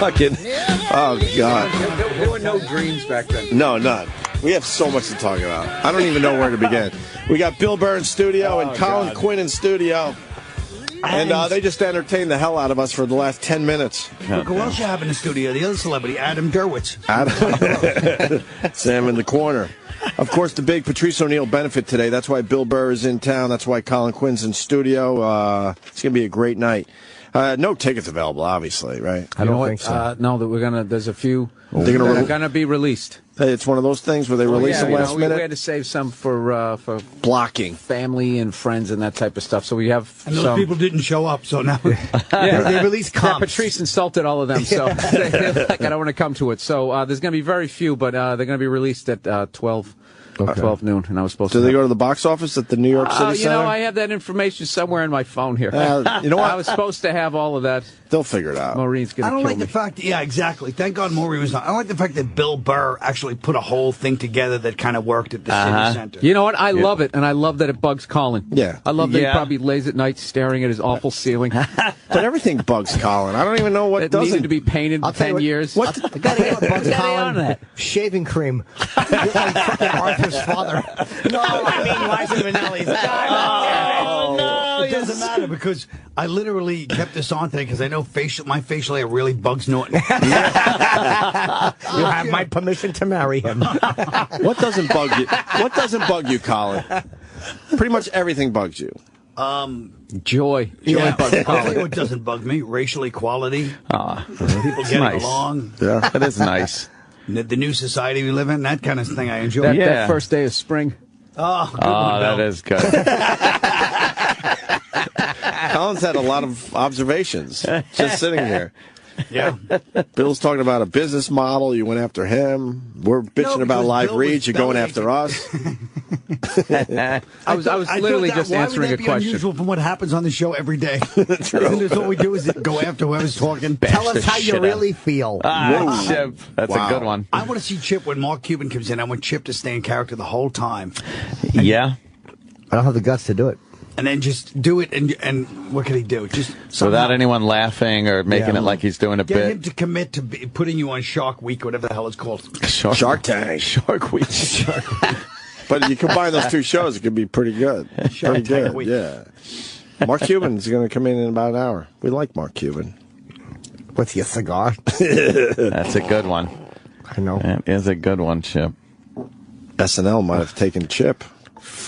fucking... Oh, God. There were no dreams back then. No, none. We have so much to talk about. I don't even know where to begin. We got Bill Burr in studio and Colin Quinn in studio. And they just entertained the hell out of us for the last 10 minutes. Look who else you have in the studio, the other celebrity, Adam Derwitz. Sam in the corner. Of course, the big Patrice O'Neill benefit today. That's why Bill Burr is in town. That's why Colin Quinn's in studio. It's going to be a great night. No tickets available, obviously, right? I don't think so. No, that we're gonna. There's a few that are gonna be released. It's one of those things where they release them last minute. We had to save some for blocking, family and friends and that type of stuff. So we have. And those people didn't show up, so now they released comps. Yeah, Patrice insulted all of them, so like, I don't want to come to it. So there's going to be very few, but they're going to be released at 12. 12 noon, and I was supposed to. Do they go to the box office at the New York City Center? I have that information somewhere in my phone here. You know what? I was supposed to have all of that. They'll figure it out. Maureen's going to kill me. I don't like the fact, exactly. Thank God Maureen was not. I don't like the fact that Bill Burr actually put a whole thing together that kind of worked at the City Center. You know what? I love it, and I love that it bugs Colin. Yeah. I love that he probably lays at night staring at his awful ceiling. But everything bugs Colin. I don't even know what doesn't. Needed to be painted in 10 years. What? The guy that bugs Colin? Shaving cream. You're like fucking Arthur's father. No, I mean Liza Minnelli's. Oh, no. It doesn't matter because I literally kept this on today because I know my facial hair really bugs Norton. You have my permission to marry him. What doesn't bug you? What doesn't bug you, Colin? Pretty much everything bugs you. Joy bugs Colin. I'll tell you what doesn't bug me: racial equality. People getting along. Yeah, that is nice. The new society we live in, that kind of thing I enjoy. That first day of spring. Oh, good one, Bill. That is good. Colin's had a lot of observations just sitting here. Yeah. Bill's talking about a business model. You went after him. We're bitching about live reads. You're going after us. I was literally just answering a question. Unusual from what happens on the show every day. Isn't what we do is go after whoever's talking. Tell us how you really feel. Chip. That's a good one. I want to see Chip when Mark Cuban comes in. I want Chip to stay in character the whole time. Yeah. I don't have the guts to do it. And then just do it, and what can he do? Just without anyone laughing or making it like he's doing a get bit. Get him to commit to putting you on Shark Week, whatever the hell it's called. Shark Tank. Shark Week. But you combine those two shows, it could be pretty good. Shark Tank Week. Yeah. Mark Cuban's going to come in about an hour. We like Mark Cuban. With your cigar. That's a good one. I know. That is a good one, Chip. SNL might have taken Chip.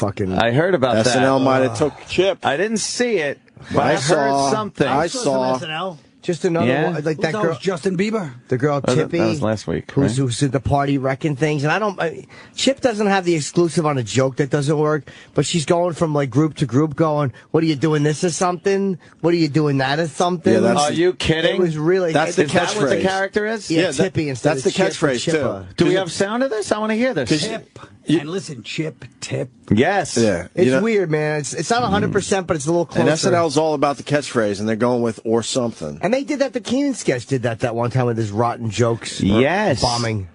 I heard about that. SNL might have took Chip. I didn't see it, but I heard something. I saw. SNL. Just another one, like that girl, was Justin Bieber. The girl Tippy. That was last week. Who's at the party wrecking things, and Chip doesn't have the exclusive on a joke that doesn't work, but she's going from like group to group, going, "What are you doing? This is something. What are you doing? That is something." Yeah, are you kidding? It was really. That's the catchphrase. Is that what the character is? Yeah, Tippy instead that's of the catchphrase too. Do we have sound of this? I want to hear this. Chip. And listen, Chip, Tip. Yes. Yeah. It's weird, man. It's not 100%, but it's a little closer. And SNL's all about the catchphrase, and they're going with or something. And they did that. The Keenan sketch did that one time with his rotten jokes. Yes. Bombing.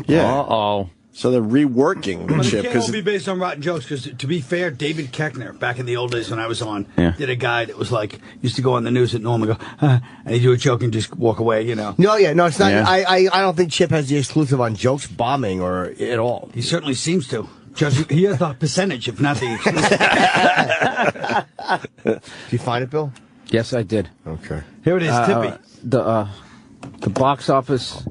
Yeah. Uh-oh. So they're reworking the Chip. It can't all be based on rotten jokes, because to be fair, David Koechner, back in the old days when I was on, did a guy that was like, used to go on the news at Norm and go, and he'd do a joke and just walk away, you know. No, it's not. Yeah. I don't think Chip has the exclusive on jokes bombing or at all. He certainly seems to. Just, he has the percentage, if not the exclusive. Did you find it, Bill? Yes, I did. Okay. Here it is, Tippy. The box office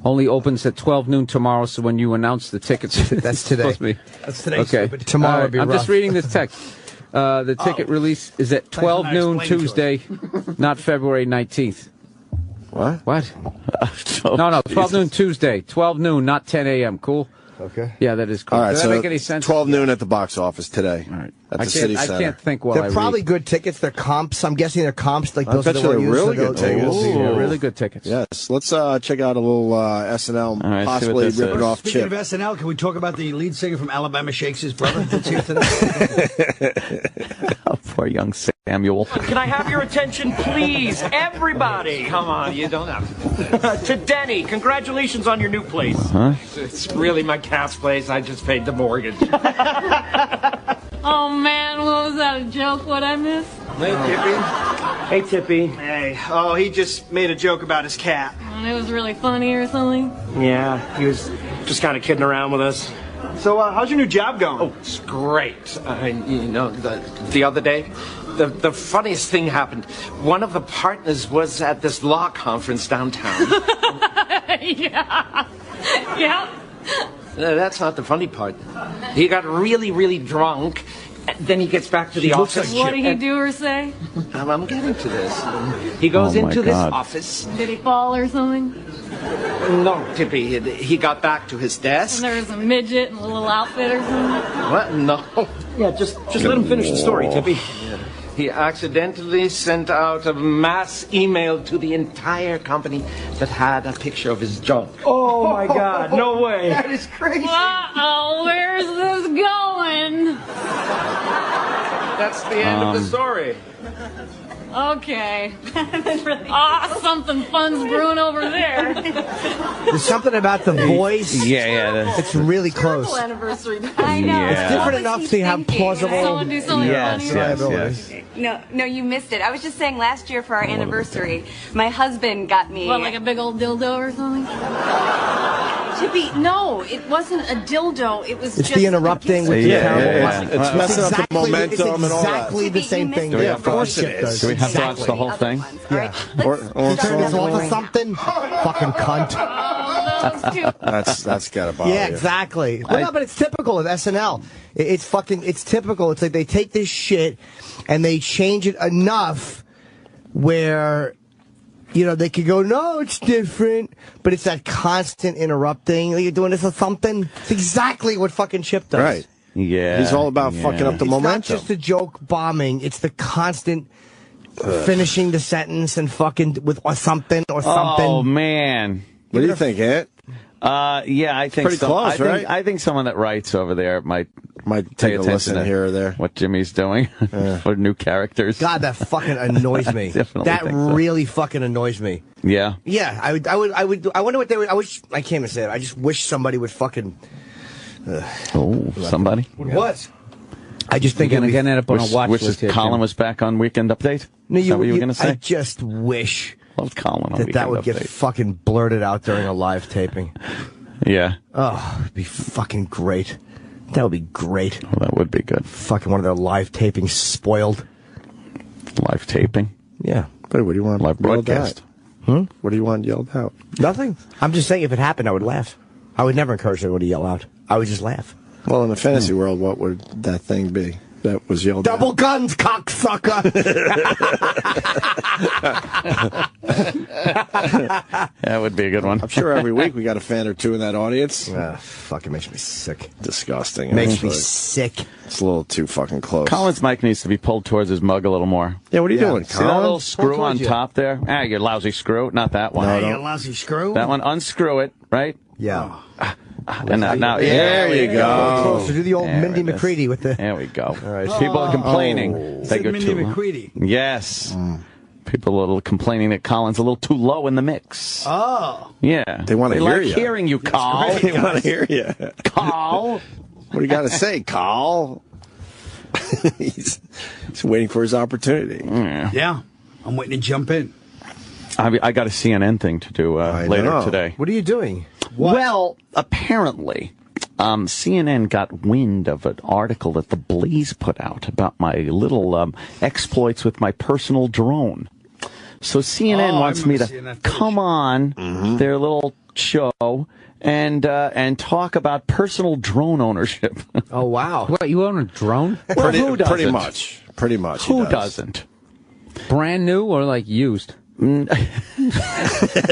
only opens at 12 noon tomorrow, so when you announce the tickets... That's today. That's today. Okay. Stupid. Tomorrow will be I'm rough. just reading this text. The ticket release is at 12 noon Tuesday, not February 19th. What? No, 12 noon Tuesday. 12 noon, not 10 a.m. Cool? Okay. Yeah, that is cool. All right, Does that so make any sense? 12 noon at the box office today. All right. At the City Center. I can't think while I They're probably read. good tickets. They're comps. I'm guessing they're comps. Like I those bet are you they're the really good tickets. Ooh, really good tickets. Yes. Let's check out a little SNL, right, possibly rip it off Speaking Chip. of SNL, can we talk about the lead singer from Alabama Shakes his brother that's here today? Oh, poor young Samuel. Can I have your attention, please? Everybody! Come on, you don't have to. To Denny, congratulations on your new place. It's really my cat's place. I just paid the mortgage. Oh man, what was that, a joke? What I missed? Hey, Tippy. Hey, Tippy. Hey, oh, he just made a joke about his cat. And it was really funny or something? Yeah, he was just kind of kidding around with us. So, how's your new job going? Oh, it's great. The other day, the funniest thing happened. One of the partners was at this law conference downtown. Yeah. Yeah. That's not the funny part. He got really, really drunk. Then he gets back to the office. What did he do or say? I'm getting to this. He goes into this office. Did he fall or something? No, Tippy. He got back to his desk. And there was a midget in a little outfit or something? What? No. Yeah, just let him finish the story, Tippy. He accidentally sent out a mass email to the entire company that had a picture of his junk. Oh, my God. No way. That is crazy. Uh-oh, where's this going? That's the end of the story. Okay. Something fun's brewing over there. There's something about the voice. Yeah. It's really close. Anniversary. I know. Yeah. It's different enough to have plausible. Someone do something funny. Yes. No, you missed it. I was just saying last year for our anniversary, my husband got me... What, like a big old dildo or something? Chippy, no, it wasn't a dildo. It was It's just... the interrupting with the terrible. It's messing up the momentum and all that. Exactly the same thing. Yeah, of course it is. Do we have to watch the whole thing? Yeah. Or Turn this off or something. Fucking cunt. that's gotta bother Yeah, you. exactly. Well, no, but it's typical of SNL. It's typical. It's like they take this shit and they change it enough where, you know, they could go, no, it's different, but it's that constant interrupting. You're doing this or something. It's exactly what fucking Chip does. Right. Yeah. He's all about fucking up the It's momentum. not just the joke bombing. It's the constant finishing the sentence and fucking with or something or something. Oh, man. What do you think, Ant? Yeah, I think Pretty close, right? I think someone that writes over there might take a attention listen to here or there. what Jimmy's doing for new characters. God, that fucking annoys me. Definitely That think so. really fucking annoys me. Yeah. Yeah, I wonder what they would. I can't even say it. I just wish somebody would fucking. Oh, somebody. What? I just think You're going to get it up on a watch Wish list here, Colin Jim. was back on Weekend Update? No, Is that what you were going to say? I just wish Loved Colin on that Weekend that would Update. get fucking blurted out during a live taping. Yeah. Oh, it'd be fucking great. That would be great. Well, that would be good. Fucking one of their live tapings spoiled. Live taping. Yeah. But what do you want Live yelled broadcast. at? What do you want yelled out? Nothing. I'm just saying if it happened, I would laugh. I would never encourage everyone to yell out. I would just laugh. Well, in the fantasy world, what would that thing be that was yelled Double out? guns, cocksucker! That would be a good one. I'm sure every week we got a fan or two in that audience. Fucking makes me sick. Disgusting. Makes me actually. sick. It's a little too fucking close. Colin's mic needs to be pulled towards his mug a little more. Yeah, what are you doing, See that Colin? little screw Pull on towards you. top there? Ah, you lousy screw. Not that one. Hey, you lousy screw. That one, unscrew it, right? Yeah. And now, There you go. So do the old There Mindy it is. McCready with the. There we go. People are complaining. They Said go Mindy too McCready. Yes. People are a little complaining that Colin's a little too low in the mix. Oh. Yeah. They wanna hear like ya. hearing you, Carl. They want to hear you. Carl. What do you got to say, Carl? he's waiting for his opportunity. Yeah. I'm waiting to jump in. I got a CNN thing to do later know. today. What are you doing? Well, apparently, CNN got wind of an article that the Blaze put out about my little exploits with my personal drone. So CNN Oh, I wants me remember to seeing that footage. come on their little show and talk about personal drone ownership. Oh wow. What, you own a drone? Well, who doesn't? Pretty much. Pretty much. he Who does. doesn't? Brand new or like used?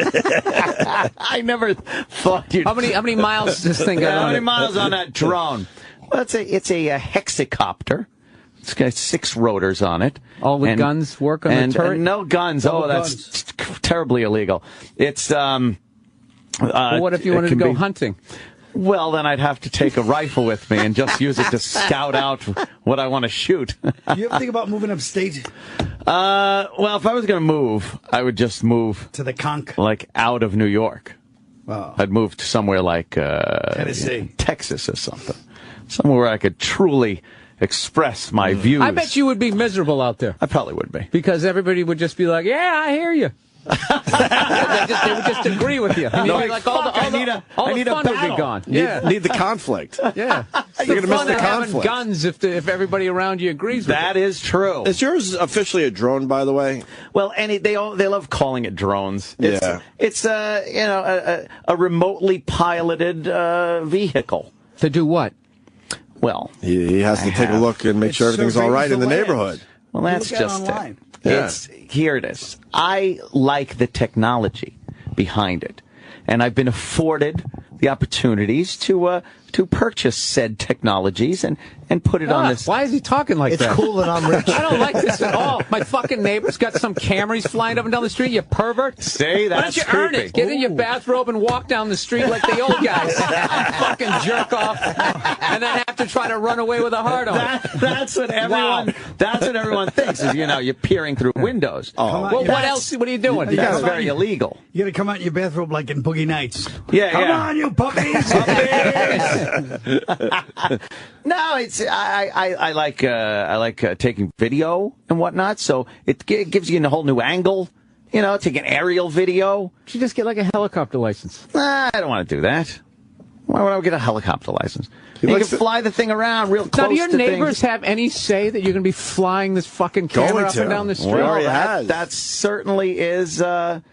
I never thought you'd... How many miles does this thing got How on many it? miles on that drone? Well, it's a hexacopter. It's got 6 rotors on it. All with guns work on the turret? No guns. Double That's terribly illegal. It's Well, what if you wanted to go hunting? Well, then I'd have to take a rifle with me and just use it to scout out what I want to shoot. Do you ever think about moving upstate Well, if I was going to move, I would just move to the conch? like out of New York. Wow. I'd move to somewhere like Tennessee. Texas or something. Somewhere where I could truly express my views. I bet you would be miserable out there. I probably would be. Because everybody would just be like, yeah, I hear you. they would just agree with you. And like all the fun would be gone. Need the conflict. Yeah. You're gonna miss the conflict. Guns if everybody around you agrees with that. Is true. Is yours officially a drone, by the way? Well, they love calling it drones. It's a remotely piloted vehicle. To do what? Well, he has to take a look and make sure everything's all right in the neighborhood. Well, that's just it. Here it is. I like the technology behind it, and I've been afforded the opportunities to purchase said technologies and put it on this. Why is he talking like that? It's cool that I'm rich. I don't like this at all. My fucking neighbor's got some cameras flying up and down the street. You pervert. See, that's Why don't you earn creepy. it? Get in your bathrobe and walk down the street like the old guys. Fucking jerk off, and then have to try to run away with a hard on. That's what everyone. That's what everyone thinks. Is you're peering through windows. Well, what else? What are you doing? That's very illegal. You got to come out in your bathrobe like in Boogie Nights. Come on, you puppies! No, it's I like taking video and whatnot. So it gives you a whole new angle. Take an aerial video. You should just get like a helicopter license. I don't want to do that. Why would I get a helicopter license? You can fly the thing around real close. Now, do your to neighbors things. have any say that you're going to be flying this fucking camera up and down the street? Well, that certainly is the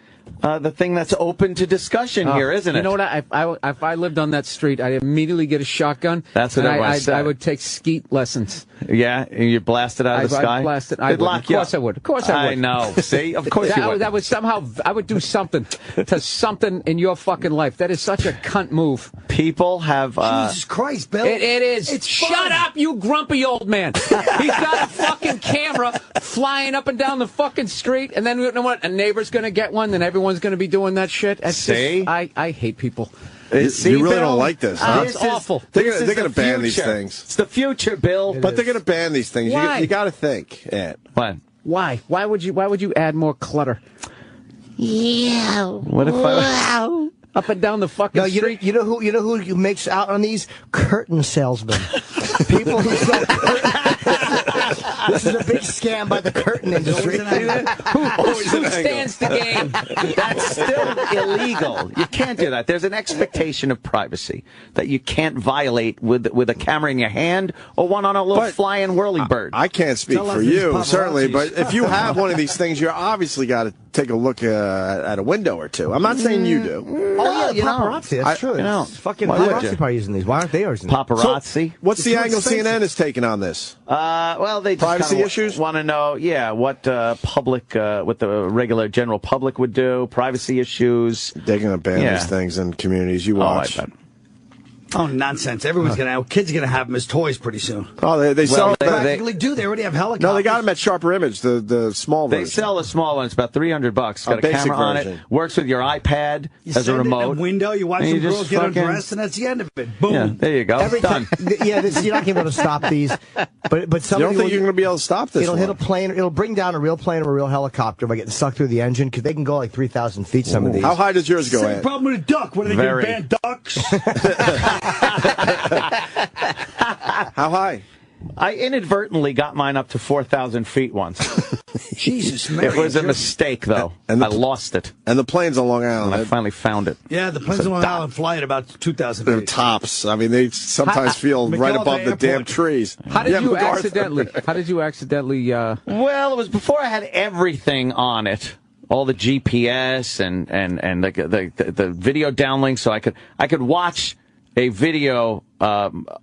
thing that's open to discussion here, isn't it? You know what? If I lived on that street, I'd immediately get a shotgun. That's what everyone said. I would take skeet lessons. Yeah, and you blast it out of the sky? I'd blast it. Of course I would. Of course I would. I know. See? Of course you would. That would somehow, I would do something to something in your fucking life. That is such a cunt move. People have... Jesus Christ, Bill. It is. It's Shut up, you grumpy old man. He's got a fucking camera flying up and down the fucking street, and then, you know what, a neighbor's going to get one, then everyone's going to be doing that shit. See? I hate people. You really don't like this, huh? It's awful. They're going to ban these things. It's the future, Bill. But they're going to ban these things. Why? You got to think, Ed. What? Why? Why would you add more clutter? Yeah. What if I... Up and down the fucking street. You know who makes out on these? Curtain salesmen. People who sell curtains. This is a big scam by the curtain industry. Who stands the game? That's still illegal. You can't do that. There's an expectation of privacy that you can't violate with a camera in your hand or one on a little flying whirly bird. I can't speak for you, certainly, but if you have one of these things, you obviously got to take a look at a window or two. I'm not saying you do. Oh, yeah, paparazzi. That's true. Fucking paparazzi probably using these. Why aren't they using these? Paparazzi. So, what's the angle CNN is taking on this? Well, they just privacy issues. Want to know, what what the regular general public would do. Privacy issues. They're going to ban these things in communities. You watch. Oh, nonsense. Everyone's kids going to have them as toys pretty soon. Oh, they sell They practically do. They already have helicopters. No, they got them at Sharper Image, the small version. They sell the small one. It's about $300. Got a camera on it. Works with your iPad as a remote. You in a window, you watch some girls get undressed, and that's the end of it. Boom. Yeah, there you go. Done. You're not going to be able to stop these. But somebody you don't think you're going to be able to stop this? It'll hit a plane. It'll bring down a real plane or a real helicopter by getting sucked through the engine because they can go like 3,000 feet. Some of these. How high does yours go? Same problem with a duck. What are they going to ban ducks? How high? I inadvertently got mine up to 4,000 feet once. Jesus, man. It was a mistake, though. I lost it. And the plane's on Long Island. And I finally found it. Yeah, the planes on Long Island fly at about 2,000 feet. They're tops. I mean, they sometimes feel right above the damn trees. How did you accidentally? Well, it was before I had everything on it. All the GPS and the video downlink, so I could watch a video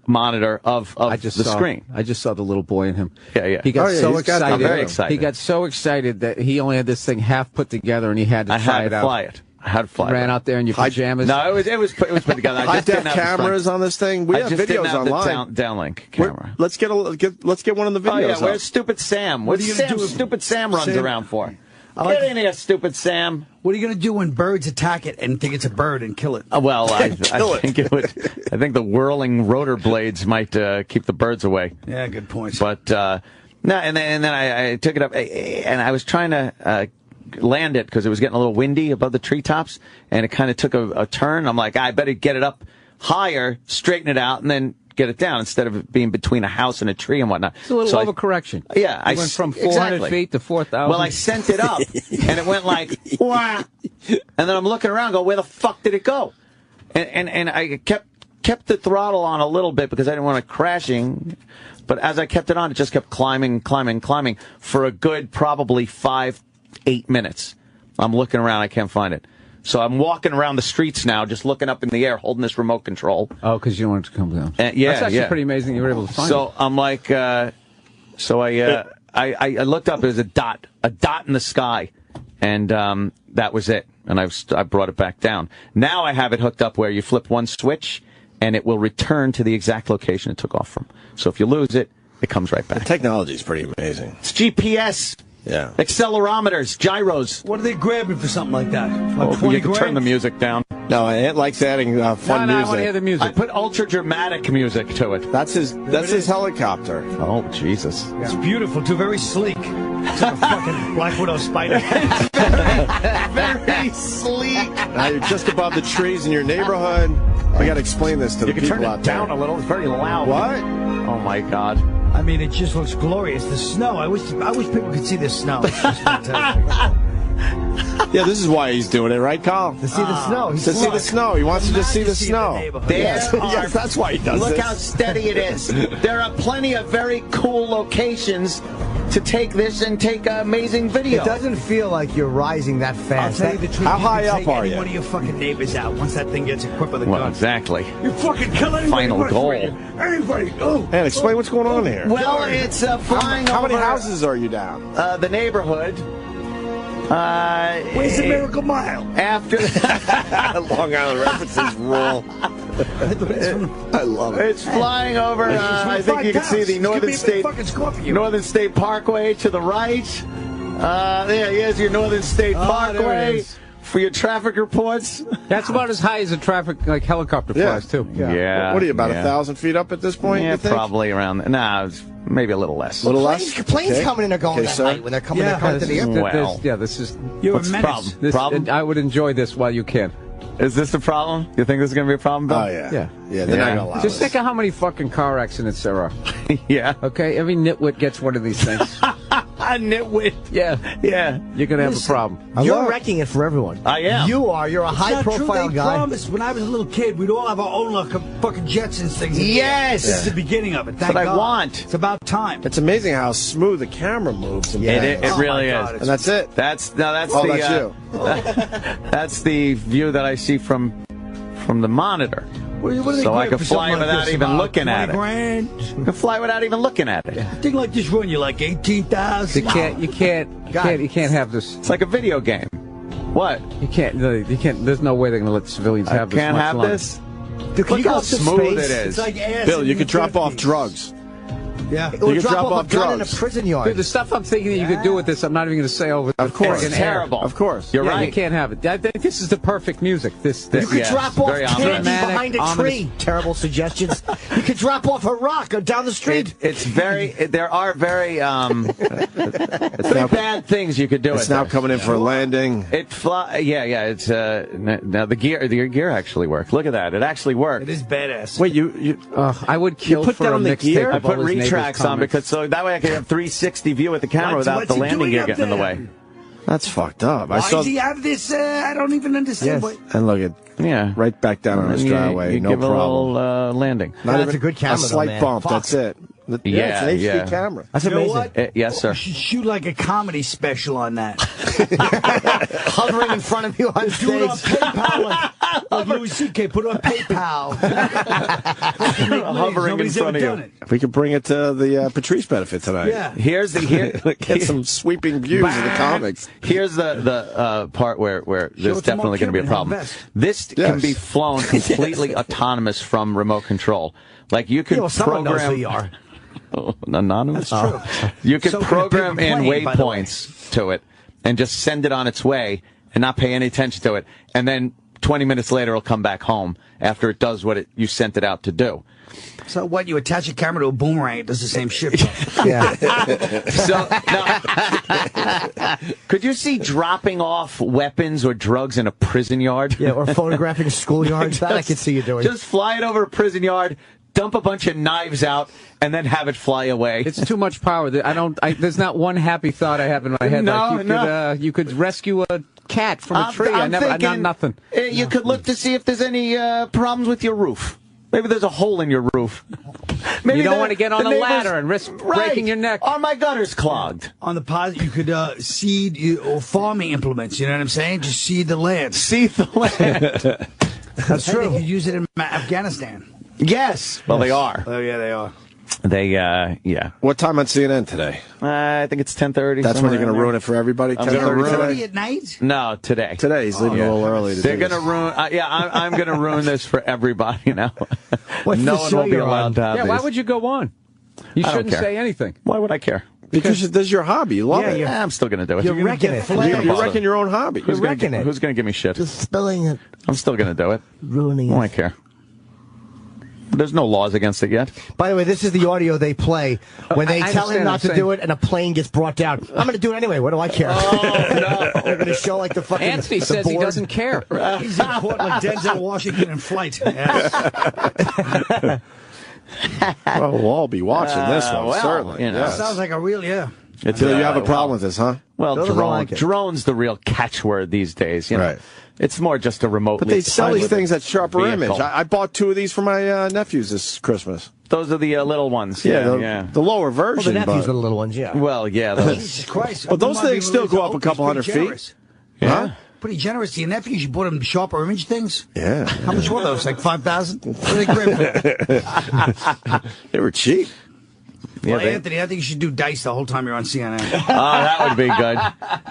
monitor of the screen. I just saw the little boy in him. Yeah. He got so excited. I'm very excited. He got so excited that he only had this thing half put together, and he had to try it out. I had to fly it. Ran out there in your pajamas. No, it was put together. I just didn't have cameras on this thing. We have videos online. Downlink camera. Let's get one of the videos. Oh yeah, where's Stupid Sam? What are you going to do? Stupid Sam runs around for? Get in here, Stupid Sam. What are you going to do when birds attack it and think it's a bird and kill it? Well, I think it would. I think the whirling rotor blades might keep the birds away. Yeah, good point. But no, and then I took it up, and I was trying to land it because it was getting a little windy above the treetops, and it kind of took a turn. I'm like, I better get it up higher, straighten it out, and then get it down instead of it being between a house and a tree and whatnot. It's a little overcorrection. Yeah. I went from 400 feet to 4,000. Well, I sent it up, and it went like, wah. And then I'm looking around, go, where the fuck did it go? And I kept the throttle on a little bit because I didn't want it crashing. But as I kept it on, it just kept climbing for a good probably 5-8 minutes. I'm looking around, I can't find it. So I'm walking around the streets now, just looking up in the air, holding this remote control. Oh, because you don't want it to come down. Yeah, that's actually pretty amazing you were able to find it. So I'm like, I looked up. It was a dot in the sky, and that was it. And I brought it back down. Now I have it hooked up where you flip one switch, and it will return to the exact location it took off from. So if you lose it, it comes right back. The technology is pretty amazing. It's GPS. Yeah. Accelerometers, gyros. What are they grabbing for something like that? Like 20 you can turn the music down. No, Ant likes adding fun music. I want to hear the music. I put ultra dramatic music to it. That's his helicopter. Oh, Jesus. Yeah. It's beautiful, too. Very sleek. It's like a fucking Black Widow spider. Very sleek. Now you're just above the trees in your neighborhood. I got to explain this to the people out there. You can turn it down a little. It's very loud. What? Oh, my God. I mean, it just looks glorious. The snow. I wish people could see the snow. It's just fantastic. Yeah, this is why he's doing it, right, Colin? To see the snow. To see the snow. He wants to just see the snow. Yes, that's why he does Look this. how steady it is. There are plenty of very cool locations to take this and take amazing video. It doesn't feel like you're rising that fast. I'll tell you the truth. How high up are you? One of your fucking neighbors out once that thing gets equipped with a Well, gun. exactly. You fucking kill anybody. Final goal. Anybody. Oh. Man, explain what's going on here. Well, it's flying How many over houses are you down? the neighborhood. Where's the Miracle Mile? After Long Island references rule. I love it. It's flying over. I think you can see the Northern State Parkway to the right. Here's your Northern State Parkway for your traffic reports. That's about as high as a traffic helicopter flies too. Yeah. What are you, about 1,000 feet up at this point? Yeah, you think? probably around. Nah, it's maybe a little less. A little less? Planes coming in or going that night when they're coming to the airport. This is. You're a menace. Problem? I would enjoy this while you can. Is this the problem? You think this is going to be a problem, Bill? Oh, yeah. Yeah. Yeah, they're not going to allow Just us. think of how many fucking car accidents there are. Yeah. Okay? Every nitwit gets one of these things. A nitwit. Yeah. Yeah. You're going to have a problem. You're wrecking it for everyone. I am. You are. You're a high-profile guy. They promised when I was a little kid we'd all have our own fucking Jetsons things. Yes. This is the beginning of it. Thank That's what God. I want. It's about time. It's amazing how smooth the camera moves. It really is. And that's it. That's that's you. That's the view that I see from the monitor. What are they So I grabbing can for fly something like without this? even About looking at 20 it. grand? I can fly without even looking at it. A thing like this run you like 18,000. You can't have this. It's like a video game. What? You can't. There's no way they're going to let the civilians have I this. can't much have longer. this. Dude, can Look you go how up to smooth space? it is. It's like ass Bill, in you the could drop 50s. off drugs. Yeah. Or You can drop off a gun in a drugs. prison yard. Dude, the stuff I'm thinking that you could do with this, I'm not even going to say over. Of course. friggin' It's air. terrible. Of course. You're Yeah, right. you can't have it. I think this is the perfect music. You could Yes, drop off very candy ominous. behind a tree. Terrible suggestions. You could drop off a rock down the street. It's very. There are very very bad things you could do. It's now coming in for a landing. It fly. Yeah. It's now the gear actually worked. Look at that. It actually worked. It is badass. Wait, you I would kill put for down a the mixtape. gear? I of all put his neighbors' retracts on comments. because so that way I can have 360 view with the camera without the he landing doing gear up getting in the there? way. That's fucked up. Why does he have this? I don't even understand. Yes. And look at Yeah. right back down on his driveway. You No give problem. a little landing. Not That's even a good camera, A slight though, man. bump. Fuck. That's it. It's an HD camera. That's You know amazing. what? Yes, sir. You should shoot like a comedy special on that. Hovering in front of you on Do it on stage. PayPal. Like Louis C.K. Put it on PayPal. Hovering in front of you. If we could bring it to the Patrice benefit tonight. Yeah. Here's the Get some sweeping views of the comics. Here's the part where there's it to definitely Mark going to be a Cuban, problem. have best. This can be flown completely autonomous from remote control. Like you could Yeah, well, someone knows program. who you are. Oh, anonymous. That's true. You could So can a program paper in plane, by the way. waypoints to it and just send it on its way and not pay any attention to it. And then 20 minutes later, it'll come back home after it does what you sent it out to do. So what? You attach a camera to a boomerang, it does the same shit. Yeah. So, now, could you see dropping off weapons or drugs in a prison yard? Yeah, or photographing a schoolyard. That I could see you doing. Just fly it over a prison yard, dump a bunch of knives out, and then have it fly away. It's too much power. There's not one happy thought I have in my head. You could rescue a cat from a tree. I'm thinking, nothing. You could look to see if there's any problems with your roof. Maybe there's a hole in your roof. Maybe you don't want to get on a ladder and risk breaking your neck. Or my gutter's clogged. On the positive, you could seed or farming implements. You know what I'm saying? Just seed the land. Seed the land. That's true. You could use it in Afghanistan. Yes. Well, they are. Oh, yeah, they are. Yeah. What time on CNN today? I think it's 10:30. That's when you're going to ruin it for everybody? 10:30 at night? No, today. Today, he's leaving a little early. They're going to ruin... I'm going to ruin this for everybody now. What's no the one show will be you're allowed on? to have Yeah, these. why would you go on? You shouldn't say anything. Why would I care? Because this is your hobby. You love it. I'm still going to do it. You're wrecking it. You're wrecking your own hobby. Who's going to give me shit? Just spilling it. I'm still going to do it. Ruining it. I don't care. There's no laws against it yet. By the way, this is the audio they play when they tell him not to do it and a plane gets brought down. I'm going to do it anyway. What do I care? Oh, no. They're going to show like the fucking... Anthony says he doesn't care. He's in court like Denzel Washington in Flight. Yes. Well, we'll all be watching this one, certainly. You know. Yes. Sounds like a real, Until you have a problem with this, huh? Well, Those don't like it. drone's the real catchword these days. You know? Right. It's more just a remotely... But they sell these things at Sharper vehicle. Image. I bought 2 of these for my nephews this Christmas. Those are the little ones. The lower Well, version. the nephews but- are the little ones, yeah. Well, yeah. Jesus Christ. Well, those things still go up a couple hundred feet. Yeah. Huh? Pretty generous to your nephews. You bought them Sharper Image things? Yeah. How much were those? Like 5,000? What are they great for? They were cheap. Well, Anthony, I think you should do dice the whole time you're on CNN. Oh, that would be good.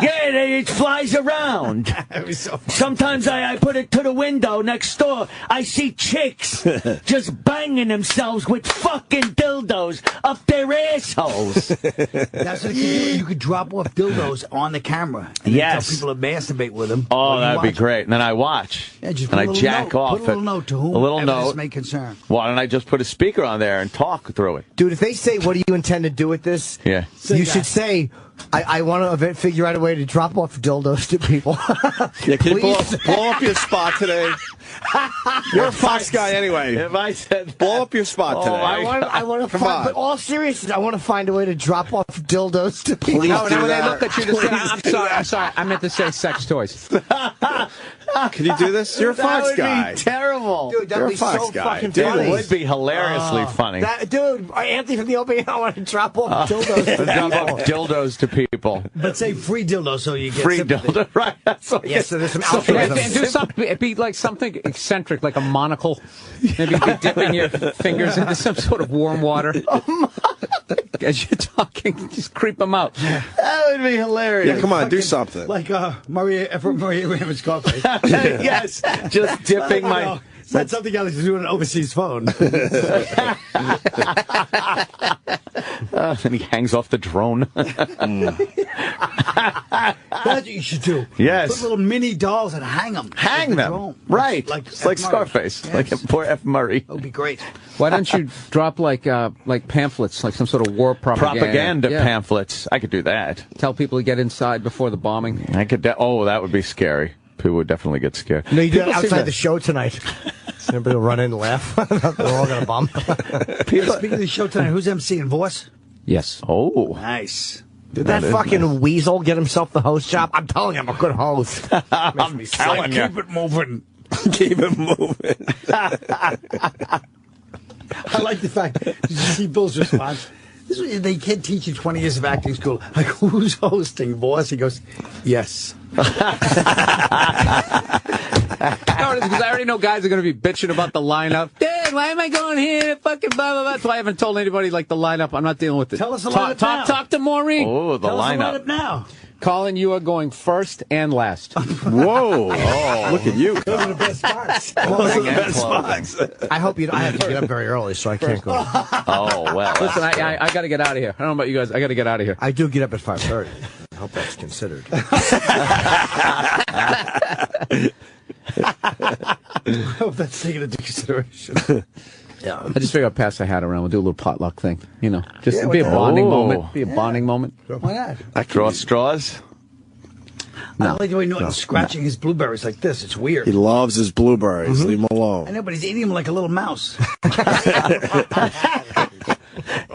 Yeah, it flies around. That'd be so fun. Sometimes I put it to the window next door. I see chicks just banging themselves with fucking dildos up their assholes. That's what you could do. You could drop off dildos on the camera. And then tell people to masturbate with them. Oh, that'd be great. And then I watch. Yeah, just and I jack off. Put a little note to whom a little note. may concern. Why don't I just put a speaker on there and talk through it? Dude, if they say, what do you intend to do with this? Yeah. You should say, I want to figure out a way to drop off dildos to people. Yeah, can you blow up your spot today? You're a Fox guy anyway. If I said that, blow up your spot today. I want to find, but all seriousness, I want to find a way to drop off dildos to people. Please No, do when they that. look at you to say, I'm sorry. I meant to say sex toys. Can you do this? You're a Fox guy. That would be terrible. Dude, You're that'd a be Fox so guy. fucking Dude, funny. It would be hilariously funny. Dude, Anthony from the opening, I want to drop off dildos to Drop people. off dildos to people. But say free dildo so you get Free sympathy. dildo, right? That's what Yes, so there's some And altruism. do something. It'd be like something eccentric, like a monocle. Maybe you'd be dipping your fingers into some sort of warm water. As you're talking, just creep them out. That would be hilarious. Yeah, come on, do something. Like Maria Raymond's coffee. Yes, just dipping my... It's not something else to do on an overseas phone. And he hangs off the drone. That's what you should do. Yes. Put little mini dolls and hang them. Hang them. Right. It's like Scarface. Yes. Like poor F. Murray. That would be great. Why don't you drop like pamphlets, like some sort of war propaganda? Yeah. Pamphlets. I could do that. Tell people to get inside before the bombing. I could. Oh, that would be scary. People would definitely get scared. No, you do it People seem outside to- the show tonight. Everybody will run in and laugh. They're all going to bomb. Speaking of the show tonight, who's emceeing? Voice? Yes. Oh. Nice. Did that fucking weasel get himself the host job? I'm telling you, I'm a good host. I'm telling you. Keep it moving. Keep it moving. I like the fact. Did you see Bill's response? This is, they can't teach you 20 years of acting school. Like, who's hosting, boss? He goes, yes. No, it's because I already know guys are going to be bitching about the lineup. Dad, why am I going here? Fucking blah, blah, blah. That's why I haven't told anybody, like, the lineup. I'm not dealing with it. Tell us the lineup now. Talk to Maureen. Oh, the Tell us lineup. the lineup now. Colin, you are going first and last. Whoa. Oh, look at you. Those are the best spots. Those are the best spots. I hope you. I have to get up very early, so I can't go. Oh, well. Listen, I got to get out of here. I don't know about you guys. I got to get out of here. I do get up at 5:30. I hope that's considered. I hope that's taken into consideration. Yeah. I just figured I'd pass the hat around. We'll do a little potluck thing. You know, just Yeah, be a what the bonding hell? moment. Be a bonding moment. Why not? Draw straws. I don't like the way Norton's scratching his blueberries like this. It's weird. He loves his blueberries. Leave him alone. I know, but he's eating them like a little mouse.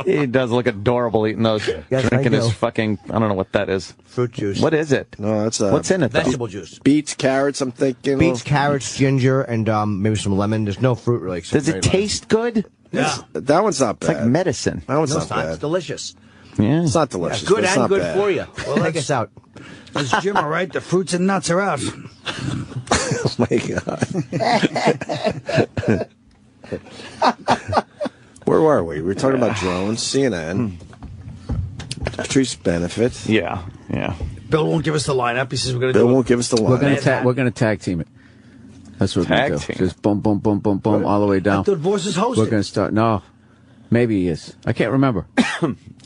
He does look adorable eating those. Yes, Drinking I his do. fucking, I don't know what that is. Fruit juice. What is it? No, that's What's in it, though? Vegetable juice. Beets, carrots, I'm thinking. Beets, carrots, ginger, and maybe some lemon. There's no fruit really. Does it taste good? Yeah. That one's not It's bad. like medicine. That one's No, not it's not. It's bad. delicious. Yeah. It's not delicious. Good but it's and not good bad. for you. Well, take us out. That's Jim, all right? The fruits and nuts are out. Oh, my God. Where were we? We were talking about drones, CNN, Patrice benefit. Yeah. Bill won't give us the lineup. He says we're going to Bill do it. won't give us the line. We're gonna tag team it. That's what we're Tag gonna do. team. Just boom, boom, boom, boom, boom, all the way I down. thought Voice is hosting. We're gonna start. No, maybe he is. I can't remember.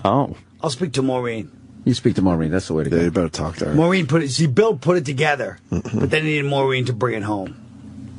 Oh. I'll speak to Maureen. You speak to Maureen. That's the way to Yeah, go. you better talk to her. Maureen put it. See, Bill put it together, but then he needed Maureen to bring it home.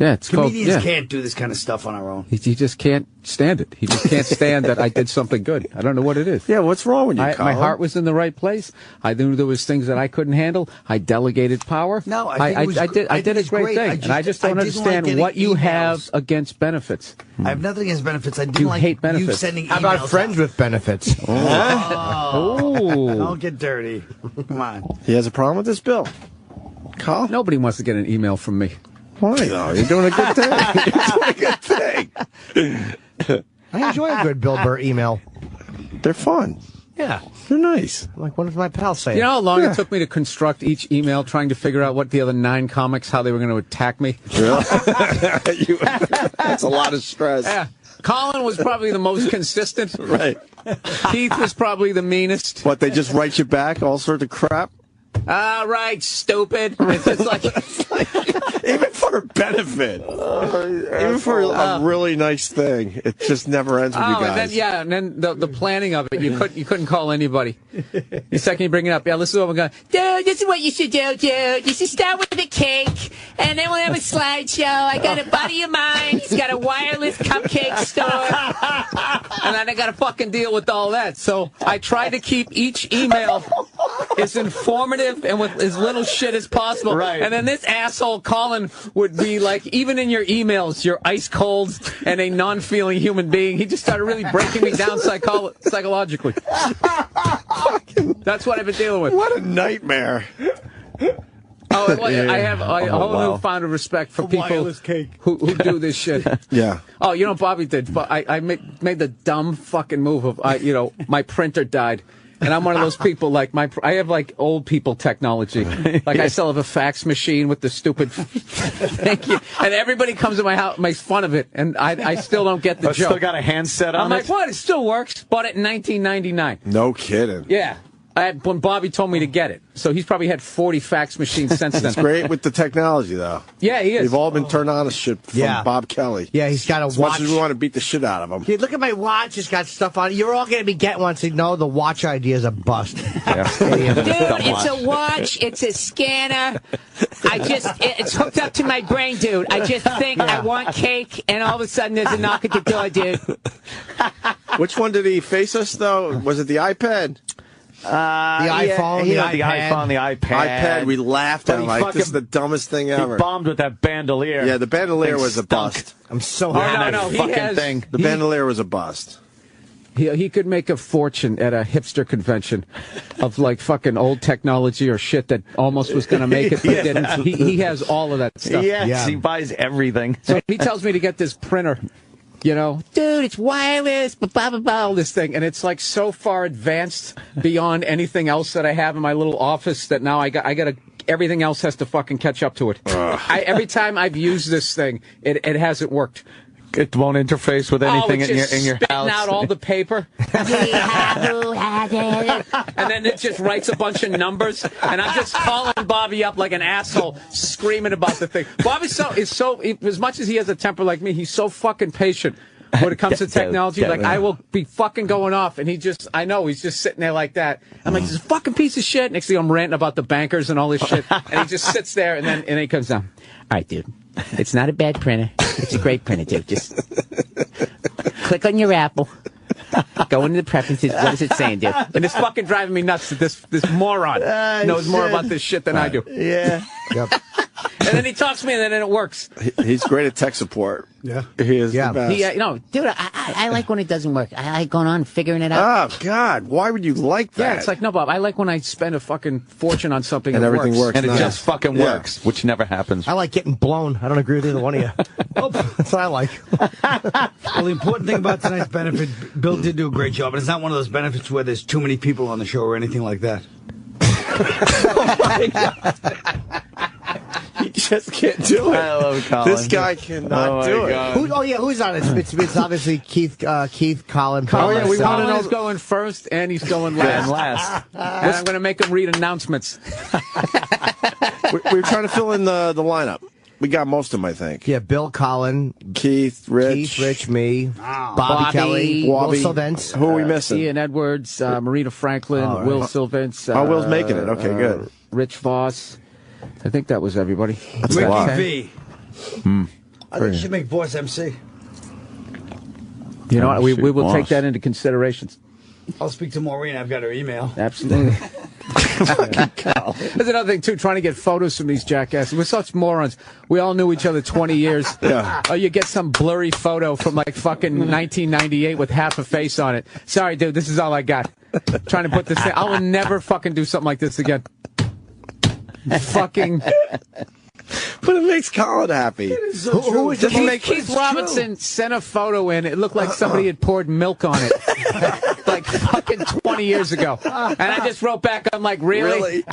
Yeah, it's called. Comedians Yeah. can't do this kind of stuff on our own. He just can't stand it. He just can't stand that I did something good. I don't know what it is. Yeah, what's wrong with you, My Colin? heart was in the right place. I knew there was things that I couldn't handle. I delegated power. No, I think it was I good. I did think a it's great great. thing, I and I just I don't didn't like understand getting what you emails. have against benefits. I have nothing against benefits. I didn't You like hate you benefits. sending emails. How about friends out. with benefits? Oh, Don't get dirty. Come on. He has a problem with this bill. Colin? nobody wants to get an email from me. Why, though? You're doing a good thing. You're doing a good thing. I enjoy a good Bill Burr email. They're fun. Yeah. They're nice. I'm like, what does my pal say? You know how long it took me to construct each email, trying to figure out what the other 9 comics, how they were going to attack me? Really? That's a lot of stress. Yeah. Colin was probably the most consistent. Right. Keith was probably the meanest. What, they just write you back all sorts of crap? All right, stupid. It's just like, Even for a benefit. Even for a really nice thing. It just never ends with you guys. and then the planning of it, you couldn't call anybody. The second you bring it up, yeah, listen to what I'm going, dude, this is what you should do, dude. You should start with a cake, and then we'll have a slideshow. I got a buddy of mine. He's got a wireless cupcake store. And then I got to fucking deal with all that. So I try to keep each email as informative and with as little shit as possible. Right. And then this asshole Colin would be like, even in your emails, you're ice cold and a non-feeling human being. He just started really breaking me down psychologically. That's what I've been dealing with. What a nightmare. Oh, I have a whole newfound respect for people wireless cake. who do this shit. Yeah. Oh, you know what Bobby did? I made the dumb fucking move of, my printer died. And I'm one of those people, like, I have, like, old people technology. Like, I still have a fax machine with the stupid, thank you. And everybody comes to my house, makes fun of it, and I still don't get the joke. Still got a handset on I'm like, what? It still works. Bought it in 1999. No kidding. Yeah. When Bobby told me to get it. So he's probably had 40 fax machines since then. It's great with the technology, though. Yeah, he is. We've all been turned on to shit from Bob Kelly. Yeah, he's got a as watch. much as we want to beat the shit out of him. Hey, look at my watch. It's got stuff on it. You're all going to be getting one. So, no, the watch idea is a bust. Dude, it's a watch. It's a scanner. It's hooked up to my brain, dude. I just think I want cake, and all of a sudden there's a knock at the door, dude. Which one did he face us, though? Was it the iPad? The iPhone, the iPhone, the iPad. We laughed at him like, this is the dumbest thing ever. He bombed with that bandolier. Yeah, the bandolier was a bust. I'm so Yeah, no, fucking thing. The bandolier was a bust. He could make a fortune at a hipster convention of like fucking old technology or shit that almost was going to make it, but didn't. He has all of that stuff. Yes, he buys everything. So he tells me to get this printer. Dude, it's wireless, blah, blah, blah, blah, all this thing. And it's like so far advanced beyond anything else that I have in my little office that now I got to, everything else has to fucking catch up to it. Every time I've used this thing, it hasn't worked. It won't interface with anything it's in just your spitting house. out all the paper. And then it just writes a bunch of numbers. And I'm just calling Bobby up like an asshole, screaming about the thing. Bobby is so, as much as he has a temper like me, he's so fucking patient when it comes to technology. Like, I will be fucking going off, and he's just sitting there like that. I'm like, this is a fucking piece of shit. Next thing I'm ranting about the bankers and all this shit. And he just sits there, and then he comes down. All right, dude. It's not a bad printer. It's a great printer, dude. Just click on your Apple. Go into the preferences. What does it say, dude? And it's fucking driving me nuts that this moron knows more about this shit than I do. Yeah. Yep. And then he talks to me, and then it works. He's great at tech support. Yeah. He is the best. Dude, I like when it doesn't work. I like going on figuring it out. Oh, God. Why would you like that? Yeah, it's like, no, Bob, I like when I spend a fucking fortune on something and everything works. And it nice. just fucking works, which never happens. I like getting blown. I don't agree with either one of you. That's what I like. Well, the important thing about tonight's benefit, Bill did do a great job, and it's not one of those benefits where there's too many people on the show or anything like that. Oh, my God. He just can't do it. I love Colin. This guy cannot do it. Who's on it? It's obviously Keith, Colin. Oh, yeah, Colin is going first, and he's going last. And last. And I'm going to make him read announcements. We're trying to fill in the lineup. We got most of them, I think. Yeah, Bill, Colin, Keith, Rich, me, Bobby Kelly, Will Sylvance. Who are we missing? Ian Edwards, Marita Franklin, Will Sylvance. Will's making it. Okay, good. Rich Voss. I think that was everybody. That's a lot. Ricky V. I think you should make Voice MC. You know what? We will take that into consideration. I'll speak to Maureen. I've got her email. Absolutely. There's another thing, too, trying to get photos from these jackasses. We're such morons. We all knew each other 20 years. Yeah. Oh, you get some blurry photo from, like, fucking 1998 with half a face on it. Sorry, dude, this is all I got. Trying to put this thing. I will never fucking do something like this again. Fucking... But it makes Colin happy. Who was the Keith Robinson sent a photo in. It looked like somebody had poured milk on it. Like fucking 20 years ago. And I just wrote back, I'm like, really? Player.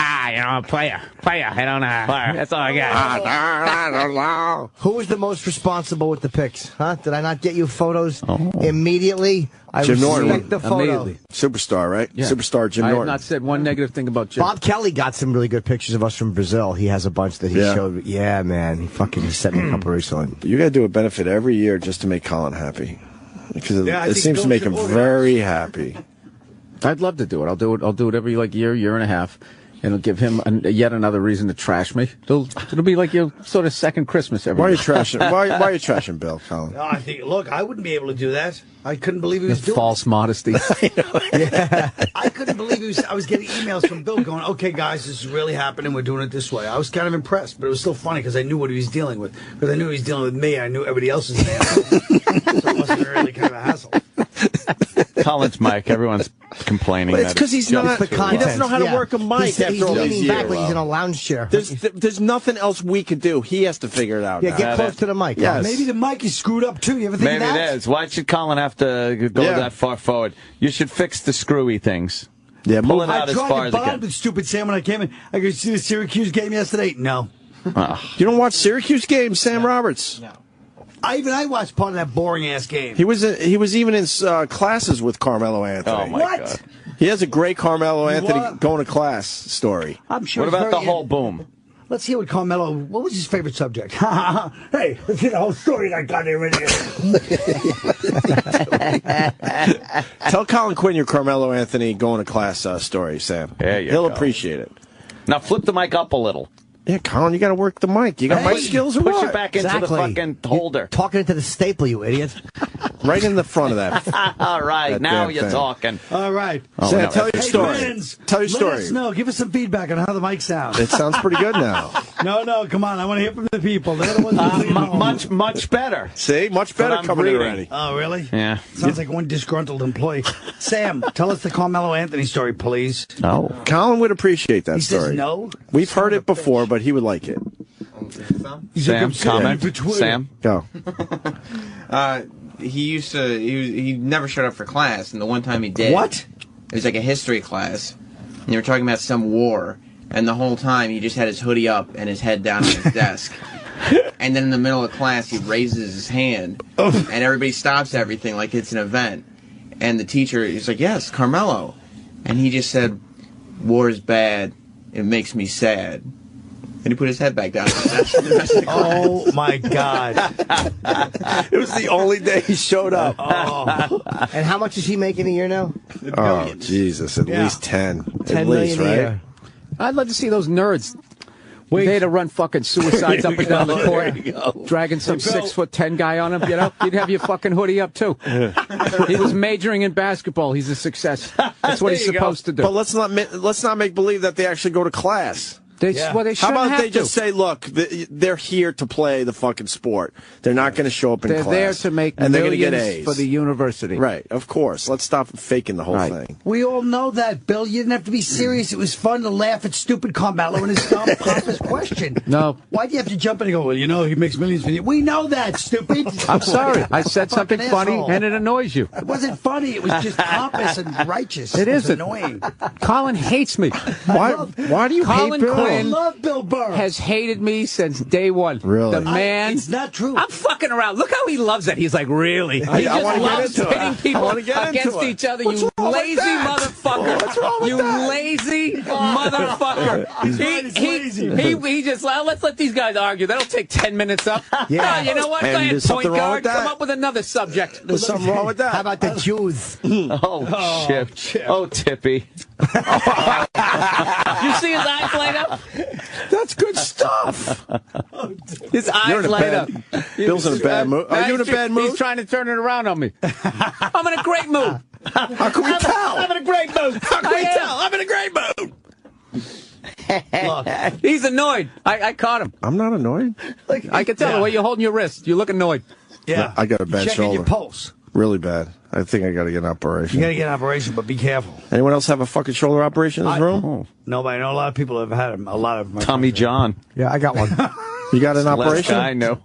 I don't know. That's all I got. I don't know. Who was the most responsible with the pics? Huh? Did I not get you photos immediately? Jim Norton. Respect the photo. Immediately. Superstar, right? Yeah. Superstar Jim I Norton. have not said one negative thing about Jim. Bob Kelly got some really good pictures of us from Brazil. He has a bunch that he showed. Yeah, man. He sent me a couple recently. You got to do a benefit every year just to make Colin happy. Because it seems to make him organize. very happy. I'd love to do it. I'll do it every year and a half. And it'll give him yet another reason to trash me. It'll be like your sort of second Christmas every Why are you year. trashing? Why are you trashing Bill, Colin? No, I think. Look, I wouldn't be able to do that. I couldn't believe he was doing False modesty. I couldn't believe I was getting emails from Bill going, okay, guys, this is really happening. We're doing it this way. I was kind of impressed, but it was still funny because I knew what he was dealing with. Because I knew he was dealing with me. I knew everybody else was there. So it wasn't really kind of a hassle. Colin's mic, everyone's complaining. It's because he's not. The content. He doesn't know how to work a mic He's after all these leaning years. back like he's in a lounge chair. There's nothing else we could do. He has to figure it out. Yeah, now. get close to the mic. Yes. Maybe the mic is screwed up, too. You ever think Maybe of that? it is. Why should Colin have to go that far forward? You should fix the screwy things. Yeah, pull it I out as tried far to as it bond can. with stupid Sam when I came in. I could see the Syracuse game yesterday. No. You don't watch Syracuse games, Sam Roberts? No. I watched part of that boring ass game. He was even in classes with Carmelo Anthony. Oh my God. He has a great Carmelo Anthony going to class story. I'm sure. What about the whole boom? Let's hear what Carmelo. What was his favorite subject? Hey, let's hear the whole story that got there already. Tell Colin Quinn your Carmelo Anthony going to class story, Sam. There you He'll go. appreciate it. Now flip the mic up a little. Yeah, Colin, you got to work the mic. You got mic skills or Push what? it back into the fucking holder. Talking into the staple, you idiot. Right in the front of that. All right, that now damn you're thing. talking. All right. Sam, no, tell your that's- story. Friends, Tell your story. Let us know. Give us some feedback on how the mic sounds. It sounds pretty good now. No, come on. I want to hear from the people. They're the ones listening at home. Much better. See? Much better But I'm coming in reading. already. Oh, really? Yeah. Sounds like one disgruntled employee. Sam, tell us the Carmelo Anthony story, please. Oh. Colin would appreciate that He story. says no. We've heard it before, but he would like it. Sam, comment. Sam. Go. He never showed up for class, and the one time he did, What? it was like a history class, and they were talking about some war, and the whole time he just had his hoodie up and his head down on his desk. And then in the middle of class, he raises his hand, and everybody stops everything like it's an event. And the teacher is like, "Yes, Carmelo," and he just said, "War is bad. It makes me sad." And he put his head back down. Oh, my God. It was the only day he showed up. And how much is he making a year now? Oh, Jesus. At least 10. 10 At least, million a right? year. I'd love to see those nerds. They had to run fucking suicides up and down the court, dragging some 6'10" guy on him. You know, you'd have your fucking hoodie up too. He was majoring in basketball. He's a success. That's what he's supposed to do. But let's not make believe that they actually go to class. Well, they How about they just to. say, look, they're here to play the fucking sport. They're not going to show up in class. They're there to make and they're going to get millions A's for the university. Right, of course. Let's stop faking the whole thing. We all know that, Bill. You didn't have to be serious. It was fun to laugh at stupid Carmelo and his dumb pompous question. No. Why do you have to jump in and go, well, you know, he makes millions. We know that, stupid. I'm sorry. I said something funny, and it annoys you. It wasn't funny. It was just pompous and righteous. It isn't. Annoying. Colin hates me. Why do you Colin hate Bill? Quinn I love Bill Burr. Has hated me since day one. Really? The man. It's not true. I'm fucking around. Look how he loves it. He's like, really? He I just wanna get loves into it. pitting people I wanna get into against it. each other. What's You wrong with lazy that? motherfucker. What's wrong with you that? lazy motherfucker. He just, let's let these guys argue. That'll take 10 minutes up. Yeah. No, you know what? Go And ahead, there's point something wrong guard. with that? Come up with another subject. There's something wrong with that. How about the Jews? Chip. Oh, Tippy. You see his eyes light up? That's good stuff. His eyes light up. Bill's in a bad mood. Are you in a bad mood? He's trying to turn it around on me. I'm in a great mood. How can we tell? I'm in a great mood. How can we tell? I'm in a great mood. Look, he's annoyed. I caught him. I'm not annoyed. I can tell the way you're holding your wrist. You look annoyed. Yeah. I got a bad Checking shoulder. your pulse. Really bad. I think I got to get an operation. You got to get an operation, but be careful. Anyone else have a fucking shoulder operation in this room? No, but I know a lot of people have had them. A lot of them. Tommy John. Yeah, I got one. You got an Last operation? guy I know.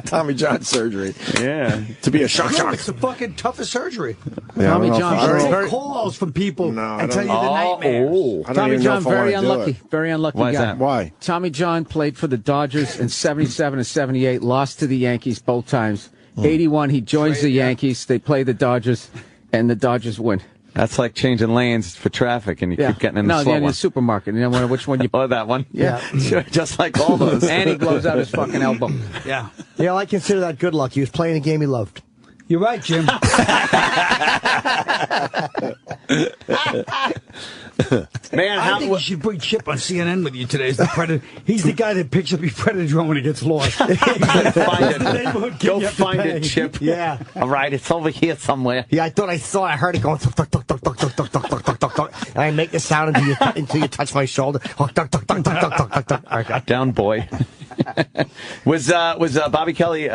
Tommy John surgery. Yeah. To be a shock. It's the fucking toughest surgery. Yeah, Tommy I don't know John. if I I don't know. take calls from people No, I and don't tell you the know. nightmares. I don't Tommy even know John, if I very wanna do unlucky. it. Very unlucky Why is guy. that? Why? Tommy John played for the Dodgers in 77 and 78, lost to the Yankees both times. 81, he joins the Yankees. They play the Dodgers, and the Dodgers win. That's like changing lanes for traffic, and you keep getting in the slow in one. the supermarket. You know which one you... Oh, that one? Yeah. Sure, just like all those. And he blows out his fucking elbow. Yeah. Yeah, I consider that good luck. He was playing a game he loved. You're right, Jim. Man, I think you should bring Chip on CNN with you today as the predator. He's the guy that picks up your predator drone when he gets lost. Go find it, Chip. Yeah. All right, it's over here somewhere. Yeah, I thought I heard it going tuk, tuk, tuk, tuk, tuk, tuk, tuk, tuk, tuk, tuk, tuk, tuk, and I make the sound until you touch my shoulder. Tuk, tuk, tuk, tuk, tuk, tuk, tuk, tuk. All right, Down, boy. Was Bobby Kelly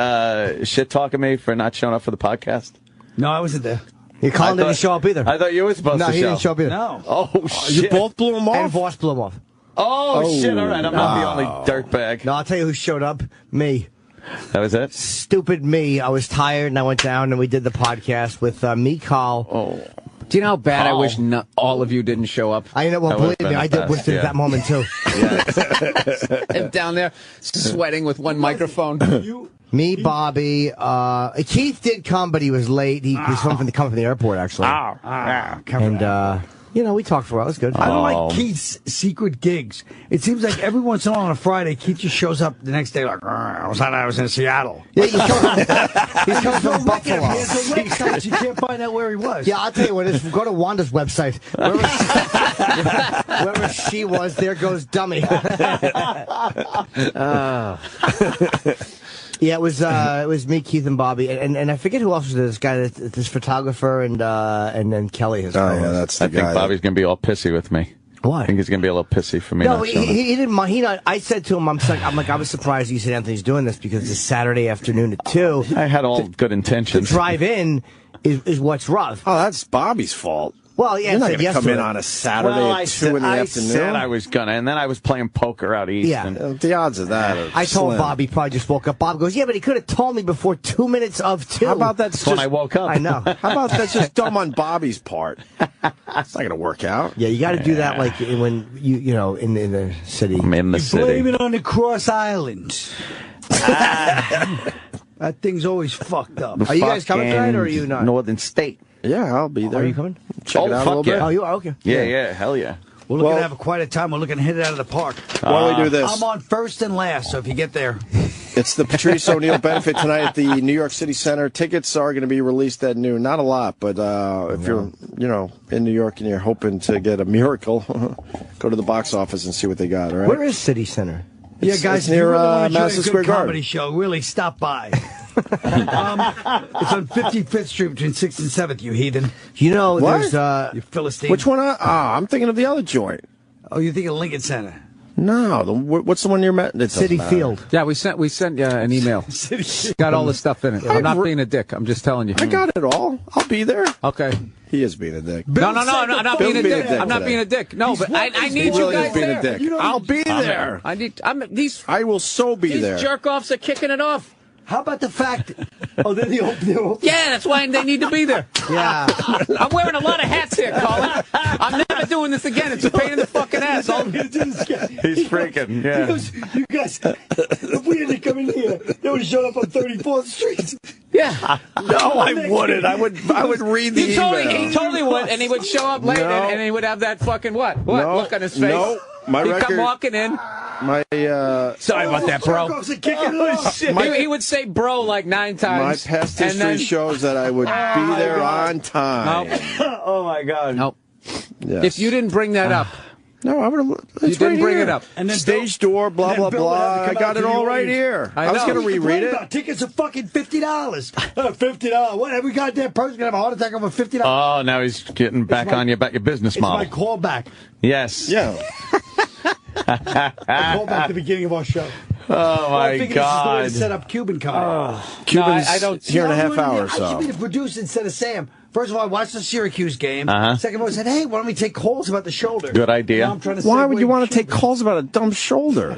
shit talking me for not showing up for the podcast? No, I wasn't there. Your Colin didn't show up either. I thought you were supposed No, to he didn't show up either. No. Oh, shit. You both blew him And off? Voss blew him off. Oh, shit. All right. I'm not the only dirtbag. No, I'll tell you who showed up. Me. That was it? Stupid me. I was tired, and I went down, and we did the podcast with me, Carl. Oh. Do you know how bad I wish all of you didn't show up? I know. Well, That would've believe me, been I the did best, wish it at that moment, too. I'm down there sweating with one microphone. Me, Bobby. Keith did come, but he was late. He was coming from the airport, actually. And, we talked for a while. It was good. I don't like Keith's secret gigs. It seems like every once in a while on a Friday, Keith just shows up the next day like, I was in Seattle. Yeah, he's coming from Buffalo. He has a website. You can't find out where he was. Yeah, I'll tell you what it is. Go to Wanda's website. Wherever she was, there goes dummy. Yeah, it was me, Keith, and Bobby, and I forget who else was there. This guy, this photographer, and then Kelly. His Oh, yeah, that's the guy. I think Bobby's going to be all pissy with me. Why? I think he's going to be a little pissy for me. No, not showing up. he didn't mind. I said to him, I was surprised you said Anthony's doing this because it's Saturday afternoon at 2. I had all good To intentions. drive in is what's rough. Oh, that's Bobby's fault. Well, yeah, You're not going to come in on a Saturday at 2 in the I afternoon. said I was going to, and then I was playing poker out east. Yeah. And The odds of that are I told slim. Bobby, probably just woke up. Bob goes, yeah, but he could have told me before 2 minutes of 2. How about that's That's when just, I woke up. I know. How about that's just dumb on Bobby's part? It's not going to work out. Yeah, you got to do that like when in the city. I'm in the You city. blame it on the Cross Islands. That thing's always fucked up. Are you guys coming tonight, or are Fucking you not? Northern State. Yeah, I'll be there. Are you coming? Check it out a fuck little bit. yeah. Oh, you are? Okay. Yeah, hell yeah. We're looking to have quite a time. We're looking to hit it out of the park. Why don't we do this? I'm on first and last, so if you get there, It's the Patrice O'Neill benefit tonight at the New York City Center. Tickets are going to be released at noon. Not a lot, but if you're, in New York and you're hoping to get a miracle, go to the box office and see what they got. All right. Where is City Center? Yeah, guys, it's near if you really want to Madison enjoy a Square good Garden. comedy show, really stop by. It's on 55th Street between 6th and 7th, you heathen. What? There's you Philistine. Which one? I'm thinking of the other joint. Oh, you think of Lincoln Center? No, what's the one near City Field? Yeah, we sent an email. Got all the stuff in it. I'm not being a dick. I'm just telling you. I got it all. I'll be there. Okay. He is being a dick. No, I'm not being a dick. I'm not being a dick. No, but I need you guys being there. a dick. I'll be there. I will so be these there. These jerk-offs are kicking it off. How about the fact... Oh, they're the open. Yeah, that's why they need to be there. Yeah. I'm wearing a lot of hats here, Colin. I'm never doing this again. It's a pain in the fucking ass. He's freaking, yeah. He goes, you guys, if we had to come in here, they would have showed up on 34th Street. Yeah. No, I wouldn't. I would read the email. He totally would, and he would show up late, and he would have that fucking what look on his face. No, my He'd record. come walking in. Sorry about that, bro. He would say bro like 9 times. My past history shows that I would be there on time. Nope. Oh, my God. Nope. Yes. If you didn't bring that up. No, I would have. You didn't bring it up. And then stage door, blah, blah, blah. I got it all right here. I was going to reread it. Tickets are fucking $50. $50. What? Every goddamn person going to have a heart attack over $50. Oh, now he's getting back on you about your business model. It's my callback. Yes. Yeah. I call back the beginning of our show. Oh, my I figured God. this is the way to set up Cuban comedy. Cuban's I don't. here in a half hour or I should so. be the producer instead of Sam. First of all, I watched the Syracuse game. Second of all, I said, hey, why don't we take calls about the shoulder? Good idea. Now I'm trying to Why segue would you want to take shoulder. calls about a dumb shoulder?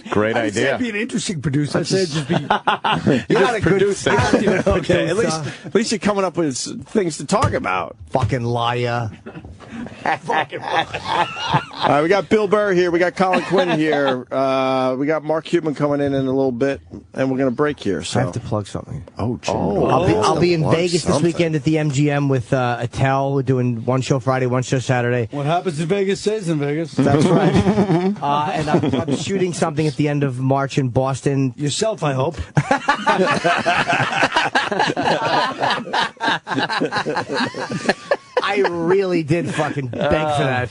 Great I said idea. be an interesting producer. I said just be... You're not a good producing. Okay, at least you're coming up with things to talk about. Fucking liar. All right, we got Bill Burr here. We got Colin Quinn here. We got Mark Cuban coming in a little bit, and we're going to break here. So I have to plug something. Oh, gee. I'll be in Vegas this weekend at the MGM with Attell. We're doing one show Friday, one show Saturday. What happens in Vegas stays in Vegas. That's right. And I'm shooting something at the end of March in Boston. Yourself, I hope. I really did fucking beg for that.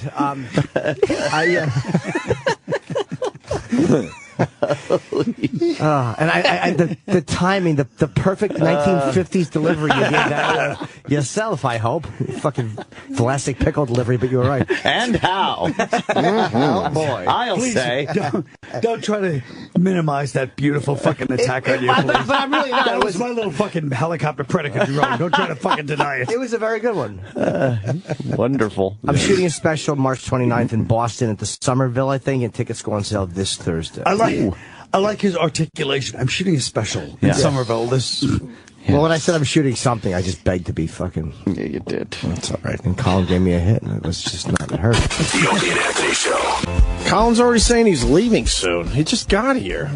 And the timing, the perfect 1950s delivery you gave that yourself, I hope. Fucking plastic pickle delivery, but you were right. And how? Oh, boy. I'll Please, say. don't try to minimize that beautiful fucking attack on you. But I'm really not. That was my little fucking helicopter predicate you wrote. Don't try to fucking deny it. It was a very good one. Wonderful. I'm shooting a special March 29th in Boston at the Somerville, I think, and tickets go on sale this Thursday. I like his articulation. I'm shooting a special in Somerville. Well, when I said I'm shooting something, I just begged to be fucking... Yeah, you did. That's all right. And Colin gave me a hit, and it was just not hurt. The Opie and Anthony Show. Colin's already saying he's leaving soon. He just got here.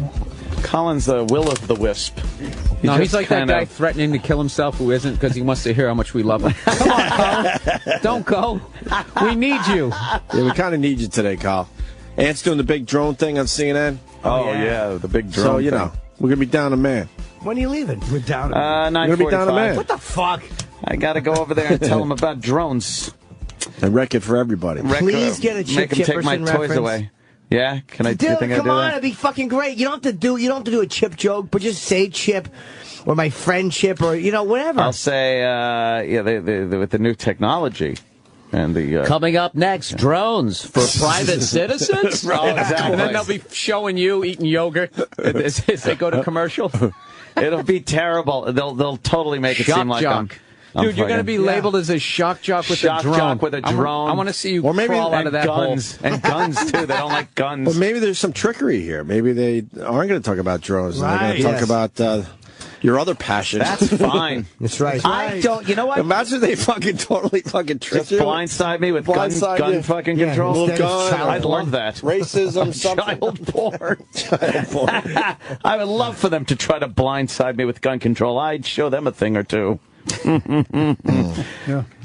Colin's the will of the wisp. He's like that guy threatening to kill himself who isn't because he wants to hear how much we love him. Come on, Colin. Don't go. We need you. Yeah, we kind of need you today, Kyle. Ant's doing the big drone thing on CNN. Oh, yeah, the big drone So, thing. we're going to be down a man. When are you leaving? We're down. 9:45. We're going to be down a man. What the fuck? I got to go over there and tell him about drones. And wreck it for everybody. Please get a Chip Make him take my Chipperson toys reference. away. Yeah? Can I do Dude, you think I come do on, that? it'd be fucking great. You don't have to do a Chip joke, but just say Chip or my friend Chip or whatever. I'll say, with the new technology and the Coming up next, drones for private citizens. Right, exactly. And then they'll be showing you eating yogurt as they go to commercial. it'll be terrible. They'll totally make it Shock seem like jock. I'm Dude, you're going to be labeled as a shock jock with shock a drone. jock with a drone. I want to see you Or maybe- crawl out and of that guns hole. and guns too. They don't like guns. But maybe there's some trickery here. Maybe they aren't going to talk about drones. Right, They're going to talk yes. about your other passion. That's fine. That's right. I don't. You know what? Imagine they totally trick Just you. blindside me with Blindside gun you. fucking Yeah, control. Little Instead of gun. child I'd porn. love that. Racism, something. Child porn. Child porn. I would love for them to try to blindside me with gun control. I'd show them a thing or two.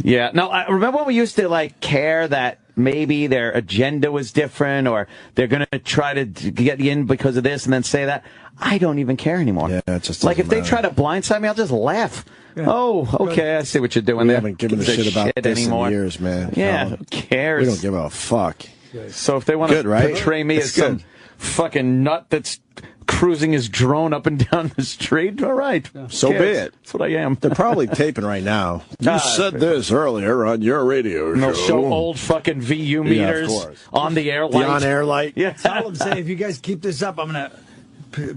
Yeah. No, I remember when we used to care that maybe their agenda was different, or they're going to try to get you in because of this and then say that. I don't even care anymore. Yeah, it just like if they matter. try to blindside me, I'll just laugh. Yeah. Oh, okay, I see what you're doing We there. haven't given a shit about this anymore. in years, man. Yeah, who cares? We don't give a fuck. So if they want to portray me as some fucking nut that's cruising his drone up and down the street, all right. Yeah. So be it. That's what I am. They're probably taping right now. You said this earlier on your radio show. And they'll show old fucking VU meters on the air light. The on-air light. Yeah. Tell them, say, if you guys keep this up, I'm going to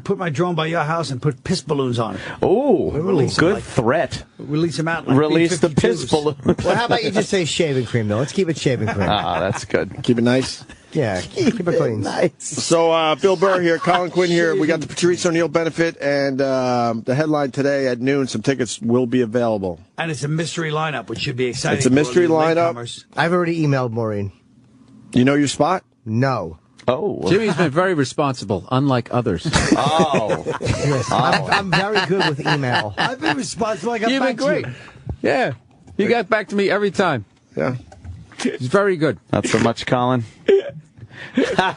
put my drone by your house and put piss balloons on it. Oh, good threat. Release them out. Like Release the piss balloons. Well, how about you just say shaving cream, though? Let's keep it shaving cream. Ah, that's good. Keep it nice. Yeah, keep it clean. Nice. So, Bill Burr here, Colin Quinn here. We got the Patrice O'Neill benefit, and the headline today at noon, some tickets will be available. And it's a mystery lineup, which should be exciting. It's a mystery lineup. I've already emailed Maureen. You know your spot? No. Oh. Jimmy's been very responsible, unlike others. Oh. Yes, I'm very good with email. I've been responsible. I got You've been back to great. you. Yeah. You got back to me every time. Yeah. It's very good. Not so much, Colin. But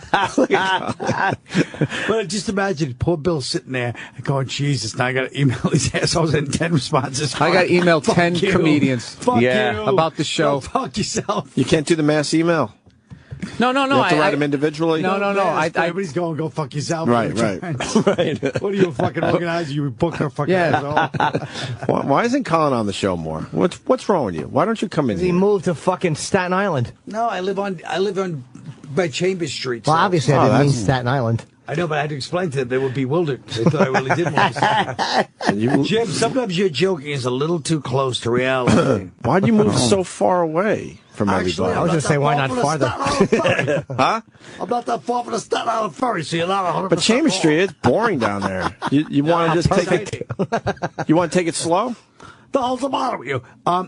just imagine poor Bill sitting there and going, Jesus, now I got to email these assholes and 10 responses. I got to email 10 you. comedians. Fuck you. About the show. Go fuck yourself. You can't do the mass email. No. You have to write them individually? No. Everybody's going, go fuck yourself. Right. Right. What are you, a fucking organizer? You book a fucking asshole. Why isn't Colin on the show more? What's wrong with you? Why don't you come in He here? moved to fucking Staten Island. No, I live on by Chambers Street. Well, so. obviously I didn't mean Staten Island. I know, but I had to explain to them. They were bewildered. They thought I really did want to. Jim, sometimes your joking is a little too close to reality. Why'd you move so far away from everybody? I was going to say, why not farther? Huh? I'm not that far from the Staten Island ferry, so you're not 100%. But Chambers Street, it's boring down there. You want to just take it? You want to take it slow? The hell's the matter with you? I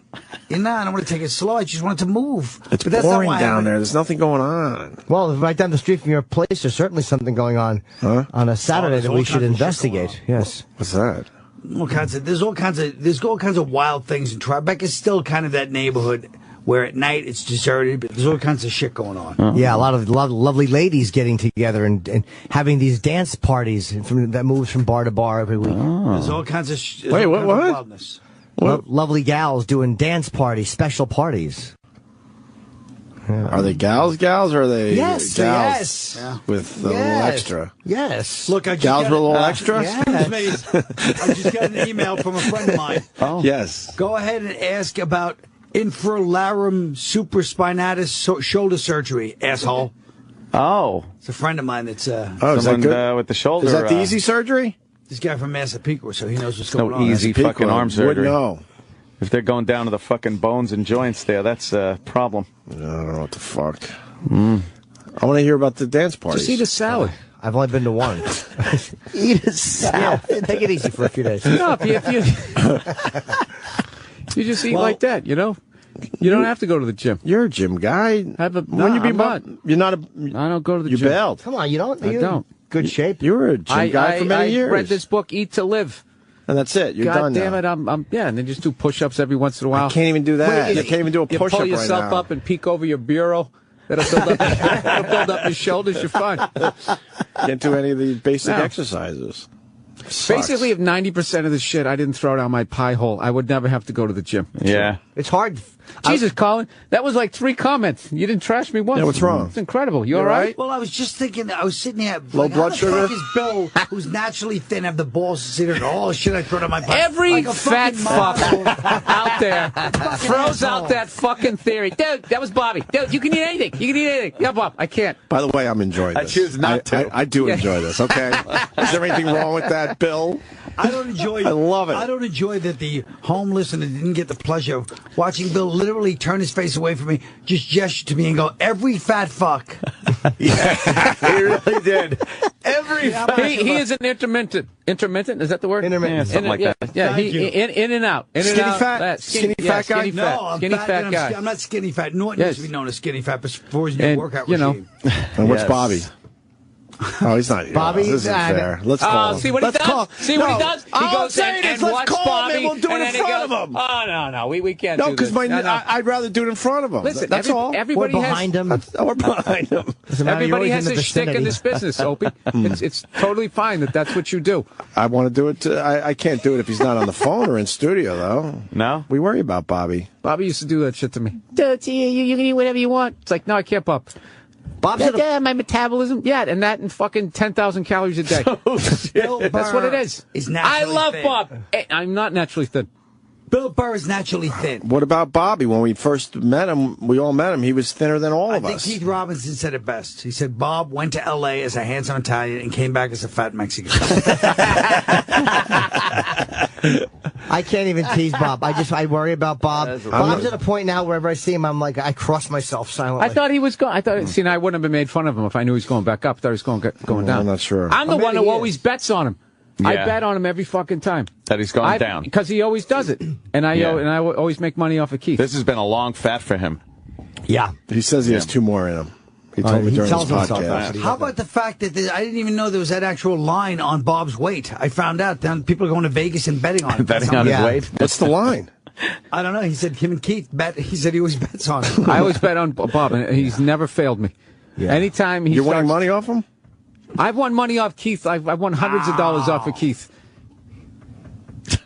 don't want to take it slow. I just want it to move. It's but that's boring not why down there. There's nothing going on. Well, right down the street from your place, there's certainly something going on on a Saturday that we should investigate. Yes. What's that? There's all kinds of wild things in Tribeca's still kind of that neighborhood where at night it's deserted, but there's all kinds of shit going on. Yeah, a lot of lovely ladies getting together and having these dance parties that moves from bar to bar every week. There's all kinds of Wait, what? wildness. Lovely gals doing dance parties, special parties. Yeah. Are they gals, or are they gals with a little extra? Yes. Look, I just gals got with a little extra? Yes. I just got an email from a friend of mine. Oh. Yes. Go ahead and ask about infralarum supraspinatus shoulder surgery, asshole. Oh. It's a friend of mine that's... is that good? With the shoulder. Is that the easy surgery? This guy from Massapequa, so he knows what's going on. No easy fucking arm surgery. Wouldn't know. If they're going down to the fucking bones and joints there, that's a problem. I don't know what the fuck. I want to hear about the dance parties. Just eat a salad. I've only been to one. Eat a salad. Yeah, take it easy for a few days. No, you just eat like that, you know? You don't have to go to the gym. You're a gym guy. When you be not. You're not a... I don't go to the you gym. You bailed. Come on, you don't? I don't. Good shape. You were a gym guy for many years. I read this book, Eat to Live. And that's it. You're done God damn now. it, and then just do push-ups every once in a while. I can't even do that. I can't even do a push-up right now. You pull yourself up and peek over your bureau. That'll build up your shoulders. You're fine. Can't do any of the basic exercises. Sucks. Basically, if 90% of the shit I didn't throw down my pie hole, I would never have to go to the gym. Yeah. It's hard. Jesus, Colin, that was like 3 comments. You didn't trash me once. Yeah, what's wrong? It's incredible. You all right? Well, I was just thinking, I was sitting here. Low blood sugar? How the fuck is Bill, who's naturally thin, have the balls to sit there and, oh, shit, I throw down my pie. Every like a fat fuck fucking out there throws out that fucking theory. Dude, that was Bobby. Dude, you can eat anything. You can eat anything. Yeah, Bob, I can't. By the way, I'm enjoying this. I choose not to. I do enjoy this, okay? Is there anything wrong with that, Bill? I don't enjoy. I love it. I don't enjoy that the home listener didn't get the pleasure of watching Bill literally turn his face away from me, just gesture to me and go, "Every fat fuck." Yeah, he really did. Every fat fuck. He is an intermittent. Intermittent, is that the word? Intermittent. Yeah, something like that. Yeah, in and out. In Skinny and out. fat? Skinny fat guy? Skinny fat. No, I'm Skinny fat, fat and guy. I'm not skinny fat. Norton used to be known as skinny fat before his new And, workout you know, regime. And what's Yes. Bobby? Oh, he's not here. Bobby, This isn't fair. Let's call him. See what he does? See what he does? He all I'm goes saying and is let's watch call Bobby, him and we'll do and it then in he front goes, of him. Oh, no, we can't No, do this. because I'd rather do it in front of him. Listen, that's all. Everybody We're behind him. We're behind him. Everybody has a shtick in this business, Opie. It's totally fine that's what you do. I want to do it. I can't do it if he's not on the phone or in studio, though. No? We worry about Bobby. Bobby used to do that shit to me. Dude, you can eat whatever you want. It's like, no, I can't, Bob. Bob's my metabolism. Yeah, and that and fucking 10,000 calories a day. That's what it is. I love thin. Bob. I'm not naturally thin. Bill Burr is naturally thin. What about Bobby? When we first met him, we all met him. He was thinner than all of I think us. Keith Robinson said it best. He said Bob went to L.A. as a handsome Italian and came back as a fat Mexican. I can't even tease Bob. I worry about Bob. Bob's at a point now wherever I see him, I'm like, I cross myself silently. I thought he was going. I wouldn't have been made fun of him if I knew he was going back up. I thought he was going down. I'm not sure. I'm the one who always bets on him. Yeah. I bet on him every fucking time. That he's going down. Because he always does it. And I always make money off of Keith. This has been a long fat for him. Yeah. He says he has 2 more in him. He told me during tells his himself podcast. that. How about the fact that I didn't even know there was that actual line on Bob's weight? I found out. Then people are going to Vegas and betting on it. Betting on his weight? What's the line? I don't know. He said him and Keith bet. He said he always bets on it. I always bet on Bob, and he's never failed me. Yeah. Anytime he You're winning money off him? I've won money off Keith. I've won hundreds of dollars off of Keith.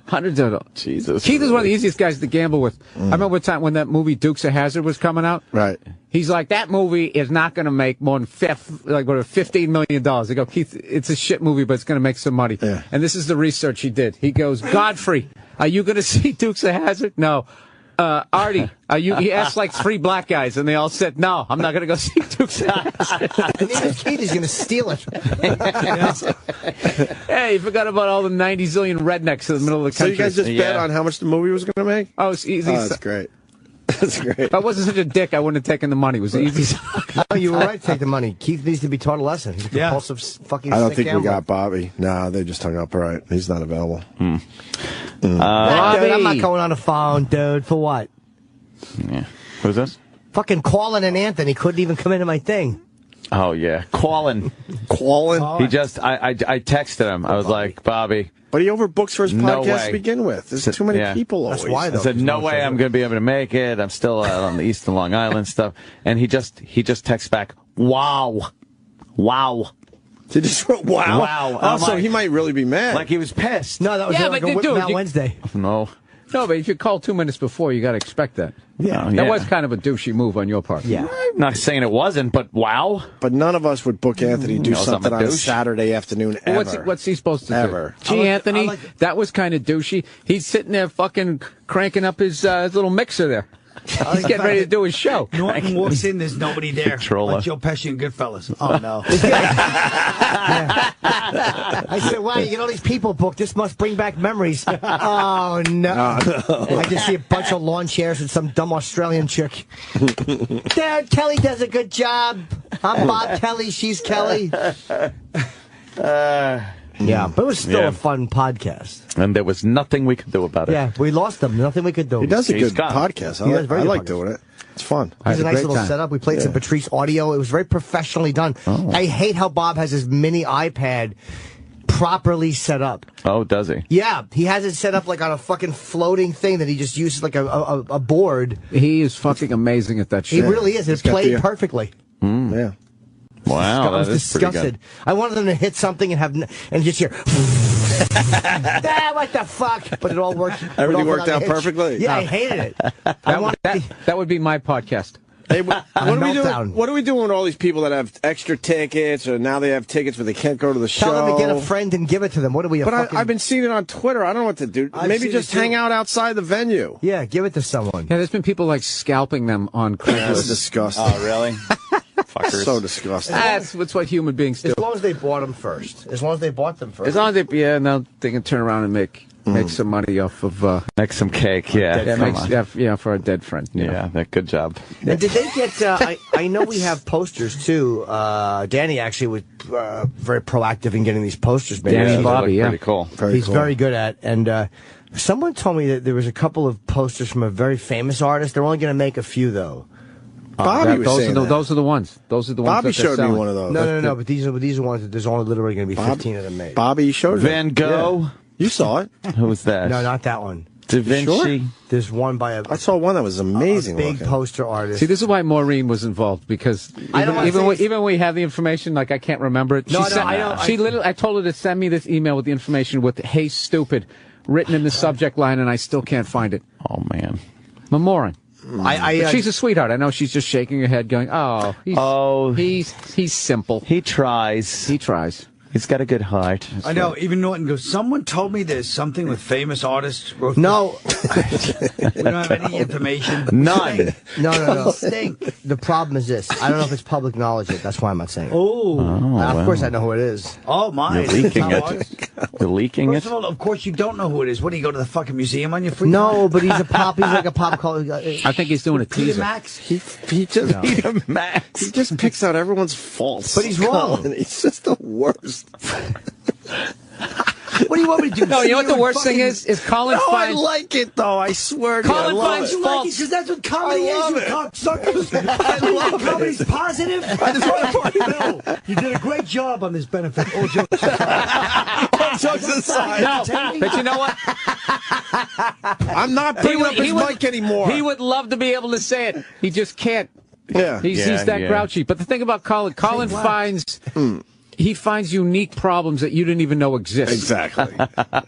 Hundreds of dollars. Jesus. Keith is one of the easiest guys to gamble with. I remember a time when that movie Dukes of Hazzard was coming out. Right. He's like, that movie is not going to make more than $15 million. I go, Keith, it's a shit movie, but it's going to make some money. Yeah. And this is the research he did. He goes, Godfrey, are you going to see Dukes of Hazzard? No. Artie, he asked like 3 black guys, and they all said, no, I'm not going to go see Dukes of Hazzard. And even Keith is going to steal it. Hey, you forgot about all the 90 zillion rednecks in the middle of the So country. you guys just bet on how much the movie was going to make? Oh, it's easy. Oh, that's great. That's great. If I wasn't such a dick, I wouldn't have taken the money. It was easy. No, you were right to take the money. Keith needs to be taught a lesson. He's a compulsive fucking I don't sick think we gambler. got Bobby. No, they just hung up. All right. He's not available. Nah, dude, I'm not going on the phone, dude. For what? Yeah. Who's this? Fucking Colin and Anthony couldn't even come into my thing. Oh, yeah. Colin. He just, I texted him. I was like, Bobby. But he overbooks for his No podcast way. to begin with. There's too many people always. That's why, though. I said, no way I'm going to be able to make it. I'm still out on the Eastern Long Island stuff. And he just texts back, wow. Wow. He just wrote, wow. Wow. Oh, I'm so like- he might really be mad. Like he was pissed. No, that was Yeah, like but a dude, Whip Wednesday. No. No, but if you call 2 minutes before, you got to expect that. Yeah. That was kind of a douchey move on your part. Yeah. I'm not saying it wasn't, but wow. But none of us would book Anthony do No, it's not something a on a douche. Saturday afternoon Well, ever. what's he supposed to Ever. do? Gee, Anthony, like- that was kind of douchey. He's sitting there fucking cranking up his little mixer there. He's getting ready to do his show. Norton walks in, there's nobody there. Controller. Like Joe Pesci and Goodfellas. Oh, no. I said, wow, you get all these people booked. This must bring back memories. Oh, no. I just see a bunch of lawn chairs and some dumb Australian chick. Dad, Kelly does a good job. I'm Bob Kelly. She's Kelly. Yeah, but it was still a fun podcast. And there was nothing we could do about it. Yeah, we lost them. Nothing we could do. He does a He's good gone. podcast. He does very I good like podcast. doing it. It's fun. It's a nice great little time. setup. We played some Patrice audio. It was very professionally done. I hate how Bob has his mini iPad properly set up. Oh, does he? Yeah, he has it set up like on a fucking floating thing that he just uses like a board. He is fucking amazing at that He shit. really is. It got played the- perfectly. Yeah. Wow, I was that is pretty disgusted. good. I wanted them to hit something and and just hear. What the fuck? But it all worked. Everything worked out hitch. perfectly. Yeah, I hated it. That would be my podcast. Hey, what are we Meltdown. doing? What are we doing with all these people that have extra tickets, or now they have tickets but they can't go to the show? Tell them to get a friend and give it to them. What are we? But I've been seeing it on Twitter. I don't know what to do. I've Maybe seen just it too. hang out outside the venue. Yeah, give it to someone. Yeah, there's been people like scalping them on That's Craigslist. disgusting. Oh, really? Fuckers. So disgusting. That's what human beings do. As long as they bought them first. As long as they bought them first. As long as now they can turn around and make some money off of Make some cake, yeah. Come on. for a dead friend. you know. Yeah, that good job. And did they get? I know we have posters too. Danny actually was very proactive in getting these posters made. Danny Yeah, and they Bobby, look yeah. pretty cool. He's very good at. And someone told me that there was a couple of posters from a very famous artist. They're only going to make a few though. Bobby was saying that. Those are the ones. Those are the ones Bobby that they're showed me selling. one of those. No. But these are ones that there's only literally going to be 15 of them made. Bobby showed Van Gogh. Yeah. You saw it. Who was that? No, not that one. Da Vinci. Sure? There's one by I saw one that was amazing. a big looking. poster artist. See, this is why Maureen was involved, because even when we have the information, like I can't remember it. I told her to send me this email with the information with "Hey, stupid" written in the subject line, and I still can't find it. Oh man, Maureen. But she's a sweetheart. I know she's just shaking her head, going, he's simple. He tries. He's got a good heart. I know. Even Norton goes, someone told me there's something with famous artists. No. We don't have any information. None. No. The problem is this. I don't know if it's public knowledge yet. That's why I'm not saying it. Of course I know who it is. Oh, my. You're leaking it. You're leaking First of all, of course you don't know who it is. What, do you go to the fucking museum on your free time? No, but he's like a pop culture. I think he's doing a teaser. Peter Max? He just picks out everyone's faults. But he's wrong. He's just the worst. What do you want me to do? No, you know what the worst thing is Colin finds... I like it, though. I swear to you. Colin finds faults. Because that's what comedy is, you cocksuckers. I love it. Comedy's positive. I just want to point it out. You did a great job on this benefit. All jokes aside. No, but you know what? I'm not bringing up his mic anymore. He would love to be able to say it. He just can't. Yeah. He's that grouchy. But the thing about Colin finds... He finds unique problems that you didn't even know exist. Exactly.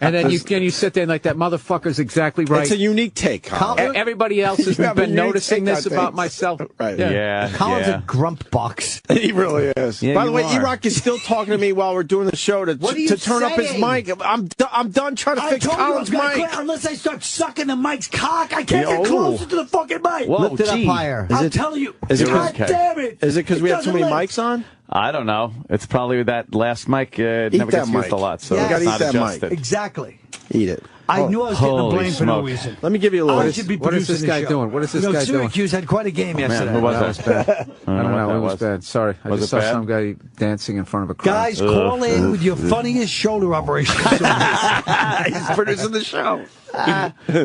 And then you sit there and like, that motherfucker's exactly right. It's a unique take, Colin. Everybody else has been noticing this about myself. Right. Yeah. Colin's a grump box. He really is. Yeah, By the way, are. E-Rock is still talking to me while we're doing the show to turn up his mic. I'm done trying to fix Colin's mic. Unless I start sucking the mic's cock, I can't get closer to the fucking mic. Whoa, Lift it up higher. I'm telling you. God damn it. Is it because we have too many mics on? I don't know. It's probably that last mic never gets used a lot, so You gotta it's not eat that adjusted. mic. Exactly. Eat it. I knew I was getting the Holy blame for no smoke. reason. Let me give you a little. What is this guy doing? What is this guy doing? Syracuse had quite a game yesterday. who was That was bad. I don't know. It was was bad. Sorry. I Was just it saw bad? some guy dancing in front of a crowd. Guys, call in with your funniest shoulder operation. He's producing the show.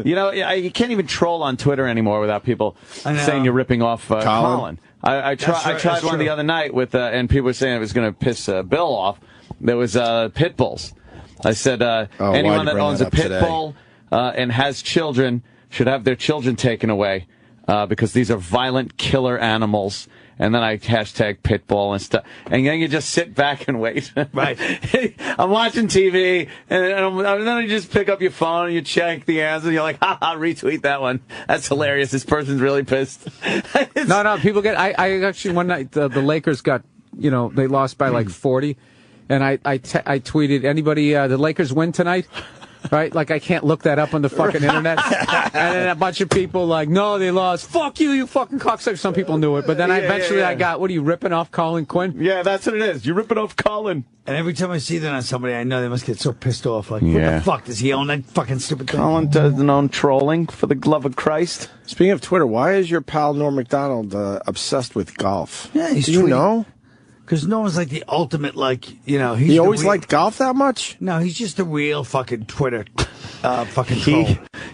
You know, you can't even troll on Twitter anymore without people saying you're ripping off Colin. I tried one the other night with, and people were saying it was going to piss Bill off. There was pit bulls. I said anyone that owns a pit bull and has children should have their children taken away because these are violent killer animals. And then I hashtag pit bull and stuff. And then you just sit back and wait. Right. I'm watching TV, and then you just pick up your phone and you check the answer. And you're like, haha, retweet that one. That's hilarious. This person's really pissed. No, people get... I actually, one night, the Lakers got, they lost by like 40. And I tweeted, anybody, the Lakers win tonight? Right? Like, I can't look that up on the fucking internet. And then a bunch of people like, no, they lost. Fuck you, you fucking cocksucker. Some people knew it. But then I got, what are you, ripping off Colin Quinn? Yeah, that's what it is. You're ripping off Colin. And every time I see that on somebody, I know they must get so pissed off. Like, what the fuck? Does he own that fucking stupid thing? Colin doesn't own trolling, for the love of Christ. Speaking of Twitter, why is your pal Norm Macdonald obsessed with golf? Yeah, he's Do you know? Because no one's like the ultimate, He always liked golf that much? No, he's just a real fucking Twitter fucking troll.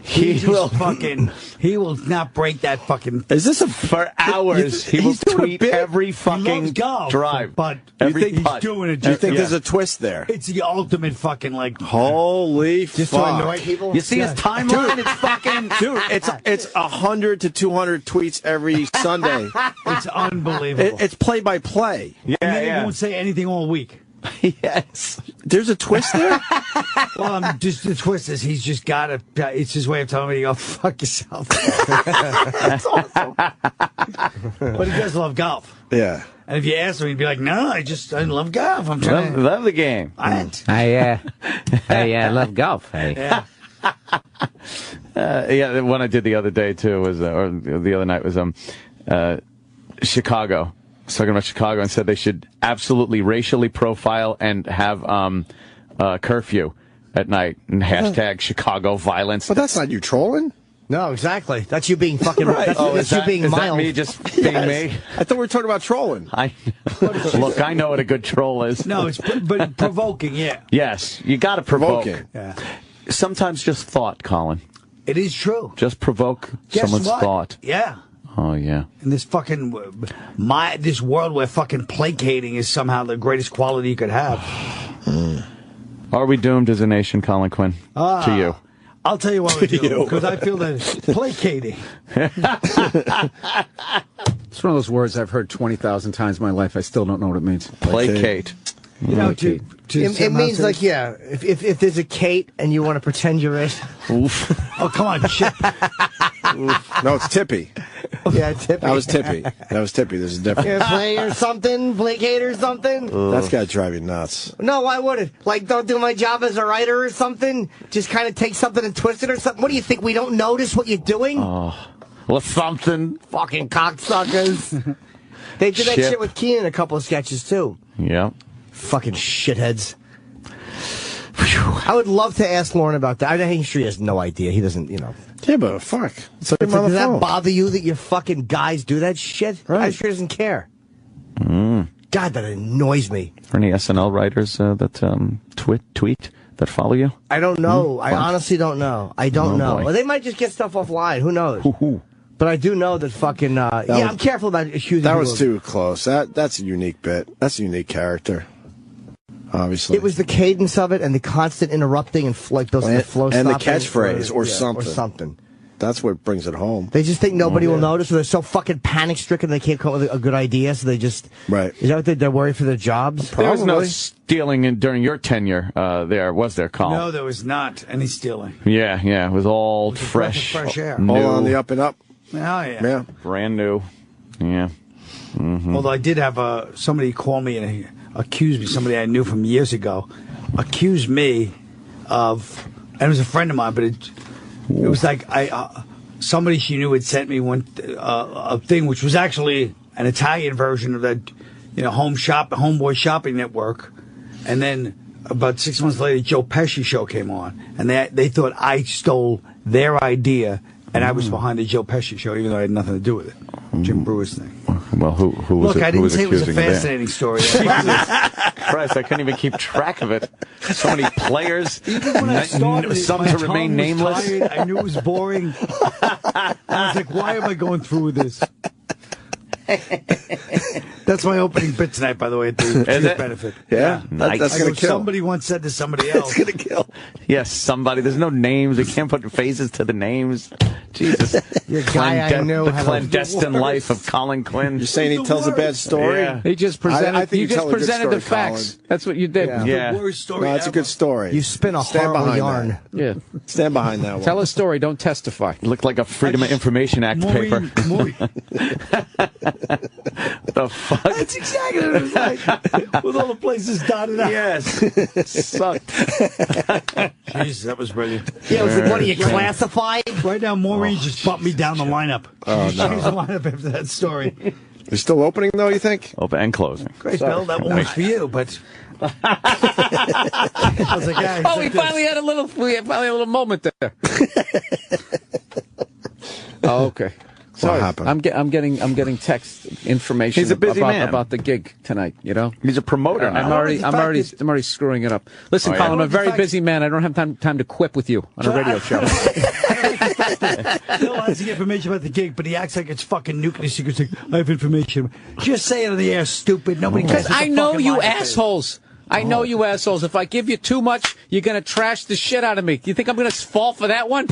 He will not break that fucking... Is this for hours? He will tweet every fucking drive. But every he's putt. doing it. Do you think there's a twist there? It's the ultimate fucking Holy just fuck. to annoy people? You see his timeline? It's fucking... Dude, it's 100 to 200 tweets every Sunday. It's unbelievable. It's play by play. And then he won't say anything all week. Yes. There's a twist there? Well, just the twist is he's just got to... It's his way of telling me to go fuck yourself. That's awesome. But he does love golf. Yeah. And if you ask him, he'd be like, no, I love golf. I'm trying to... Love the game. I love golf. Yeah, the one I did the other day, too, was, or the other night was Chicago. I was talking about Chicago and said they should absolutely racially profile and have curfew at night and hashtag Chicago violence. But that's not you trolling. No, exactly. That's you being fucking... Right. That's you being mild. Is that me just being me? I thought we were talking about trolling. Look, I know what a good troll is. No, it's but provoking, yeah. Yes, you got to provoke. Yeah. Sometimes just thought, Colin. It is true. Just provoke Guess someone's what? thought. Yeah. Oh, yeah. In this fucking this world where fucking placating is somehow the greatest quality you could have. Are we doomed as a nation, Colin Quinn? To you. I'll tell you what we do, because I feel that placating. It's one of those words I've heard 20,000 times in my life. I still don't know what it means. Placate. You know, it means like, yeah, if there's a Kate and you want to pretend you're it. Oof. Oh, come on, Chip. No, it's Tippy. Yeah, Tippy. That was Tippy. This is different. Yeah, play or something, placate or something. That's got to drive you nuts. No, why would it? Like, don't do my job as a writer or something? Just kind of take something and twist it or something? What do you think, we don't notice what you're doing? Well, something. Fucking cocksuckers. They did that shit with Keenan in a couple of sketches, too. Yeah. Fucking shitheads. I would love to ask Lauren about that. I'm sure he has no idea. He doesn't, you know. Yeah, but fuck. It's like, does that bother you that your fucking guys do that shit? Right. I'm sure he doesn't care. God, that annoys me. Are any SNL writers that tweet that follow you? I don't know. I honestly don't know. I don't know. Boy. Well, they might just get stuff offline. Who knows? But I do know that fucking... I'm careful about accusing That people was too close. That's a unique bit. That's a unique character. Obviously. It was the cadence of it and the constant interrupting and like those the flow and the stopping catchphrase or something. Or something. That's what brings it home. They just think nobody will notice, or they're so fucking panic-stricken they can't come up with a good idea, so they just... Right. Is that what they're worried for their jobs? There was no stealing during your tenure was there, Colin? No, there was not any stealing. Yeah, it was all fresh. Fresh air. New, all on the up and up. Oh, yeah. Yeah. Brand new. Yeah. Although I did have somebody call me and accuse me, somebody I knew from years ago, accused me of, and it was a friend of mine, but it was like somebody she knew had sent me a thing which was actually an Italian version of that, Homeboy Shopping Network, and then about 6 months later, Joe Pesci show came on, and they thought I stole their idea, and I was behind the Joe Pesci show, even though I had nothing to do with it. Jim Brewer's thing. Well, who was Look, it? I didn't say it was a accusing you there? fascinating story. Christ, I couldn't even keep track of it. So many players. Even when I started, some my to remain tongue was nameless. tired. I knew it was boring. I was like, why am I going through with this? That's my opening bit tonight, by the way, at the Truth Benefit. Yeah. Nice. That's going to kill. Somebody once said to somebody else. That's going to kill. Yes, somebody. There's no names. We can't put faces to the names. Jesus. Your guy I knew the had clandestine life of Colin Quinn. You're saying he tells a bad story? Yeah. He just presented. I think you you just tell a good presented the story, facts. Colin. That's what you did. Yeah. The worst story No, it's a ever. good story. You spin a Stand horrible behind yarn. Yeah. Stand behind that one. Tell a story. Don't testify. Looked like a Freedom of Information Act paper. The fuck? That's exactly what it was like. With all the places dotted out. Yes. Sucked. Jesus, that was brilliant. Yeah, it was like, what are you, classified? Right now, Maureen just bumped me down the lineup. Oh, She no. changed the lineup after that story. You're still opening, though, you think? Open and closing. Great, Bill. That one was for you, but... I was like, yeah, Oh, we finally had a little moment there. Oh, okay. Sorry, happened? I'm getting text information. He's a busy man. about the gig tonight. You know, He's a promoter now. I'm already screwing it up. Listen, Oh, yeah. Colin, I'm a very busy man. I don't have time to quip with you on a radio show. Bill has to get information about the gig, but he acts like it's fucking nuclear secrets. Like, I have information. Just say it on the air, stupid. Nobody cares. Because I know you assholes. I know you assholes. If I give you too much, you're going to trash the shit out of me. Do you think I'm going to fall for that one?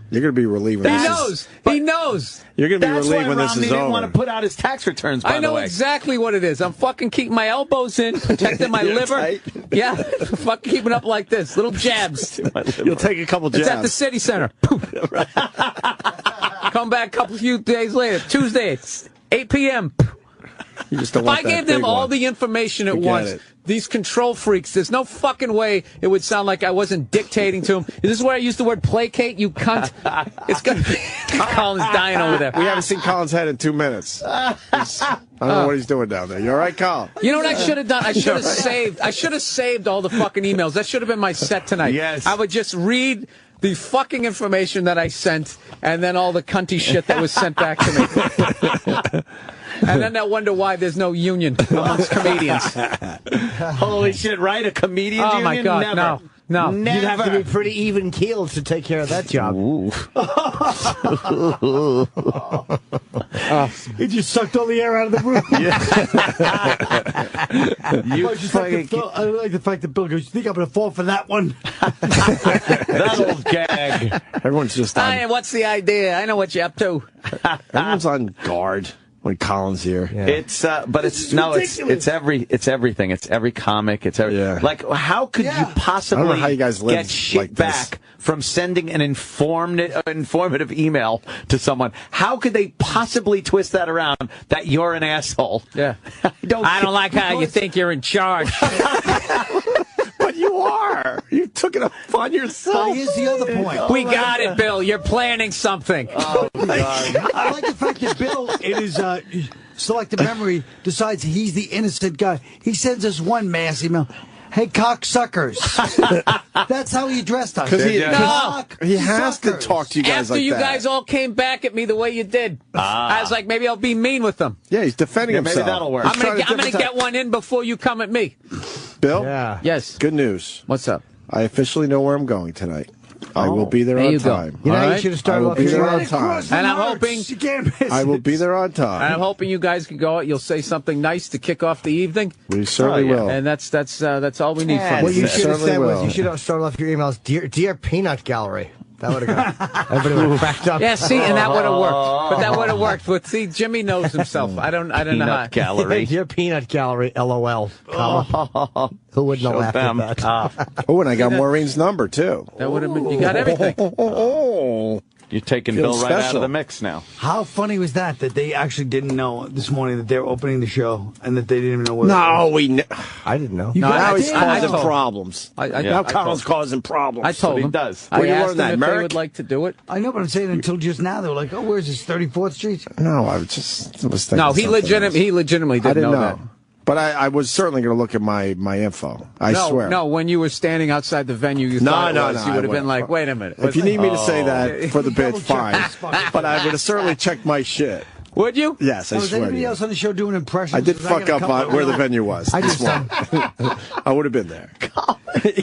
You're going to be relieved when He this knows. is... He knows. You're going to be That's relieved why when this Romney is didn't over. want to put out his tax returns, by I know the way. exactly what it is. I'm fucking keeping my elbows in, protecting my liver. tight. Yeah, fucking keeping up like this. Little jabs. You'll take a couple jabs. It's at the city center. Come back a few days later. Tuesday, it's 8 p.m. You just don't If want I that gave them big all one. the information at Forget once, it. these control freaks, there's no fucking way it would sound like I wasn't dictating to them. Is this where I used the word placate, you cunt? It's gonna be... Colin's dying over there. We haven't seen Colin's head in 2 minutes. I don't know what he's doing down there. You all right, Colin? You know what I should have done? I should have saved all the fucking emails. That should have been my set tonight. Yes. I would just read the fucking information that I sent and then all the cunty shit that was sent back to me. And then I wonder why there's no union amongst comedians. Holy shit, right? A comedian Oh, union? my God, Never. no. No. You'd have to be pretty even keeled to take care of that job. He just sucked all the air out of the room. I like the fact that Bill goes, you think I'm going to fall for that one? That old gag. Everyone's just on, what's the idea? I know what you're up to. everyone's on guard when Colin's here. Yeah. It's everything. It's every comic. It's every like. How could you possibly I don't know how you guys live get shit like back from sending an informative email to someone? How could they possibly twist that around that you're an asshole? Yeah, I don't like how you think you're in charge. But you are. You took it upon yourself. But here's the other point. We got it, Bill. You're planning something. Oh, God. I like the fact that Bill, in his selective memory, decides he's the innocent guy. He sends us one mass email. Hey, cocksuckers. That's how he addressed us. Because he has to talk to you guys After like you that. guys all came back at me the way you did. I was like, maybe I'll be mean with them. Yeah, he's defending himself. Maybe that'll work. I'm going to get one in before you come at me. Bill? Yeah. Yes. Good news. What's up? I officially know where I'm going tonight. I will be there on time. You know, you should have started off be there your on time. And I'm hoping I will be there on time. And I'm hoping you guys can go out. You'll say something nice to kick off the evening. We certainly will. And that's all we need from you. What you should have said was will. you should have started off your emails, dear Peanut Gallery. That would have gone. Everybody would have cracked up. Yeah, see, and that would have worked. But that would have worked. But see, Jimmy knows himself. I don't know how. Peanut Gallery. Dear Peanut Gallery, LOL. Who wouldn't have laughed at that? Oh, and I got Maureen's number, too. That would have been. You got everything. You're taking Feels Bill right out special. of the mix now. How funny was that they actually didn't know this morning that they were opening the show and that they didn't even know what I didn't know. Now he's causing told- problems. Now Colin's causing problems. I told he them. does. I Where you asked learn them that, if they Merrick? would like to do it. I know, but I'm saying until just now they were like, oh, where's this 34th Street? No, I was thinking No, he something else. legitimately I didn't didn't know. that. But I was certainly going to look at my info. I swear. No, when you were standing outside the venue, you No, thought it no, was. no, You I would have been wouldn't. like, wait a minute. If you need me to say that for the bit, fine. But I would have certainly checked my shit. Would you? Yes, I Was swear to anybody you. else on the show doing impressions? I did Was fuck got a up couple on of where the them? venue was. I This just one. I would have been there.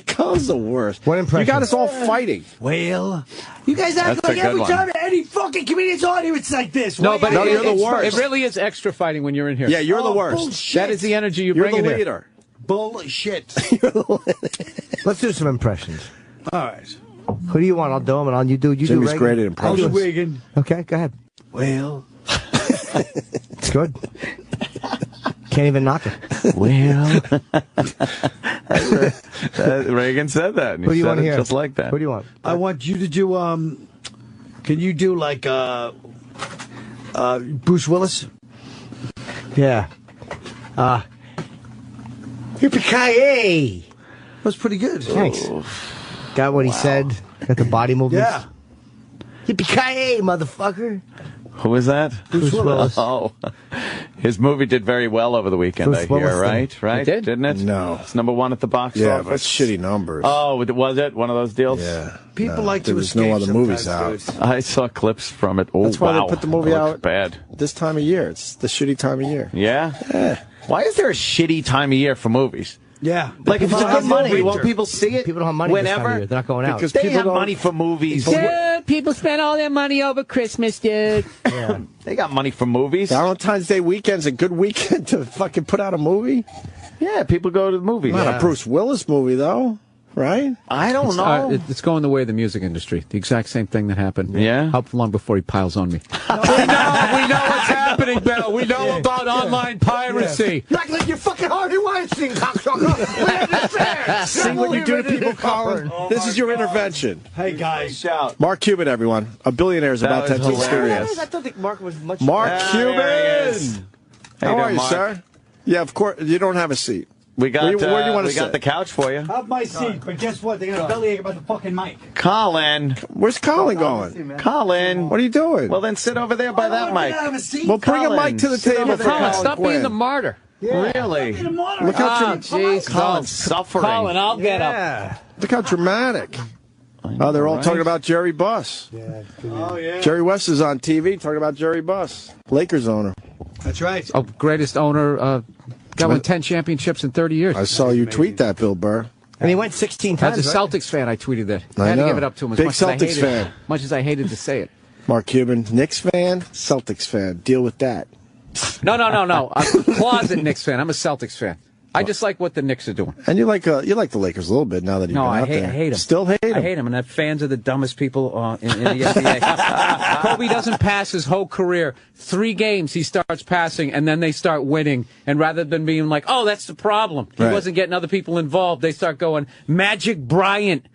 Colin's the worst. What impression? You got us all fighting. Well, you guys act That's a like good every one. time any fucking comedian's on here, it's like this. No, but No, you're the worst. It really is extra fighting when you're in here. Yeah, you're the worst. Bullshit. That is the energy you You're bring the in here. leader. Bullshit. Let's do some impressions. All right. Who do you want? I'll do them, and you do. You Jimmy's do great at I'll do impressions. Wigan. Okay, go ahead. Well, It's good. Can't even knock it. Well, Reagan said that. And Who do you said want to it hear? Just like that. Who do you want? I want you to do. Can you do like Bruce Willis? Yeah. Yippee-ki-yay! That was pretty good. Thanks. Got what he said. Got the body movements. Yeah. Yippee-ki-yay, motherfucker! Who was that? Bruce Willis. Oh, his movie did very well over the weekend. Bruce I hear, Willis right? Right? It did? Didn't it? No. It's #1 at the box Yeah, office. but it's shitty numbers. Oh, was it one of those deals? Yeah. People like to There was escape no other movies sometimes, out. dude. I saw clips from it. Oh, That's why wow. they put the movie It looked out bad. this time of year. It's the shitty time of year. Yeah? Why is there a shitty time of year for movies? Yeah. Like, if it's a good movie, winter. won't people see it? People don't have money this time of whenever? year. They're not going out. Because They people have don't- money for movies. Dude, people spend all their money over Christmas, dude. They got money for movies. Valentine's Day weekend's a good weekend to fucking put out a movie. Yeah, people go to the movies. Not a Bruce Willis movie, though, right? I don't know. It's going the way of the music industry. The exact same thing that happened. Yeah? How long before he piles on me? we know what's happening, Bill. We know about online piracy. You act like you're fucking Harvey Weinstein, cocksucker! We understand! See what you do to people, Colin? This is your intervention. Hey, guys. Shout. Mark Cuban, everyone. A billionaire is about to was enter the hilarious. studio. I don't think Mark was much... Mark There he Cuban! is. How doing, are you, Mark? sir? Yeah, of course. You don't have a seat. We got, Where do you wanna we got sit? the couch for you. Have my seat, but guess what? They're gonna bellyache about the fucking mic. Colin. Where's Colin going? Colin. What are you doing? Well, then sit over there by that mic. Have a seat. Well, bring a Colin, mic to the sit table over for there. Colin, Colin stop Quinn. being the martyr. Really? Look how, Oh, jeez. Colin's suffering. Colin, I'll get up. Yeah. look how dramatic. Oh, they're all right? talking about Jerry Buss. Oh, yeah. Jerry West is on TV talking about Jerry Buss, Lakers owner. That's right. Oh, greatest owner. Got won 10 championships in 30 years. I saw you tweet that, Bill Burr. And he went 16 times. As a Celtics fan, I tweeted that. I had to know. give it up to him. As Big much as I Celtics hated, fan. Much as I hated to say it. Mark Cuban, Knicks fan, Celtics fan. Deal with that. No. I'm a closet Knicks fan. I'm a Celtics fan. I just like what the Knicks are doing. And you like the Lakers a little bit now that you've been out there. I hate them. Still hate them. I hate them, and that fans are the dumbest people in the NBA. Kobe doesn't pass his whole career. 3 games he starts passing, and then they start winning. And rather than being like, oh, that's the problem, he wasn't getting other people involved, they start going, Magic Bryant,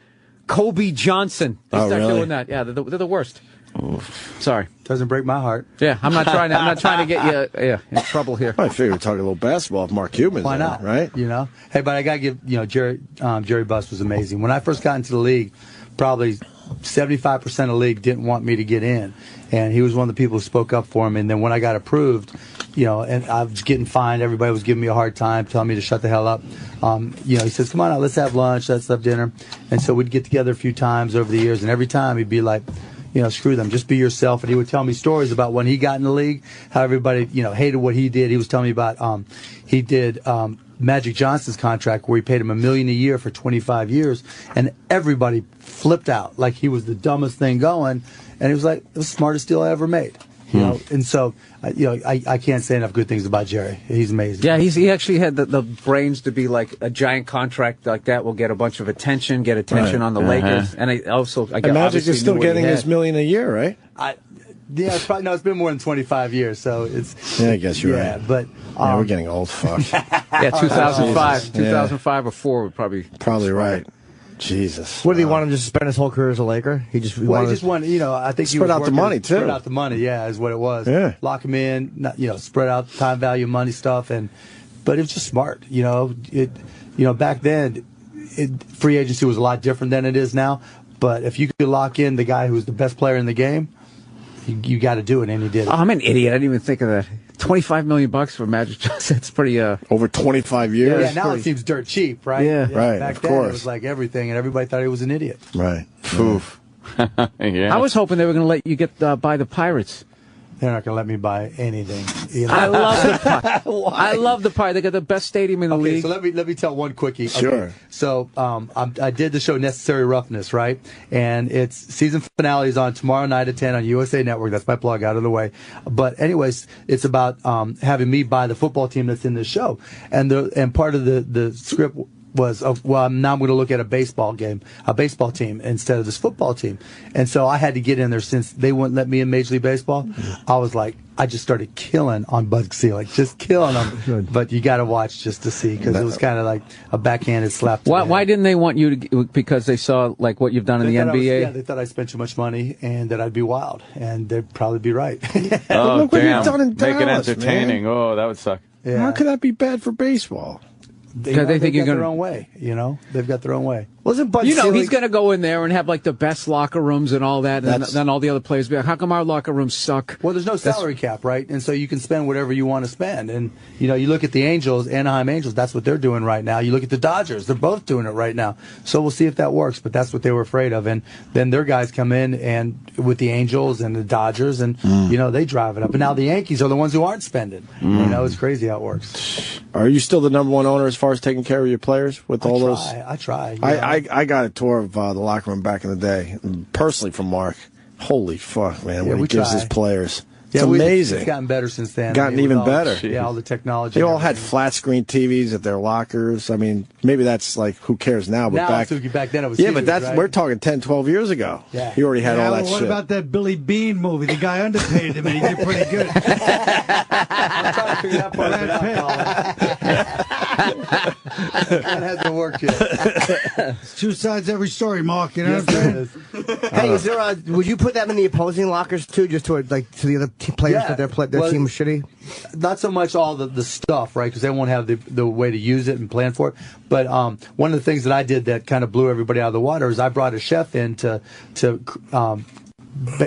Kobe Johnson. They start doing that. Yeah, they're the worst. Oof. Sorry. Doesn't break my heart. Yeah, I'm not trying to get you in trouble here. I figure we're talking a little basketball if Mark Cuban's Why not? Right? You know? Hey, but I got to give, Jerry Buss was amazing. When I first got into the league, probably 75% of the league didn't want me to get in. And he was one of the people who spoke up for him. And then when I got approved, and I was getting fined, everybody was giving me a hard time, telling me to shut the hell up. He says, come on out, let's have lunch, let's have dinner. And so we'd get together a few times over the years, and every time he'd be like, screw them, just be yourself. And he would tell me stories about when he got in the league, how everybody, hated what he did. He was telling me about, he did Magic Johnson's contract where he paid him $1 million a year for 25 years, and everybody flipped out like he was the dumbest thing going. And he was like, it was the smartest deal I ever made. And so, I can't say enough good things about Jerry. He's amazing. Yeah, he actually had the brains to be like a giant contract like that will get a bunch of attention, on the Lakers. And Magic is still getting his $1 million a year, right? It's probably, it's been more than 25 years, so it's... Yeah, I guess you're right. But... we're getting old, fuck. 2005. 2005 or 4 would probably... Probably right. Jesus. What did he want him just to spend his whole career as a Laker? He just wanted, I think he spread out the money too. Spread out the money, yeah, is what it was. Yeah. Lock him in, spread out time value money stuff, but it was just smart. Back then, free agency was a lot different than it is now. But if you could lock in the guy who's the best player in the game, you got to do it, and he did it. Oh, I'm an idiot. I didn't even think of that. $25 million for Magic Johnson. It's pretty. Over 25 years. Yeah, now it seems dirt cheap, right? Yeah, right. Back of then, course. it was like everything, and everybody thought he was an idiot. Right. Oof. Yeah. I was hoping they were going to let you get by the Pirates. They're not going to let me buy anything. I love the Pirates. I love the Pirates. They got the best stadium in the league. So let me tell one quickie. Sure. Okay. So I did the show Necessary Roughness, right? And its season finale is on tomorrow night at 10 on USA Network. That's my plug out of the way. But anyways, it's about having me buy the football team that's in this show, and part of the script was now I'm going to look at a baseball team instead of this football team. And so I had to get in there since they wouldn't let me in Major League Baseball. I was like, I just started killing on Bud Selig, just killing him. But you got to watch just to see, because it was kind of like a backhanded slap. Why didn't they want you to? Because they saw like what you've done in the NBA. They thought I spent too much money and that I'd be wild, and they'd probably be right. Oh, look what damn. you've done in Make it Dallas, entertaining. man. Oh, that would suck. Yeah. How could that be bad for baseball? They think you're got their own way. They've got their own way. Wasn't Bud he's Selig... going to go in there and have like the best locker rooms and all that, and then all the other players be like, how come our locker rooms suck? Well, there's no salary cap, right? And so you can spend whatever you want to spend. And, you look at the Angels, Anaheim Angels, that's what they're doing right now. You look at the Dodgers, they're both doing it right now. So we'll see if that works, but that's what they were afraid of. And then their guys come in and with the Angels and the Dodgers, and, they drive it up. And now the Yankees are the ones who aren't spending. It's crazy how it works. Are you still the #1 owner as far as taking care of your players with all those? I try. I got a tour of the locker room back in the day, personally from Mark. Holy fuck, man! What he gives his players. It's amazing. It's gotten better since then. Gotten even better. Yeah, all the technology. They all had flat screen TVs at their lockers. I mean, maybe that's like, who cares now? But back then it was huge, but that's right? We're talking 10, 12 years ago. Yeah. He already had all that what shit. about that Billy Bean movie? The guy underpaid him and he did pretty good. I'm trying to figure that part out. That hasn't worked yet. It's two sides to every story, Mark. You know what I'm saying? Hey, is there would you put them in the opposing lockers too, just to to the other players that their team was shitty? Not so much all the stuff, right? Because they won't have the way to use it and plan for it. But one of the things that I did that kind of blew everybody out of the water is I brought a chef in to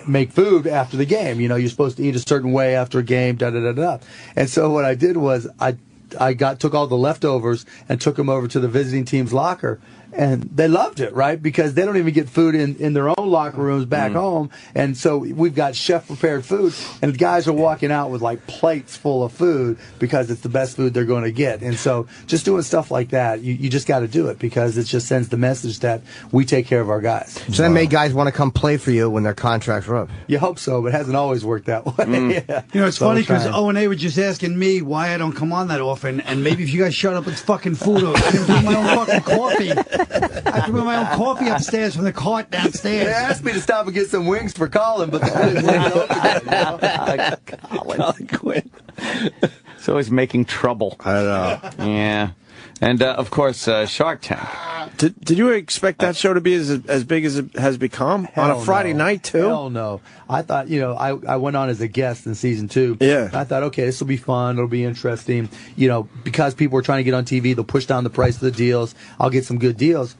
make food after the game. You're supposed to eat a certain way after a game, And so what I did was I took all the leftovers and took them over to the visiting team's locker, And they loved it, right? Because they don't even get food in their own locker rooms back home. And so we've got chef-prepared food, and the guys are walking out with, like, plates full of food because it's the best food they're going to get. And so just doing stuff like that, you just got to do it because it just sends the message that we take care of our guys. So that made guys want to come play for you when their contracts were up. You hope so, but it hasn't always worked that way. Yeah. You know, it's funny because O&A were just asking me why I don't come on that often, and maybe if you guys shut up with fucking food, I can bring my own fucking coffee. I have to bring my own coffee upstairs from the cart downstairs. They asked me to stop and get some wings for Colin, but the place wasn't open yet, you know? Colin Quinn. He's always making trouble. I know. Yeah. And, of course, Shark Tank. Did you expect that show to be as big as it has become? On a Friday night, too? Hell no. I thought, you know, I went on as a guest in season 2. Yeah. I thought, okay, this will be fun. It'll be interesting. You know, because people are trying to get on TV, they'll push down the price of the deals. I'll get some good deals.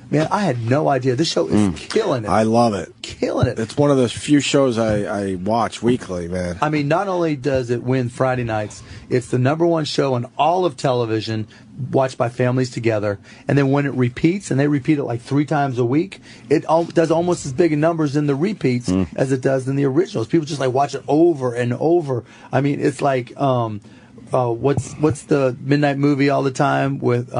Man, I had no idea. This show is killing it. I love it. Killing it. It's one of the few shows I watch weekly, man. I mean, not only does it win Friday nights, it's the #1 show on all of television, watched by families together. And then when it repeats, and they repeat it like 3 times a week, it does almost as big in numbers in the repeats as it does in the originals. People just like watch it over and over. I mean, it's like what's the midnight movie all the time with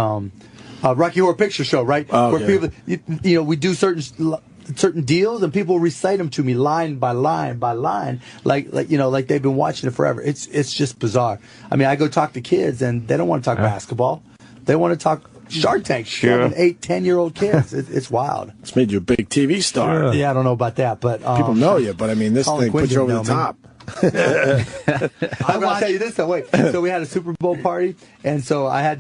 Rocky Horror Picture Show, right? Where people, you know, we do certain deals and people recite them to me line by line by line, like you know, like they've been watching it forever. It's just bizarre. I mean, I go talk to kids and they don't want to talk basketball. They want to talk Shark Tank. 7, 8, 10-year-old kids. It's wild. It's made you a big TV star. Yeah, I don't know about that, but people know you. But I mean, this Colin thing Quinn puts you over didn't the know me. top. I'll tell you this though. Wait, so we had a Super Bowl party, and so I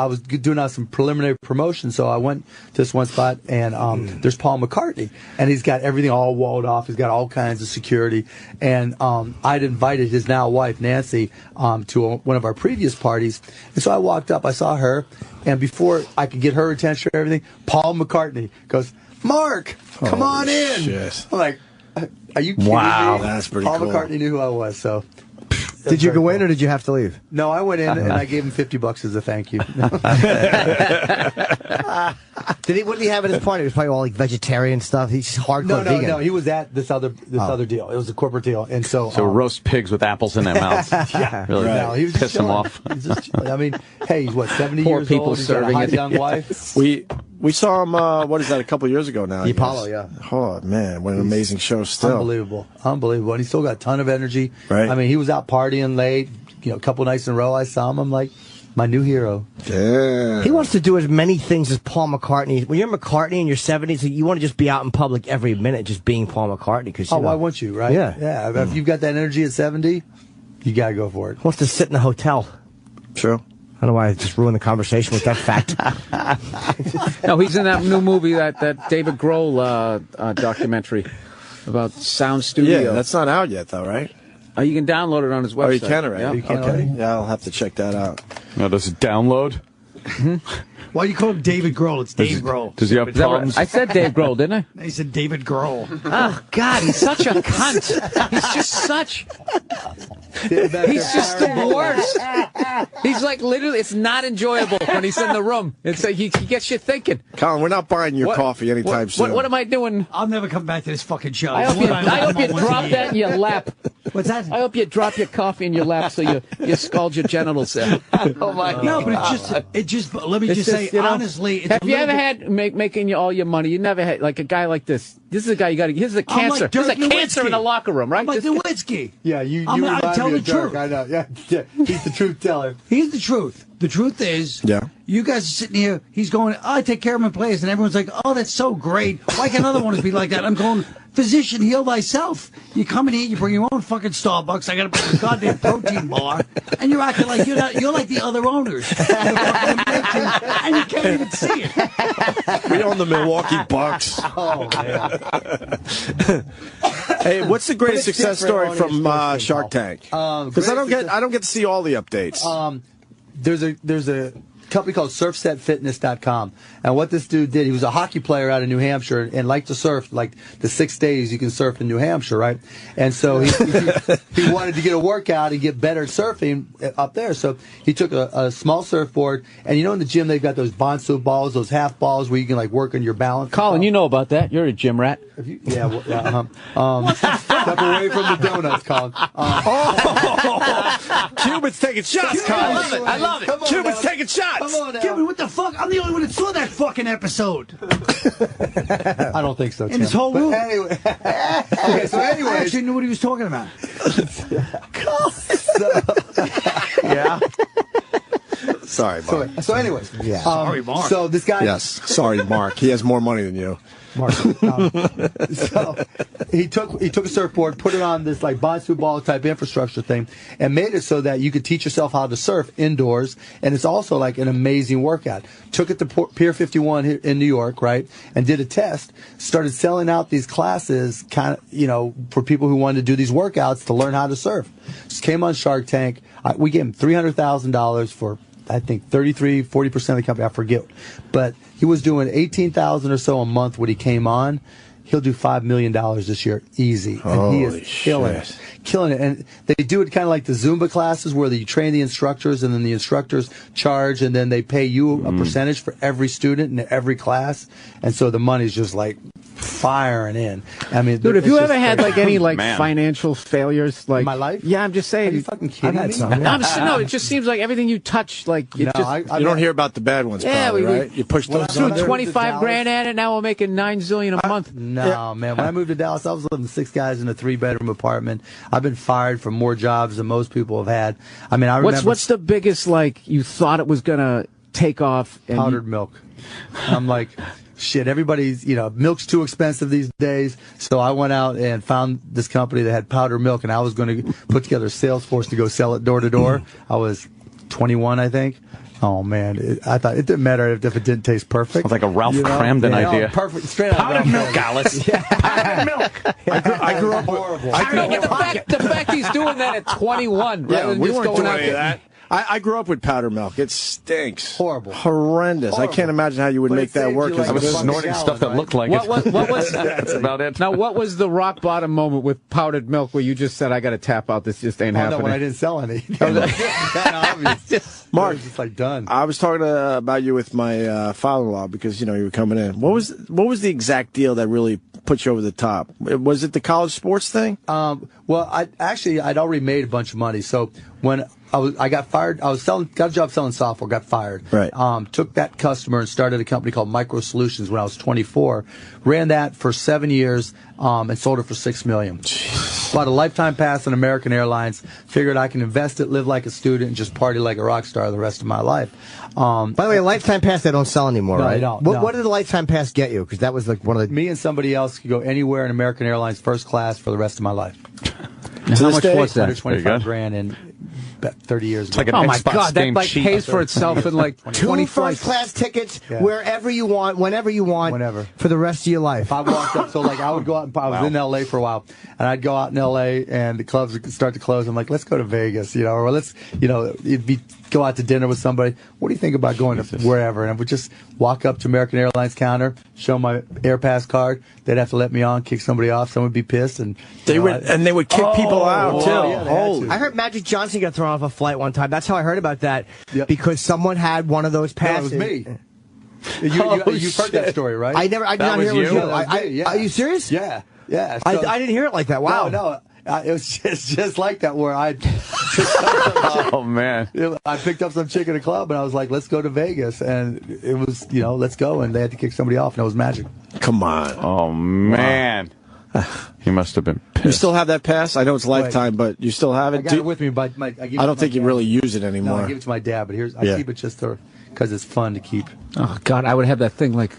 was doing some preliminary promotion. So I went to this one spot, and there's Paul McCartney, and he's got everything all walled off. He's got all kinds of security, and I'd invited his now wife Nancy to one of our previous parties, and so I walked up. I saw her, and before I could get her attention or everything, Paul McCartney goes, "Mark, come on in." Shit. I'm like, are you kidding me? That's pretty Paul cool. McCartney knew who I was, so. Did you go in or did you have to leave? No, I went in and I gave him $50 as a thank you. What did he have at his party? It was probably all like vegetarian stuff. He's hardcore vegan. No. He was at this other deal. It was a corporate deal, and so roast pigs with apples in their mouths. Yeah, really no, he was piss just him chilling. off. He's just chilling. I mean, hey, he's what, 70 Poor years people old. He's got a serving hot it. young wife. We saw him. What is that? A couple years ago now. The I guess. Apollo, yeah. Oh man, what an amazing show! Still Unbelievable, and he still got a ton of energy. Right. I mean, he was out partying late. You know, a couple nights in a row. I saw him. I'm like, my new hero. Yeah. He wants to do as many things as Paul McCartney. When you're McCartney in your 70s, you want to just be out in public every minute, just being Paul McCartney. Cause, Why wouldn't you, right? Yeah. If you've got that energy at 70, you got to go for it. He wants to sit in a hotel. True. I don't know why I just ruined the conversation with that fact. No, he's in that new movie, that David Grohl documentary about Sound Studio. Yeah, that's not out yet, though, right? Oh, you can download it on his website. Oh, you can already? Yeah. You can Okay. already? Yeah, I'll have to check that out. Now, does it download? Why do you call him David Grohl? It's Dave Grohl. Does he have problems? I said Dave Grohl, didn't I? He said David Grohl. Oh, God, he's such a cunt. He's just such... He's just the worst. He's like, literally, it's not enjoyable when he's in the room. It's like he gets you thinking. Colin, we're not buying your coffee anytime soon. What am I doing? I'll never come back to this fucking show. I hope you drop that in your lap. What's that? I hope you drop your coffee in your lap so you scald your genitals there. Oh my God. No, but it just. Let me just say, you know, honestly, it's have you ever had making you all your money? You never had like a guy like this. This is a guy you got to. Here's a cancer. There's a cancer in the locker room, right? I'm like Nowitzki. Yeah, you I remind tell me the of Dirk. truth. I know. Yeah, he's the truth teller. Here's the truth. The truth is, you guys are sitting here. He's going, I take care of my players, and everyone's like, oh, that's so great. Why can't other ones be like that? I'm going, physician, heal thyself. You come in here, you bring your own fucking Starbucks. I got to bring a goddamn protein bar, and you're acting like you're like the other owners, and you can't even see it. We own the Milwaukee Bucks. Oh man. Hey, what's the greatest success story different from on Shark Tank? Because greatest I don't get to see all the updates. There's a company called surfsetfitness.com. And what this dude did, he was a hockey player out of New Hampshire and liked to surf, like the 6 days you can surf in New Hampshire, right? And so he wanted to get a workout and get better at surfing up there. So he took a small surfboard, and in the gym they've got those Bonsu balls, those half balls where you can like work on your balance. Colin, you know about that. You're a gym rat. Step away from the donuts, Colin. Cubans taking shots, Colin. I love it. Cubans taking shots. Come on now. Kevin, what the fuck? I'm the only one that saw that fucking episode. I don't think so, Tim. In this whole room. Anyway. Okay, so anyways. I actually knew what he was talking about. Yeah. Sorry, Mark. So anyways. Yeah. Sorry, Mark. So this guy. Yes. Sorry, Mark. He has more money than you. Mark. So he took a surfboard, put it on this like Bonsu ball type infrastructure thing, and made it so that you could teach yourself how to surf indoors, and it's also like an amazing workout. Took it to Pier 51 here in New York, right, and did a test. Started selling out these classes, kind of, for people who wanted to do these workouts to learn how to surf. Just came on Shark Tank. We gave him $300,000 for, I think, 40% of the company. I forget, but he was doing $18,000 or so a month when he came on. He'll do $5 million this year, easy, and he is killing it. And they do it kind of like the Zumba classes, where you train the instructors, and then the instructors charge, and then they pay you a percentage for every student in every class, and so the money's just like firing in. I mean, dude, have you ever had like any financial failures, like in my life? Yeah, I'm just saying. Are you fucking kidding me? No, it just seems like everything you touch, like you don't hear about the bad ones, probably, right? You push those. Threw 25 grand at it. Now we're making $9 zillion a month. No, man. When I moved to Dallas, I was living 6 guys in a 3-bedroom apartment. I've been fired from more jobs than most people have had. I mean, I remember. What's the biggest, like, you thought it was gonna take off? And powdered milk. I'm like, shit, everybody's, milk's too expensive these days. So I went out and found this company that had powdered milk, and I was going to put together a sales force to go sell it door to door. I was 21, I think. Oh, man. I thought it didn't matter if it didn't taste perfect. Sounds like a Ralph Cramden idea. Perfect. Straight out powdered milk, Alice. Powdered milk. I grew up horrible. The fact he's doing that at 21, rather than we just weren't going doing out any of that. I grew up with powdered milk. It stinks. Horrible. Horrendous. I can't imagine how you would make that work. I was snorting stuff that looked like it. What was That's about it. Now, what was the rock bottom moment with powdered milk where you just said, I got to tap out, this just ain't happening? No, when I didn't sell any. That obvious. Mark, just like done. I was talking about you with my father-in-law because, you were coming in. What was the exact deal that really put you over the top? Was it the college sports thing? Well, I'd already made a bunch of money. So when I got fired, got a job selling software, got fired. Right. Took that customer and started a company called Micro Solutions when I was 24. Ran that for 7 years and sold it for $6 million. Bought a lifetime pass on American Airlines. Figured I can invest it, live like a student, and just party like a rock star the rest of my life. By the way, a lifetime pass they don't sell anymore, no, right? They don't. What did the lifetime pass get you? Because that was like one of the. Me and somebody else could go anywhere in American Airlines first class for the rest of my life. How much was that? $125,000 in 30 years ago. Like an oh my Xbox God, that game like cheap. pays for itself in like 20 2 first-class tickets, Yeah. wherever you want, whenever you want, for the rest of your life. If I walked up, so like I would go out, I was in L.A. for a while, and I'd go out in L.A. and the clubs would start to close. I'm like, let's go to Vegas, or let's, go out to dinner with somebody. What do you think about going to wherever? And I would just walk up to American Airlines counter, show my AirPass card. They'd have to let me on, kick somebody off. Someone would be pissed, and they would kick people out too. Yeah, I heard Magic Johnson got thrown off a flight one time. That's how I heard about that, because someone had one of those passes. That was me. You've heard that story, right? I did not hear it was you. Are you serious? Yeah. So, I didn't hear it like that. Wow. No. It was just like that, where I oh man, I picked up some chick at a club and I was like, let's go to Vegas, and it was let's go, and they had to kick somebody off, and it was magic. Come on. Oh man. He must have been pissed. You still have that pass? I know it's lifetime, but you still have it? I got it with me, but I don't think you really use it anymore. No, I give it to my dad, but I keep it just because it's fun to keep. Oh God, I would have that thing like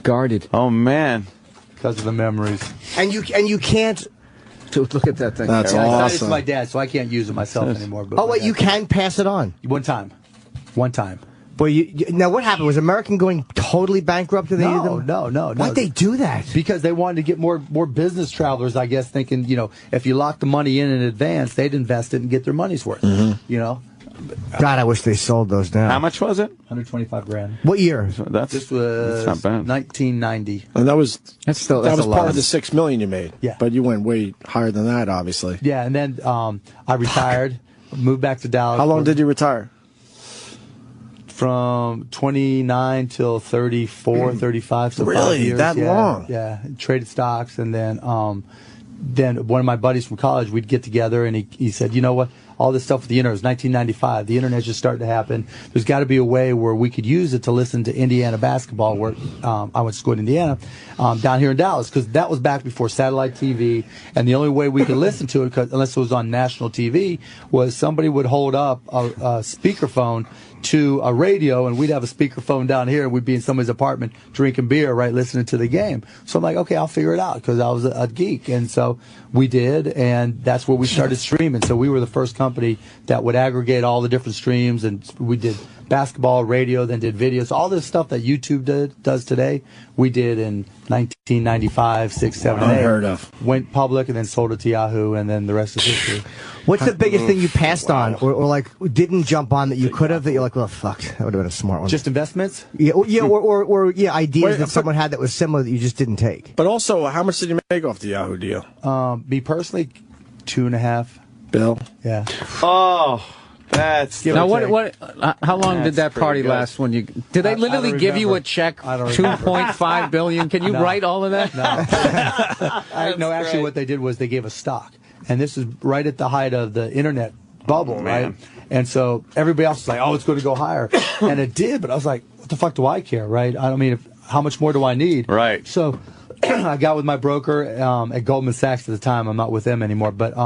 guarded. Oh man, because of the memories. And you can't. Dude, look at that thing. That's awesome. It's awesome. my dad, so I can't use it myself anymore. But oh wait, you can pass it on. One time. But now what happened? Was American going totally bankrupt? No. Why'd they do that? Because they wanted to get more business travelers, I guess, thinking, if you lock the money in advance, they'd invest it and get their money's worth. God, I wish they sold those now. How much was it? $125,000. What year? This was not bad. 1990. And that was that's part lot. of the $6 million you made. Yeah. But you went way higher than that, obviously. Yeah, and then I retired, moved back to Dallas. How long did you retire? From 29 till 34, 35. So Really? 5 years. That long? Yeah. Traded stocks, and then one of my buddies from college, we'd get together, and he said, you know what? All this stuff with the internet, it was 1995. The internet's just starting to happen. There's got to be a way where we could use it to listen to Indiana basketball, where I went to school in Indiana, down here in Dallas, because that was back before satellite TV. And the only way we could listen to it, unless it was on national TV, was somebody would hold up a speakerphone to a radio, and we'd have a speakerphone down here, and we'd be in somebody's apartment drinking beer, right, listening to the game. So I'm like, okay, I'll figure it out, because I was a geek. And so we did, and that's where we started streaming. So we were the first company that would aggregate all the different streams, and we did basketball, radio, then did videos. All this stuff that YouTube does today, we did in 1995, 6, 7, 8. Unheard of. Went public and then sold it to Yahoo, and then the rest is history. What's the biggest thing you passed on, or like didn't jump on that you could have, that you're like, well, fuck, that would have been a smart one? Just investments? Yeah, or ideas that someone had that was similar that you just didn't take. But also, how much did you make off the Yahoo deal? Me personally, 2.5. Bill? Yeah. Oh, that's now how long did that party last? When you did they literally give you a check $2.5 billion? Can you write all of that? No, actually, what they did was they gave us stock, and this is right at the height of the internet bubble, right? And so everybody else was like, "Oh, it's going to go higher," and it did. But I was like, "What the fuck do I care, right? I don't mean, how much more do I need?" Right. So I got with my broker at Goldman Sachs at the time. I'm not with them anymore, but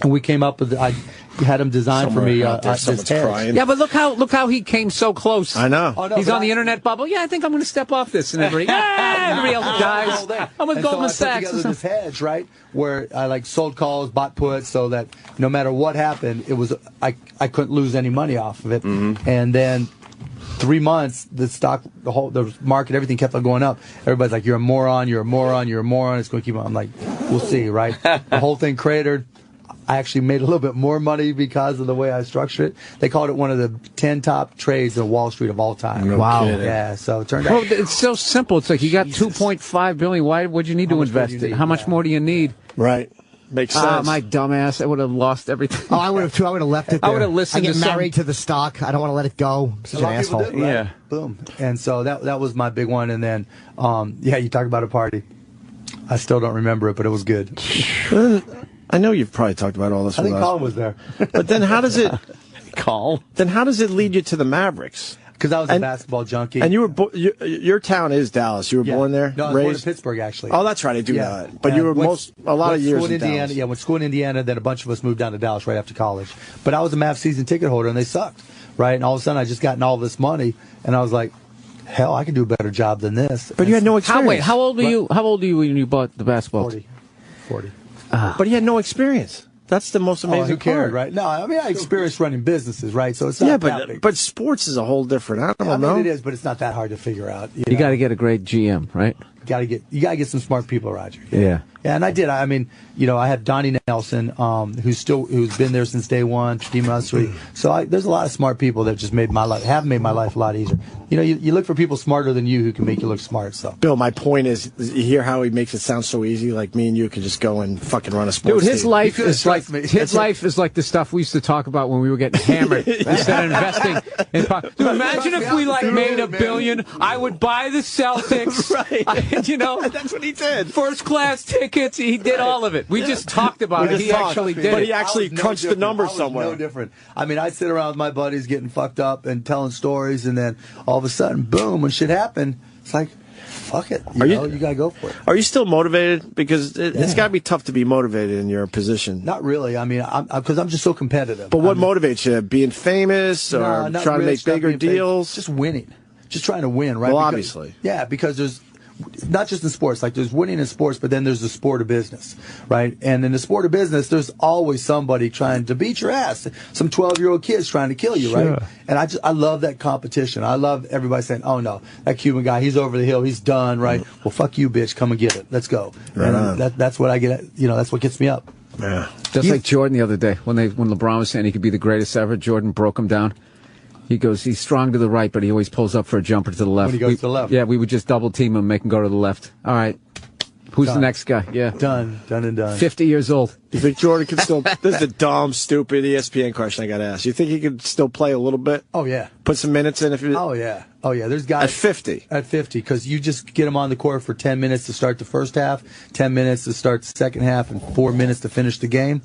and we came up with I had him design for me this hedge. Yeah, but look how he came so close. I know. Oh, no, he's on the internet bubble. Yeah, I think I'm going to step off this, and everybody else dies. I'm with Goldman Sachs. So I put together this hedge, right, where I sold calls, bought puts, so that no matter what happened, it was I couldn't lose any money off of it. Mm-hmm. And then 3 months, the stock, the market, everything kept on going up. Everybody's like, "You're a moron. You're a moron. You're a moron." It's going to keep on. I'm like, "We'll see," right? The whole thing cratered. I actually made a little bit more money because of the way I structured it. They called it one of the 10 top trades on Wall Street of all time. No kidding. Yeah, so it turned out. Well, it's so simple. It's like you got $2.5 billion. Why would you need to invest it? How much more do you need? Right. Makes sense. My dumbass. I would have lost everything. Oh, I would have too. I would have left it there. I would have listened I get to married to the stock. I don't want to let it go. I'm such an asshole. Did, right? Yeah. Boom. And so that was my big one. And then, you talk about a party. I still don't remember it, but it was good. I know you've probably talked about all this I with think us. Colin was there. But then how does it call? Then how does it lead you to the Mavericks? Because I was a basketball junkie. And you were your town is Dallas. You were born there? No, I was born in Pittsburgh, actually. Oh, that's right. I do know that. But you were a lot of years in Indiana. Dallas. Yeah, went to school in Indiana, then a bunch of us moved down to Dallas right after college. But I was a Mavs season ticket holder, and they sucked, right? And all of a sudden, I just gotten all this money, and I was like, hell, I can do a better job than this. But you had no experience. How old were you? How old were you when you bought the basketball? 40. But you had no experience. That's the most amazing who cared, part. right? No, I mean, I experienced running businesses, right? So it's not that big. But sports is a whole different animal, I mean, no? it is, but it's not that hard to figure out. You got to get a great GM, right? You got to get some smart people, Roger. Yeah. Yeah, and I did. I mean, I had Donnie Nelson, who's been there since day one, Team Russery. So there's a lot of smart people that just made my life a lot easier. You look for people smarter than you who can make you look smart. So, Bill, my point is, you hear how he makes it sound so easy. Like me and you could just go and fucking run a sports Dude, his team. life is like the stuff we used to talk about when we were getting hammered instead of investing in. Dude, imagine if we made $1 billion. I would buy the Celtics. Right. That's what he did. First class tickets. He did all of it. We just talked about it. He actually did it. But he actually crunched the numbers somewhere. No different. I mean, I'd sit around with my buddies getting fucked up and telling stories, and then all of a sudden, boom, when shit happened, it's like, fuck it. You got to go for it. Are you still motivated? Because it's got to be tough to be motivated in your position. Not really. I mean, because I'm just so competitive. But what motivates you? Being famous or trying to make bigger deals? Just winning. Just trying to win, right? Well, obviously. Yeah, because there's not just in sports, like there's winning in sports, but then there's the sport of business, right? And in the sport of business, there's always somebody trying to beat your ass. Some 12-year-old kids trying to kill you, right? And I love that competition. I love everybody saying, "Oh no, that Cuban guy, he's over the hill, he's done," right? Well, fuck you, bitch, come and get it. Let's go. Right on. That's what I get. That's what gets me up. Yeah. Just like Jordan the other day when LeBron was saying he could be the greatest ever. Jordan broke him down. He goes, he's strong to the right, but he always pulls up for a jumper to the left. When he goes to the left. Yeah, we would just double team him, make him go to the left. All right. Who's Done. the next guy? Yeah. Done and done. 50 years old. You think Jordan could still... This is a dumb, stupid ESPN question I got to ask. You think he could still play a little bit? Oh, yeah. Put some minutes in? Oh, yeah. There's guys... At 50? At 50, because you just get him on the court for 10 minutes to start the first half, 10 minutes to start the second half, and 4 minutes to finish the game.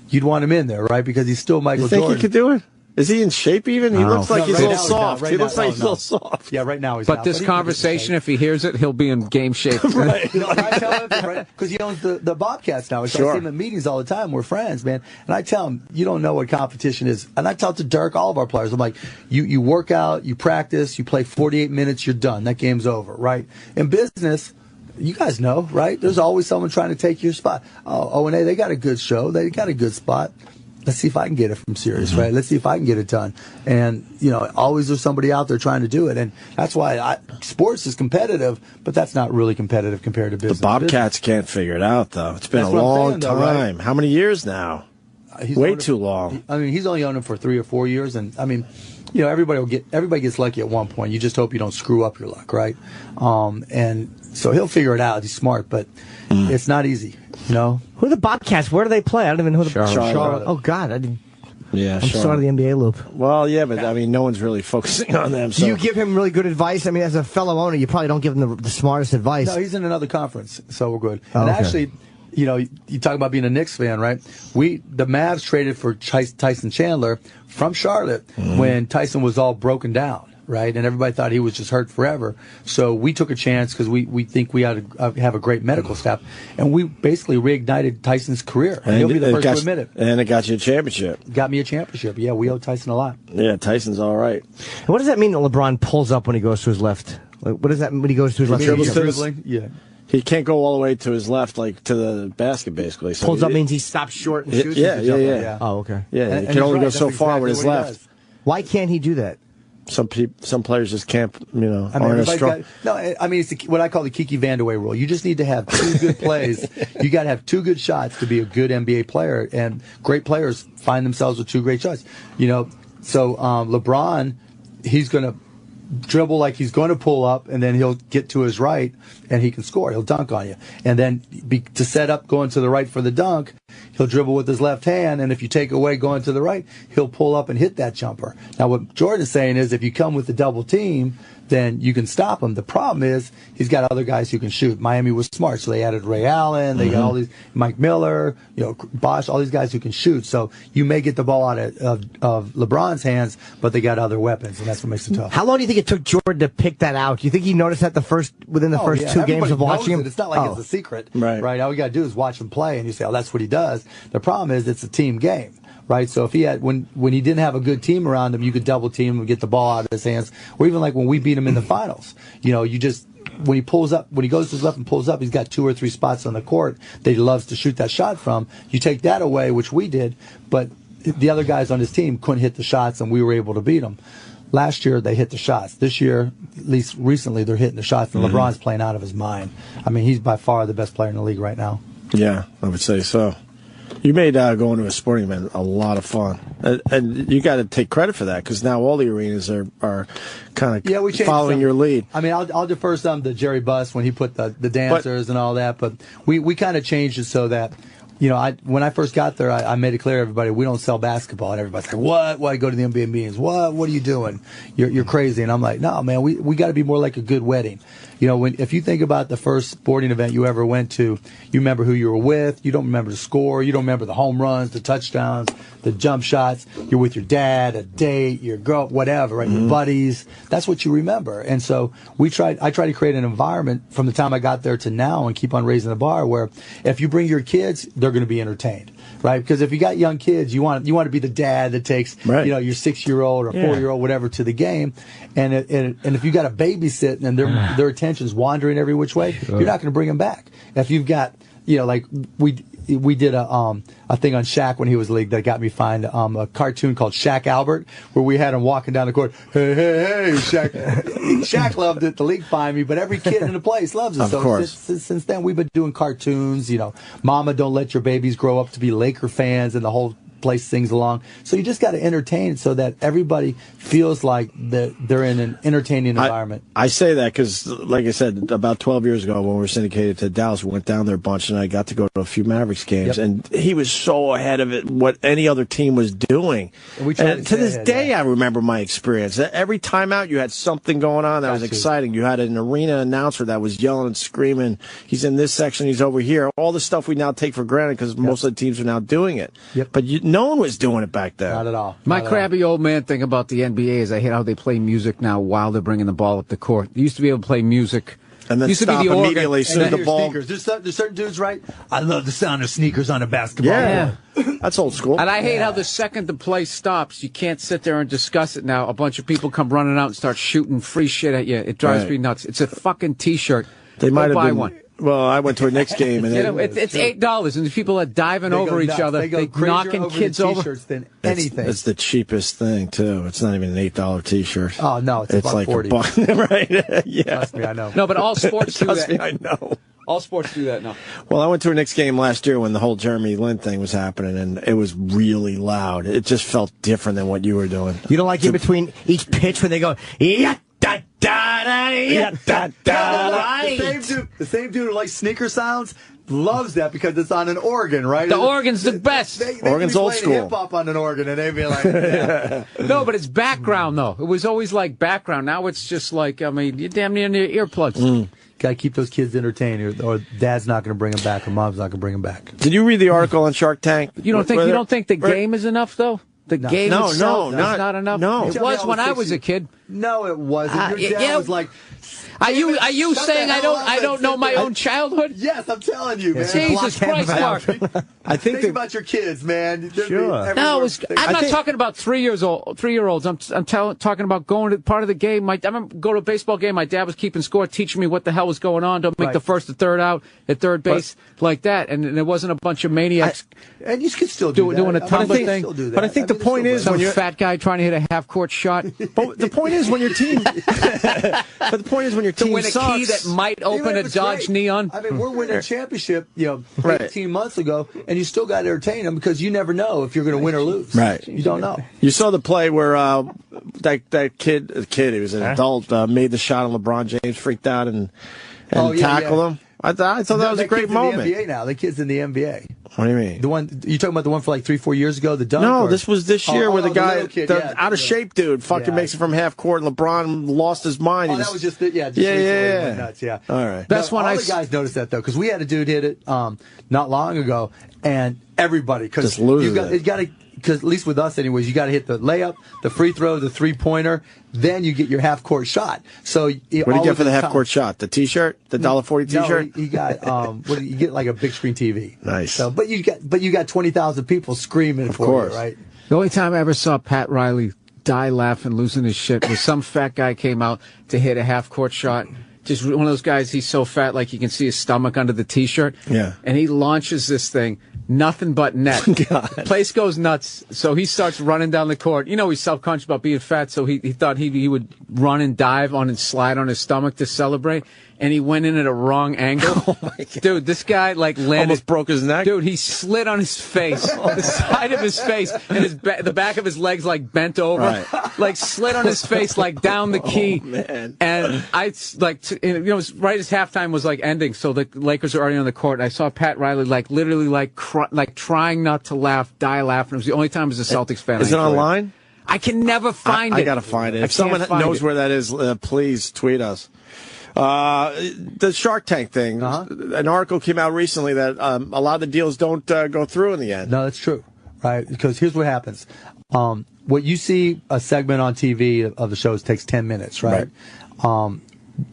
You'd want him in there, right? Because he's still Michael Jordan. You think he could do it? Is he in shape even? He looks like he's a little soft. He looks like he's a little soft. Yeah, right now he's But not. this conversation, if he hears it, he'll be in game shape. Right. I tell him, because he owns the Bobcats now. So I see him in meetings all the time. We're friends, man. And I tell him, you don't know what competition is. And I tell it to Dirk, all of our players. I'm like, you work out, you practice, you play 48 minutes, you're done. That game's over, right? In business, you guys know, right? There's always someone trying to take your spot. Oh, O&A, they got a good show. They got a good spot. Let's see if I can get it from Sirius, right? Let's see if I can get it done. And, always there's somebody out there trying to do it. And that's why sports is competitive, but that's not really competitive compared to business. The Bobcats can't figure it out, though. It's been a long time. Right? How many years now? Way too long. He's only owned him for 3 or 4 years. And, everybody gets lucky at one point. You just hope you don't screw up your luck, right? And so he'll figure it out. He's smart, but it's not easy. Who are the Bobcats? Where do they play? I don't even know who the Charlotte. Oh God, I didn't. Yeah, I'm still out of the NBA loop. Well, yeah, but no one's really focusing on them. So. Do you give him really good advice? I mean, as a fellow owner, you probably don't give him the smartest advice. No, he's in another conference, so we're good. Oh, and okay. actually, you talk about being a Knicks fan, right? The Mavs traded for Tyson Chandler from Charlotte when Tyson was all broken down. Right, and everybody thought he was just hurt forever. So we took a chance because we think we ought to have a great medical staff, and we basically reignited Tyson's career. And he'll be the first to admit it. And it got you a championship. Got me a championship. Yeah, we owe Tyson a lot. Yeah, Tyson's all right. And what does that mean that LeBron pulls up when he goes to his left? Like, what does that mean when he goes to his left? Dribbling? Yeah. He can't go all the way to his left, like to the basket, basically. So pulls up means he stops short and shoots. Yeah. Oh, okay. Yeah, he can only go so far with his left. Why can't he do that? Some players just can't, aren't as strong. It's what I call the Kiki Vandeweghe rule. You just need to have 2 good plays. You got to have 2 good shots to be a good NBA player, and great players find themselves with 2 great shots. So LeBron, he's going to dribble like he's going to pull up, and then he'll get to his right, and he can score. He'll dunk on you. And then to set up going to the right for the dunk, he'll dribble with his left hand, and if you take away going to the right, he'll pull up and hit that jumper. Now, what Jordan's saying is if you come with the double team, then you can stop him. The problem is he's got other guys who can shoot. Miami was smart, so they added Ray Allen. They got all these Mike Miller, Bosh, all these guys who can shoot. So you may get the ball out of LeBron's hands, but they got other weapons, and that's what makes it tough. How long do you think it took Jordan to pick that out? Do you think he noticed that within the first 2 games of watching him? It's not like it's a secret, right? All you got to do is watch him play, and you say, "Oh, that's what he does." The problem is it's a team game. Right, so if he had when he didn't have a good team around him, you could double team him and get the ball out of his hands, or even like when we beat him in the finals. You just when he goes to his left and pulls up, he's got 2 or 3 spots on the court that he loves to shoot that shot from. You take that away, which we did, but the other guys on his team couldn't hit the shots, and we were able to beat them. Last year they hit the shots. This year, at least recently, they're hitting the shots, and LeBron's playing out of his mind. I mean, he's by far the best player in the league right now. Yeah, I would say so. You made going to a sporting event a lot of fun, and you got to take credit for that because now all the arenas are kind of following your lead. I mean, I'll defer some to Jerry Buss when he put the dancers and all that, but we kind of changed it so that. When I first got there, I made it clear to everybody we don't sell basketball, and everybody's like, "What? Why go to the NBA meetings? What? What are you doing? You're crazy." And I'm like, "No, man, we got to be more like a good wedding." If you think about the first sporting event you ever went to, you remember who you were with. You don't remember the score. You don't remember the home runs, the touchdowns, the jump shots. You're with your dad, a date, your girl, whatever, right? Your buddies. That's what you remember. And so I try to create an environment from the time I got there to now and keep on raising the bar where if you bring your kids, they're going to be entertained, right? Because if you got young kids, you want to be the dad that takes your 6-year-old or 4-year-old whatever to the game, and if you got a babysit and their attention's wandering every which way, you're not going to bring them back. If you've got we did a thing on Shaq when he was league that got me fined. A cartoon called Shaq Albert, where we had him walking down the court. Hey, hey, hey, Shaq. Shaq loved it. The league fined me, but every kid in the place loves it. Of course. Since then, we've been doing cartoons. Mama, don't let your babies grow up to be Laker fans, and the whole place sings along. So you just got to entertain so that everybody feels like they're in an entertaining environment. I say that because, like I said, about 12 years ago when we were syndicated to Dallas, we went down there a bunch, and I got to go to a few Mavericks games, and he was so ahead of it, what any other team was doing. And to this day, I remember my experience. Every time out, you had something going on that was exciting. You had an arena announcer that was yelling and screaming, he's in this section, he's over here. All the stuff we now take for granted because most of the teams are now doing it. But no one was doing it back then. Not at all. My crabby old man thing about the NBA is I hate how they play music now while they're bringing the ball up the court. They used to be able to play music. And then used stop to be the immediately as soon as the ball. There's certain dudes, right? I love the sound of sneakers on a basketball court. That's old school. And I hate how the second the play stops, you can't sit there and discuss it now. A bunch of people come running out and start shooting free shit at you. It drives me nuts. It's a fucking T-shirt. They might have buy been, one. Well, I went to a Knicks game, and it's $8, and the people are diving over each other, they knocking kids over. Than anything. It's the cheapest thing too. It's not even an $8 T-shirt. Oh no, it's like $1.40. $1, right? Yeah. Trust me, I know. No, but all sports do Trust that. me, I know. All sports do that now. Well, I went to a Knicks game last year when the whole Jeremy Lin thing was happening, and it was really loud. It just felt different than what you were doing. You don't like in between each pitch when they go, yeah, da, da, da, yeah, da, da, right. The same dude who likes sneaker sounds loves that because it's on an organ, right? The organ's the best. Organ's old school. Hip hop on an organ, and they'd be like, yeah. No, but it's background though. It was always like background. Now it's just like, I mean, you're damn near your earplugs. Got to keep those kids entertained, or dad's not going to bring them back, or mom's not going to bring them back. Did you read the article on Shark Tank? You don't think the game is enough though? The game itself is not enough. No, it was when I was a kid. No, it wasn't. Your dad was like. Are you saying I don't know my own childhood? Yes, I'm telling you, man. Jesus Christ, Mark. I think about your kids, man. Sure. No, I'm not talking about 3-year-olds. I'm talking about going to part of the game. I remember go to a baseball game. My dad was keeping score, teaching me what the hell was going on. Don't make the first or third out at third base like that. And there wasn't a bunch of maniacs. And you can still doing a tumbler thing. But I think the point is when you're fat guy trying to hit a half-court shot. But the point is when your team. But the point is when your team to win a sucks, key that might open a Dodge Neon. I mean, we're winning a championship, 18 months ago, and you still got to entertain them because you never know if you're going to win or lose. Right. You don't know. You saw the play where that kid, he was an adult, made the shot on LeBron James, freaked out and tackled him. I thought that was a great moment. In the NBA now. The kid's in the NBA. What do you mean? The one you talking about? The one for like 3-4 years ago? The dunk? No, this was this year where the guy, the out of shape dude, fucking makes it from half court, and LeBron lost his mind. Oh, that was just yeah. Nuts, yeah. All right. That's when all the guys noticed that though, because we had a dude hit it not long ago, and everybody just loses it. Because at least with us, anyways, you got to hit the layup, the free throw, the 3-pointer. Then you get your half-court shot. So what did you get for the half-court shot? The T-shirt, the $1.40 T-shirt. No, he got you get like a big screen TV. Nice. So, but you got 20,000 people screaming for you, right? The only time I ever saw Pat Riley die laughing, losing his shit, was some fat guy came out to hit a half-court shot. Just one of those guys. He's so fat, like you can see his stomach under the T-shirt. Yeah. And he launches this thing. Nothing but net. Place goes nuts. So he starts running down the court. He's self-conscious about being fat, so he thought he would run and dive on and slide on his stomach to celebrate. And he went in at a wrong angle. Oh my God. Dude, this guy landed. Almost broke his neck. Dude, he slid on his face, the side of his face, and the back of his legs bent over, slid on his face down the key. Oh, man. And I it was right as halftime was ending, so the Lakers are already on the court. And I saw Pat Riley literally trying not to laugh, die laughing. It was the only time as a Celtics fan. Is it online? I can never find it. I gotta find it. If someone knows where that is, please tweet us. The Shark Tank thing. An article came out recently that a lot of the deals don't go through in the end. No, that's true, right? Because here's what happens. What you see a segment on TV of the shows takes 10 minutes, right?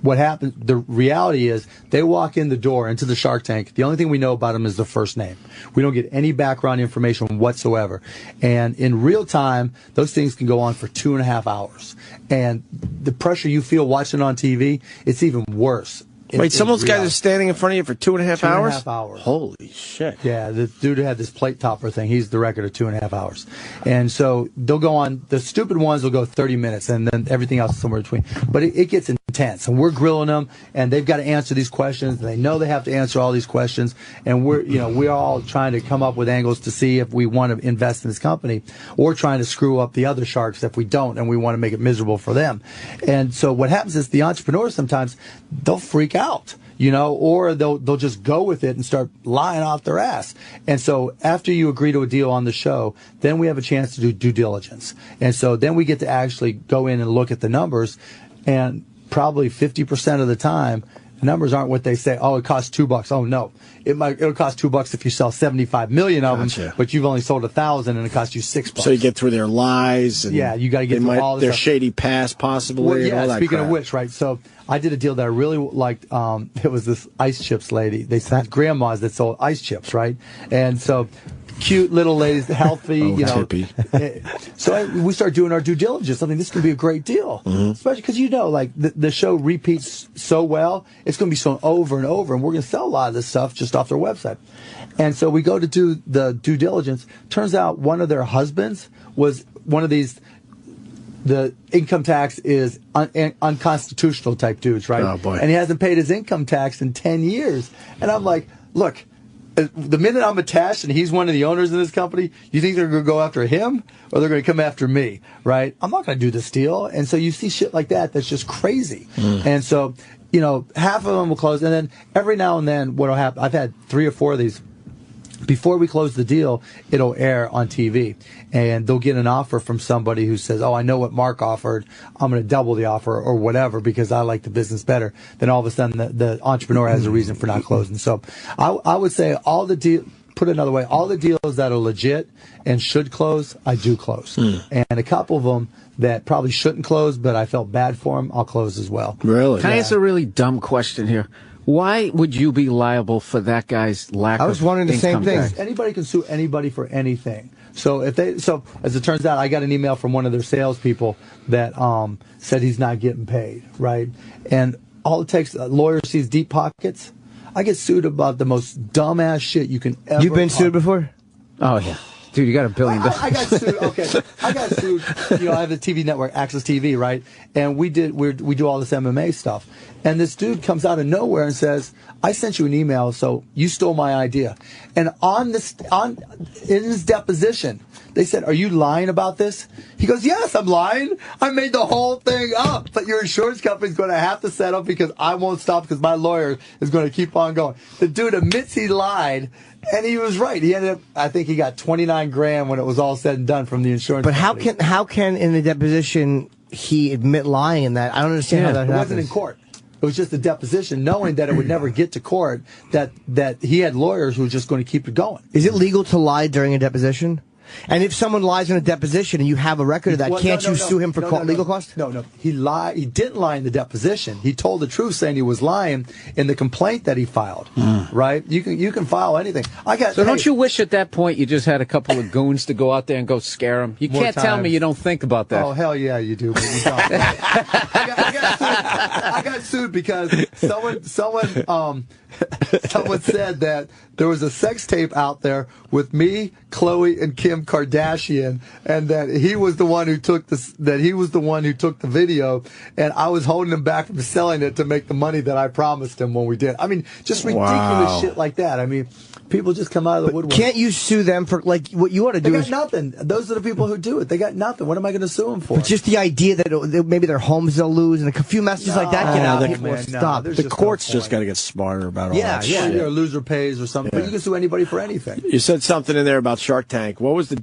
What happens, the reality is they walk in the door into the Shark Tank. The only thing we know about them is the first name. We don't get any background information whatsoever. And in real time, those things can go on for 2.5 hours. And the pressure you feel watching on TV, it's even worse Wait, some of those guys are standing in front of you for 2.5 hours? 2.5 hours. Holy shit. Yeah, the dude who had this plate topper thing, he's the record of 2.5 hours. And so they'll go on, the stupid ones will go 30 minutes, and then everything else is somewhere between. But it gets intense, and we're grilling them, and they've got to answer these questions, and they know they have to answer all these questions, and we're all trying to come up with angles to see if we want to invest in this company, or trying to screw up the other sharks if we don't, and we want to make it miserable for them. And so what happens is the entrepreneurs sometimes, they'll freak out, or they'll just go with it and start lying off their ass. And so after you agree to a deal on the show, then we have a chance to do due diligence. And so then we get to actually go in and look at the numbers, and probably 50% of the time, the numbers aren't what they say. Oh, it costs $2. Oh no, it'll cost $2 if you sell 75 million of them, but you've only sold 1,000 and it costs you $6. So you get through their lies. And yeah, you got to get through all their stuff. shady past, possibly. Well, and all that speaking crap. of which, right? So I did a deal that I really liked. It was this ice chips lady. They had grandmas that sold ice chips, right? And so cute little ladies, healthy, hippie. So we start doing our due diligence. I think this could be a great deal, especially because the show repeats so well. It's going to be shown over and over, and we're going to sell a lot of this stuff just off their website. And so we go to do the due diligence. Turns out one of their husbands was one of these. The income tax is unconstitutional type dudes, right? Oh boy! And he hasn't paid his income tax in 10 years. And I'm like, look. The minute I'm attached and he's one of the owners of this company, you think they're going to go after him or they're going to come after me, right? I'm not going to do this deal. And so you see shit like that that's just crazy. And so, half of them will close. And then every now and then what will happen, I've had 3 or 4 of these. Before we close the deal, it'll air on TV. And they'll get an offer from somebody who says, oh, I know what Mark offered. I'm going to double the offer or whatever because I like the business better. Then all of a sudden the entrepreneur has a reason for not closing. So I would say put it another way, all the deals that are legit and should close, I do close. And a couple of them that probably shouldn't close, but I felt bad for them, I'll close as well. Really? Can I ask a really dumb question here? Why would you be liable for that guy's lack of income? I was wondering the same thing. tax? Anybody can sue anybody for anything. So as it turns out, I got an email from one of their salespeople that said he's not getting paid, right? And all it takes, a lawyer sees deep pockets. I get sued about the most dumbass shit you can ever. You've been sued before? Oh yeah. Dude, you got $1 billion. I got sued. Okay, I got sued. I have a TV network, Access TV, right? And we do all this MMA stuff. And this dude comes out of nowhere and says, "I sent you an email, so you stole my idea." And in his deposition, they said, "Are you lying about this?" He goes, "Yes, I'm lying. I made the whole thing up, but your insurance company's going to have to settle because I won't stop because my lawyer is going to keep on going." The dude admits he lied. And he was right. He ended up, I think he got $29,000 when it was all said and done from the insurance company. But how can in the deposition he admit lying in that? I don't understand how that happens. It wasn't in court. It was just a deposition, knowing that it would never get to court, that he had lawyers who were just going to keep it going. Is it legal to lie during a deposition? And if someone lies in a deposition and you have a record of that, can't you sue him for legal costs? No. He lied. He didn't lie in the deposition. He told the truth, saying he was lying in the complaint that he filed. Right? You can file anything. Don't you wish at that point you just had a couple of goons to go out there and go scare him? You can't tell me you don't think about that. Oh hell yeah, you do. But you don't. I got sued because someone said that there was a sex tape out there with me, Khloe, and Kim Kardashian, and that he was the one who took the video, and I was holding him back from selling it to make the money that I promised him when we did. I mean, just ridiculous shit like that. I mean, people just come out of the woodwork. Can't you sue them for, like, what you ought to do? They got nothing. Those are the people who do it. They got nothing. What am I going to sue them for? But just the idea that maybe their homes they'll lose, and a few messages like that get out. People stop. The courts just got to get smarter about all that shit. Yeah, a loser pays or something. But you can sue anybody for anything. You said something in there about Shark Tank. What was the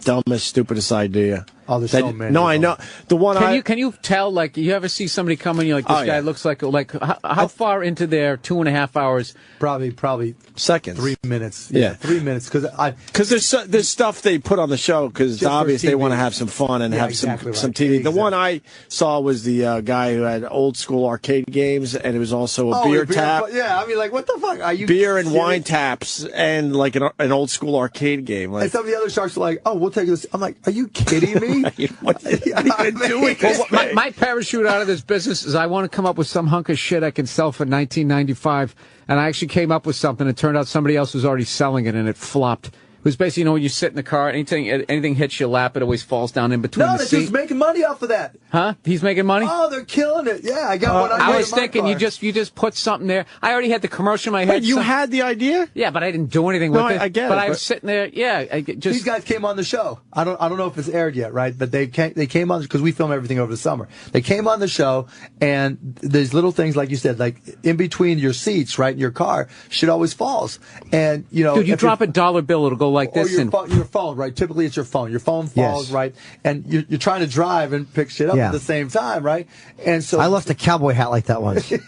dumbest, stupidest idea? Oh, there's so many. No, I know. The one Can you tell, like, you ever see somebody come in, you're like, this guy looks like how far into their 2.5 hours? Probably seconds. 3 minutes. Yeah. 3 minutes. Because there's stuff they put on the show because it's obvious they want to have some fun and have some TV. Exactly. The one I saw was the guy who had old school arcade games, and it was also a beer tap. Yeah, I mean, like, what the fuck? Are you beer and wine taps and like an old school arcade game. Like, and some of the other sharks are like, "Oh, we'll take this." I'm like, "Are you kidding me?" Right. What are you even doing? Well, my parachute out of this business is I want to come up with some hunk of shit I can sell for $19.95, and I actually came up with something. It turned out somebody else was already selling it, and it flopped. It was basically, when you sit in the car, anything hits your lap, it always falls down in between the seat. No, they're just making money off of that. Huh? He's making money? Oh, they're killing it. Yeah, I got one. I was thinking you just put something there. I already had the commercial in my head. Wait, you had the idea? Yeah, but I didn't do anything with it. I get it. But I was sitting there. Yeah, these guys came on the show. I don't know if it's aired yet, right? But they came on because we film everything over the summer. They came on the show, and these little things, like you said, like in between your seats, right, in your car, shit always falls. And dude, you drop a $1 bill, it'll go like this. Your phone, right? Typically, it's your phone. Your phone falls, right? And you're trying to drive and pick shit up at the same time, right? And so I lost a cowboy hat like that once. Jesus.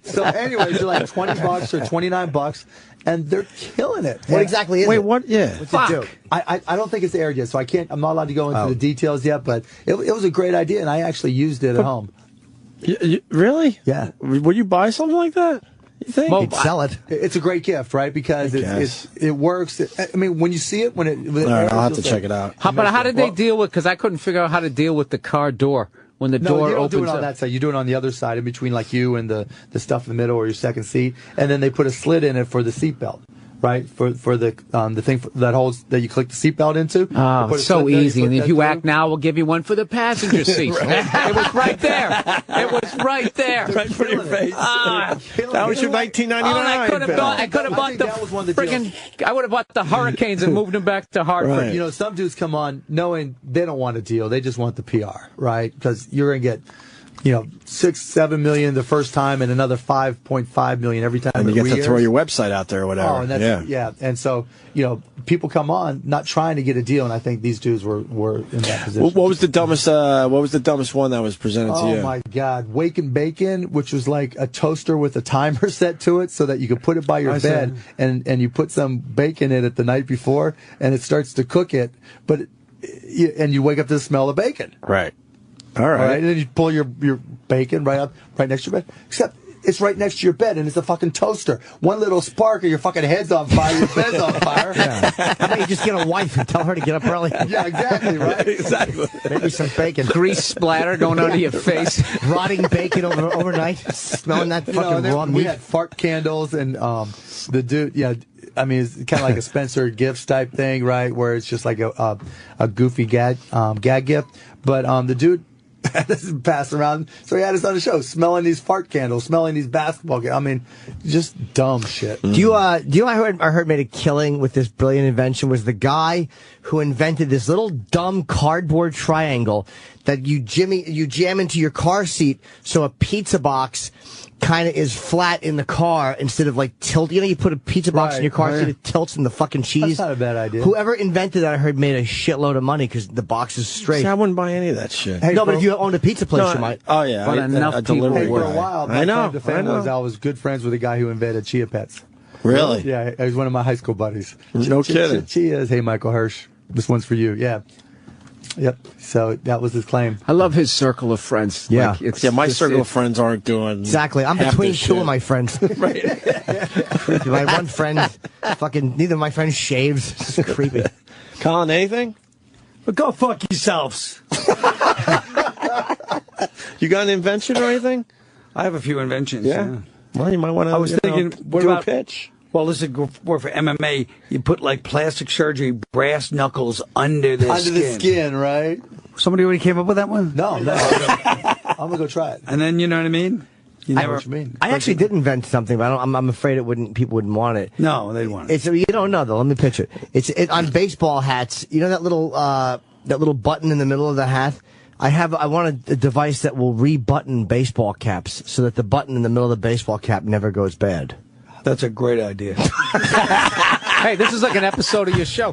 So, anyways, they're like $20 or $29, and they're killing it. What exactly is it? Wait, what? Yeah. What's it do? I don't think it's aired yet, so I'm not allowed to go into the details yet. But it was a great idea, and I actually used it at home. Really? Yeah. Would you buy something like that? You think? Well, you'd sell it. It's a great gift, right? Because it works. I mean, when you see it, I'll have to check it out. How did they deal with? Because I couldn't figure out how to deal with the car door when the door opens. You don't do it on up. that side. You do it on the other side, in between, like you and the stuff in the middle or your second seat, and then they put a slit in it for the seatbelt. Right, for the thing that holds that you click the seatbelt into. Oh, it's so easy. And if you act now, we'll give you one for the passenger seat. It was right there. It was right there. Right in front of your face. That was your $19.99. I could have bought the friggin'. I would have bought the Hurricanes and moved them back to Hartford. Right. Some dudes come on knowing they don't want a deal. They just want the PR, right? Because you're gonna get, 6-7 million the first time and another 5.5 million every time. And you get to throw your website out there or whatever. Oh, and that's, and so people come on not trying to get a deal, and I think these dudes were in that position. What was the dumbest? What was the dumbest one that was presented to you? Oh my God, Wake and Bacon, which was like a toaster with a timer set to it, so that you could put it by your bed, and you put some bacon in it the night before, and it starts to cook it, and you wake up to the smell of bacon. Right. All right. And then you pull your bacon right next to your bed. Except it's right next to your bed, and it's a fucking toaster. One little spark, and your fucking head's on fire, your bed's on fire. Yeah. How about you just get a wife and tell her to get up early? Yeah, exactly, right? Exactly. Maybe some bacon. Grease splatter going onto your face. Rotting bacon overnight, smelling that fucking raw meat. We had fart candles, and the dude, I mean, it's kind of like a Spencer Gifts type thing, right? Where it's just like a goofy gag gift. But the dude this is passed around, so he had us on the show, smelling these fart candles, smelling these basketball games. I mean, just dumb shit. Do you I heard made a killing with this brilliant invention was the guy who invented this little dumb cardboard triangle that you jam into your car seat, so a pizza box kind of is flat in the car instead of like tilt. You put a pizza box in your car seat, it tilts in the fucking cheese. That's not a bad idea. Whoever invented that, I heard, made a shitload of money because the box is straight. See, I wouldn't buy any of that shit. Hey, no, but if you owned a pizza place, you might. Oh yeah, but enough people for a while. My claim to fame was I was good friends with a guy who invented Chia Pets. Really? Yeah, he was one of my high school buddies. No kidding. Chia's. Hey, Michael Hirsch, this one's for you. Yeah. Yep. So that was his claim. I love his circle of friends. Yeah. Like, my circle of friends aren't doing exactly. I'm between two of my friends. Right. My one friend, fucking neither of my friends shaves. It's creepy. Colin, anything? But go fuck yourselves. You got an invention or anything? I have a few inventions. Yeah. Well, you might want to. I was thinking, what do about a pitch? Well, this is work for MMA. You put like plastic surgery, brass knuckles under the skin. Under the skin, right? Somebody already came up with that one? No. I'm gonna go try it. And then you know what I mean? You know what you mean? I actually did invent something, but I'm afraid people wouldn't want it. No, they'd want it. You don't know though. Let me pitch it. It's on baseball hats. You know that little button in the middle of the hat. I want a device that will rebutton baseball caps so that the button in the middle of the baseball cap never goes bad. That's a great idea. Hey, this is like an episode of your show.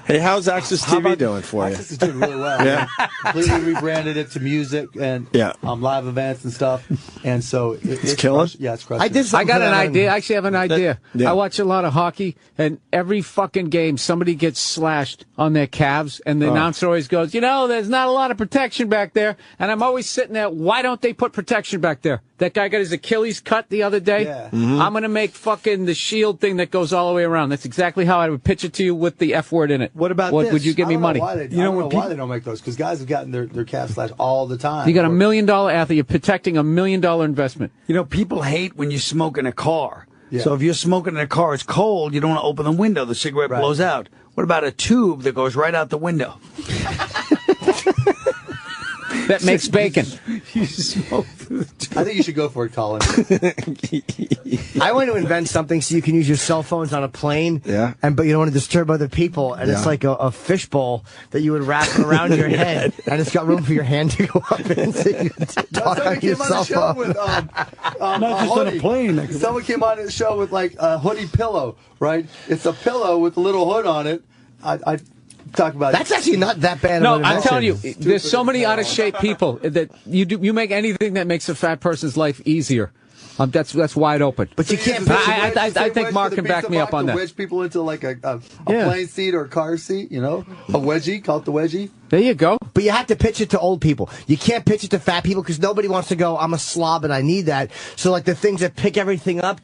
Hey, how's Access TV doing for you? Access is doing really well. Yeah. Completely rebranded it to music and live events and stuff. And so it's killing? Yeah, it's crushing. I got an idea. I actually have an idea. I watch a lot of hockey, and every fucking game, somebody gets slashed on their calves, and the announcer always goes, there's not a lot of protection back there. And I'm always sitting there, why don't they put protection back there? That guy got his Achilles cut the other day. Yeah. I'm going to make fucking the shield thing that goes all the way around. That's exactly how I would pitch it to you with the F word in it. What about this? Would you give me money? I don't know why they don't make those, because guys have gotten their calves slashed all the time. You got $1 million athlete. You're protecting $1 million investment. People hate when you smoke in a car. Yeah. So if you're smoking in a car, it's cold, you don't want to open the window. The cigarette blows out. What about a tube that goes right out the window? That makes bacon. You smoke through the tube. I think you should go for it, Colin. I want to invent something so you can use your cell phones on a plane. Yeah. But you don't want to disturb other people. And it's like a fishbowl that you would wrap around your head. And it's got room for your hand to go up in so you can talk on your cell phone. With, Not just on a plane. Someone came on the show with like a hoodie pillow, right? It's a pillow with a little hood on it. I talk about That's actually not that bad. No, of an I'm invention. telling you, there's so many out of shape people that you make anything that makes a fat person's life easier. That's wide open. But you can't. I think Mark can back me up on that. Wedge people into like a plane seat or a car seat, a wedgie, call it the wedgie. There you go. But you have to pitch it to old people. You can't pitch it to fat people because nobody wants to go, I'm a slob and I need that. So like the things that pick everything up,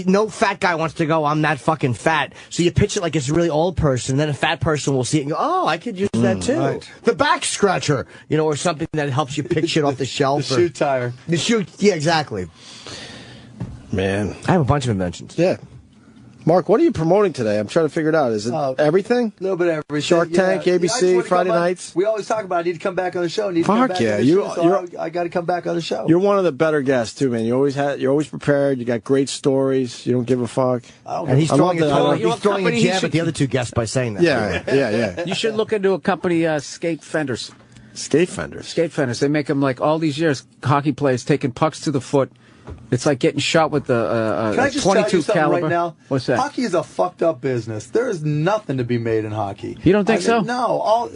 no fat guy wants to go, I'm that fucking fat. So you pitch it like it's a really old person, and then a fat person will see it and go, oh, I could use that too. Right. The back scratcher, or something that helps you pick shit off the shelf. The shoe tire. Yeah, exactly. Man. I have a bunch of inventions. Yeah. Mark, what are you promoting today? I'm trying to figure it out. Is it everything? A little bit of everything. Shark Tank, ABC, Friday nights? We always talk about I need to come back on the show. Fuck yeah. I got to come back on the show. You're one of the better guests, too, man. You're always prepared. You got great stories. You don't give a fuck. And he's throwing a jab at the other two guests by saying that. Yeah. You should look into a company, Skate Fenders. Skate Fenders? Skate Fenders. They make them like all these years, hockey players taking pucks to the foot. It's like getting shot with a 22 caliber. Right now? What's that? Hockey is a fucked up business. There is nothing to be made in hockey. You don't think so? No.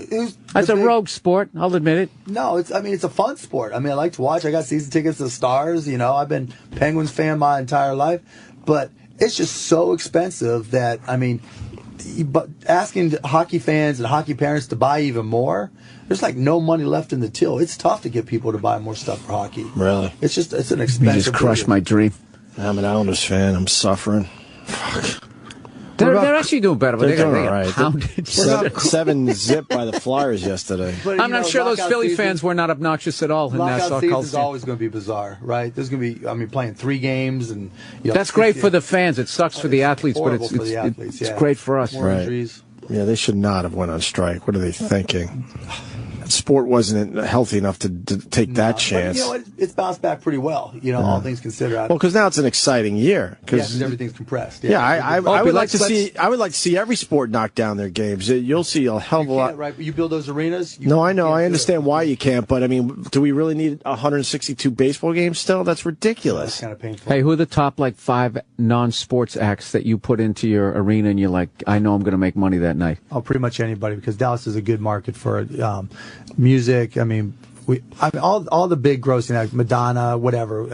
That's a rogue sport. I'll admit it. No, it's a fun sport. I like to watch. I got season tickets to the Stars. I've been Penguins fan my entire life, but it's just so expensive that but asking hockey fans and hockey parents to buy even more, there's like no money left in the till. It's tough to get people to buy more stuff for hockey. Really? It's an expensive. You just crushed my dream. I'm an Islanders fan. I'm suffering. Fuck. They're actually doing better, but they got right. pounded. 7-0 by the Flyers yesterday. But, I'm not sure those Philly fans were not obnoxious at all in Nassau Lockout season is always going to be bizarre, right? There's going to be, playing 3 games, and that's great for the fans. It sucks for the athletes, but it's great for us. More injuries. Yeah, they should not have went on strike. What are they thinking? Sport wasn't healthy enough to take that chance. But it's bounced back pretty well. All things considered. Well, because now it's an exciting year. Because everything's compressed. I would like to see. I would like to see every sport knock down their games. You'll see a hell of a lot. Right? You build those arenas. No, I know. I understand why you can't. But do we really need 162 baseball games still? That's ridiculous. That's kind of painful. Hey, who are the top 5 non-sports acts that you put into your arena and you're like, I know I'm going to make money that night? Oh, pretty much anybody, because Dallas is a good market for music. All the big grossing acts, Madonna, whatever.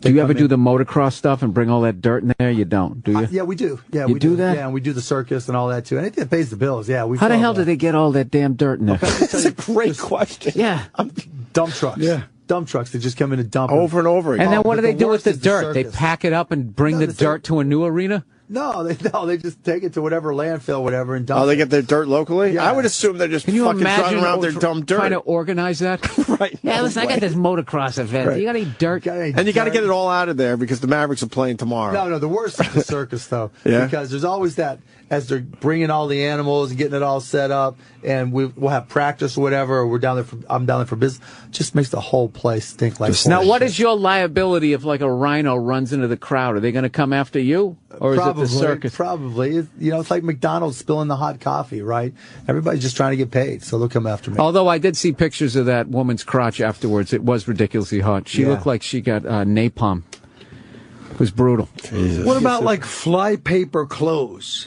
Do you ever do the motocross stuff and bring all that dirt in there? You don't, do you? Yeah, we do. Yeah, we do that. Yeah, and we do the circus and all that too, and it pays the bills. Yeah, How the hell did they get all that damn dirt in there? That's a great question. Yeah, dump trucks. Yeah. Dump trucks that just come in and dump over and over again. And then what do they do with the dirt? They pack it up and bring the dirt to a new arena? No, they just take it to whatever landfill, whatever, and dump it. They get their dirt locally? Yeah. I would assume they're just Can you fucking imagine driving around their dumb dirt. trying to organize that? Right. Yeah, listen, I got this motocross event. Right. You got any dirt? And you got to get it all out of there because the Mavericks are playing tomorrow. No, the worst is the circus, though. Yeah? Because there's always that, as they're bringing all the animals and getting it all set up, and we'll have practice or whatever, or I'm down there for business. Just makes the whole place stink like Now, what is your liability if, like, a rhino runs into the crowd? Are they going to come after you? Or Probably, is it the circus? Probably. It's like McDonald's spilling the hot coffee, right? Everybody's just trying to get paid, so they'll come after me. Although I did see pictures of that woman's crotch afterwards. It was ridiculously hot. She looked like she got napalm. It was brutal. Jesus. What about like fly paper clothes?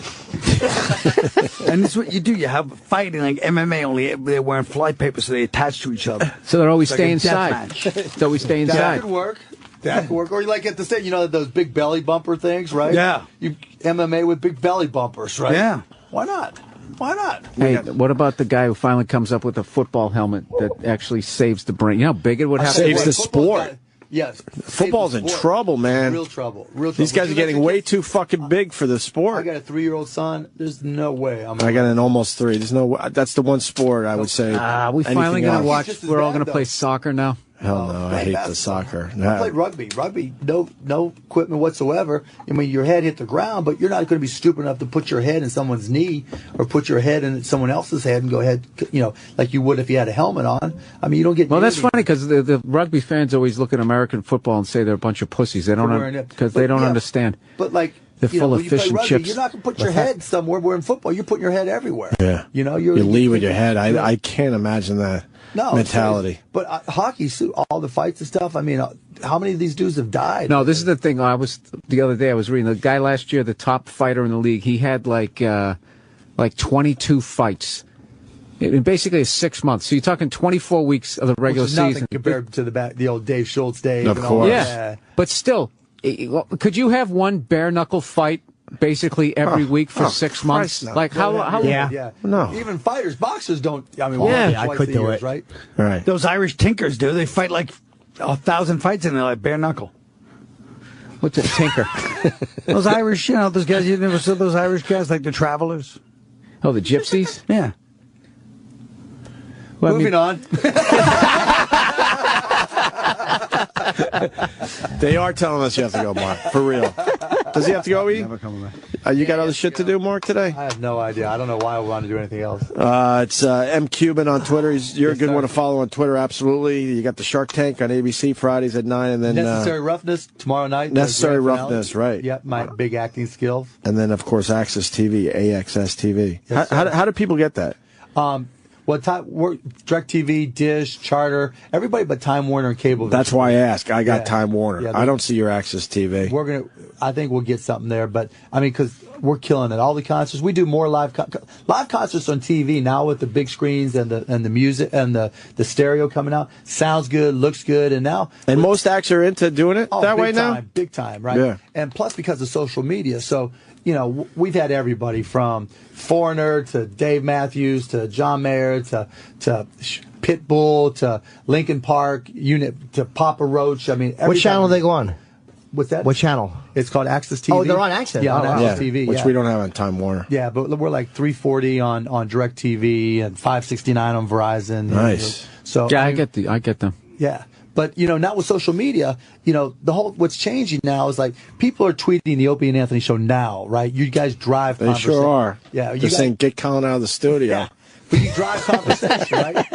And this is what you do. You have fighting like MMA, only they're wearing fly paper, so they attach to each other. So they're always It's like stay a death inside. match. So we stay inside. That could work. That could work. Or you like at the state, those big belly bumper things, right? Yeah. MMA with big belly bumpers, right? Yeah. Why not? Why not? Hey, what about the guy who finally comes up with a football helmet that actually saves the brain? You know how big it would have to be? Saves the sport. Yes. Football's in trouble, man. Real trouble. Real trouble. These guys are getting way too fucking big for the sport. I got a 3-year-old son. There's no way. I got an almost 3. There's no. That's the one sport I would say. We finally going to watch. We're all going to play soccer now. Hell no, I hate the soccer. I played rugby. Rugby, no equipment whatsoever. I mean, your head hit the ground, but you're not going to be stupid enough to put your head in someone's knee or put your head in someone else's head and go ahead, like you would if you had a helmet on. I mean, you don't get. Well, that's funny because the rugby fans always look at American football and say they're a bunch of pussies. They don't because they don't understand. But like. They're full of fish and chips. You're not going to put your head somewhere. Where in football, you're putting your head everywhere. Yeah. You lead with your head. I can't imagine that mentality. But hockey, all the fights and stuff, I mean, how many of these dudes have died? No, this is the thing. The other day I was reading the guy last year, the top fighter in the league. He had like 22 fights. In basically 6 months. So you're talking 24 weeks of the regular season compared to the old Dave Schultz days. Of course. Yeah. But still, could you have one bare knuckle fight basically every week for 6 months? No. Like how? Yeah. No. Even boxers don't. I mean, I could do it. Right. Right. Those Irish tinkers do. They fight like 1,000 fights and they're like bare knuckle. What's a tinker? Those Irish, those guys. You never saw those Irish guys like the Travelers? Oh, the gypsies? Yeah. Well, Moving on. They are telling us you have to go, Mark. For real. Does he have to go, E? Never coming back. You got other shit to do, Mark, today? I have no idea. I don't know why I want to do anything else. It's M. Cuban on Twitter. You're a good one to follow on Twitter, absolutely. You got the Shark Tank on ABC Fridays at 9. And then Necessary Roughness tomorrow night. Necessary Roughness, right. Yep, my big acting skills. And then, of course, Access TV, AXS TV. Yes, how do people get that? Well, DirecTV, Dish, Charter, everybody but Time Warner and Cable. That's why I ask. I got Time Warner. Yeah, I don't see your Access TV. I think we'll get something there, but I mean, because we're killing it. All the concerts, we do more live concerts on TV now with the big screens and the music and the stereo coming out. Sounds good, looks good, and now most acts are into doing it that way now. Big time, right? Yeah. And plus because of social media, so. We've had everybody from Foreigner to Dave Matthews to John Mayer to Pitbull to Linkin Park to Papa Roach. I mean, what channel do they go on? What's that? What channel? It's called Access TV. Oh, they're on Access. Yeah, on Access TV. Which we don't have on Time Warner. Yeah, but we're like 340 on DirecTV and 569 on Verizon. Nice. So yeah, I get them. Yeah. But, now with social media, what's changing now is like people are tweeting the Opie and Anthony show now, right? You guys drive They conversation. sure are. Yeah. They're saying, get Colin out of the studio. Yeah. But you drive conversation, right?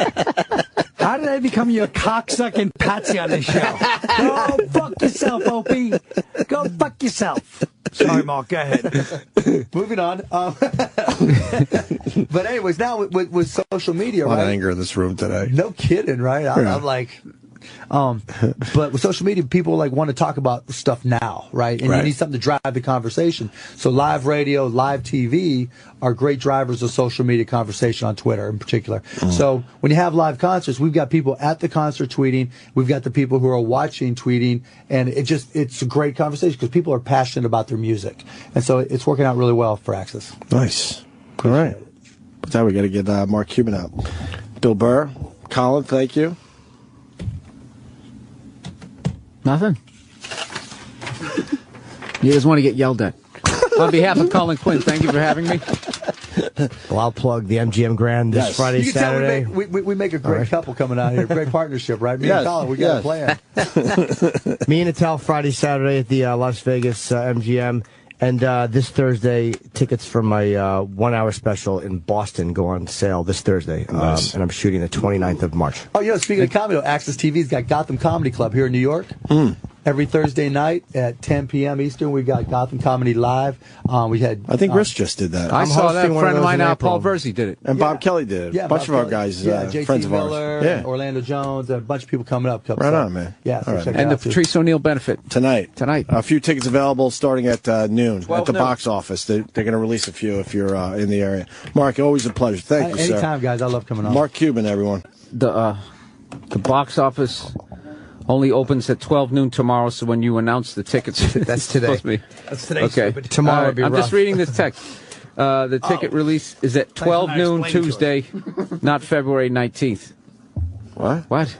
How did I become your cocksucking patsy on this show? Go fuck yourself, Opie. Go fuck yourself. Sorry, Mark, go ahead. Moving on. But anyways, now with social media, a lot right? of anger in this room today. No kidding, right? I'm like... but with social media, people want to talk about stuff now, right? And you need something to drive the conversation. So live radio, live TV are great drivers of social media conversation on Twitter in particular. So when you have live concerts, we've got people at the concert tweeting. We've got the people who are watching tweeting. And it's a great conversation because people are passionate about their music. And so it's working out really well for Access. Nice. All right. But now we got to get Mark Cuban out. Bill Burr, Colin, thank you. Nothing. You just want to get yelled at. On behalf of Colin Quinn, thank you for having me. Well, I'll plug the MGM Grand this Friday, you can Saturday. Tell we make a great couple coming out here. Great partnership, right? Me and Colin, we got a plan. Me and Natal Friday, Saturday at the Las Vegas MGM. And this Thursday, tickets for my 1 hour special in Boston go on sale this Thursday. Nice. And I'm shooting the 29th of March. Oh, speaking of comedy, Access TV's got Gotham Comedy Club here in New York. Every Thursday night at 10 p.m. Eastern, we've got Gotham Comedy Live. I think Rich just did that. I saw that. A friend of mine, Paul Verzi, did it. And Bob Kelly did it. Yeah, a bunch of our guys, friends of ours. Miller, Orlando Jones, a bunch of people coming up. Right on, man. Yeah, so check it and out the Patrice O'Neill benefit. Tonight. A few tickets available starting at noon at the noon. box office. They're going to release a few if you're in the area. Mark, always a pleasure. Thank you, sir. Anytime, guys. I love coming on. Mark Cuban, everyone. The box office Only opens at 12 noon tomorrow, so when you announce the tickets... That's today. That's today, okay. stupid. Tomorrow would be I'm rough. just reading this text. The ticket release is at 12 noon Tuesday, not February 19th. What? What?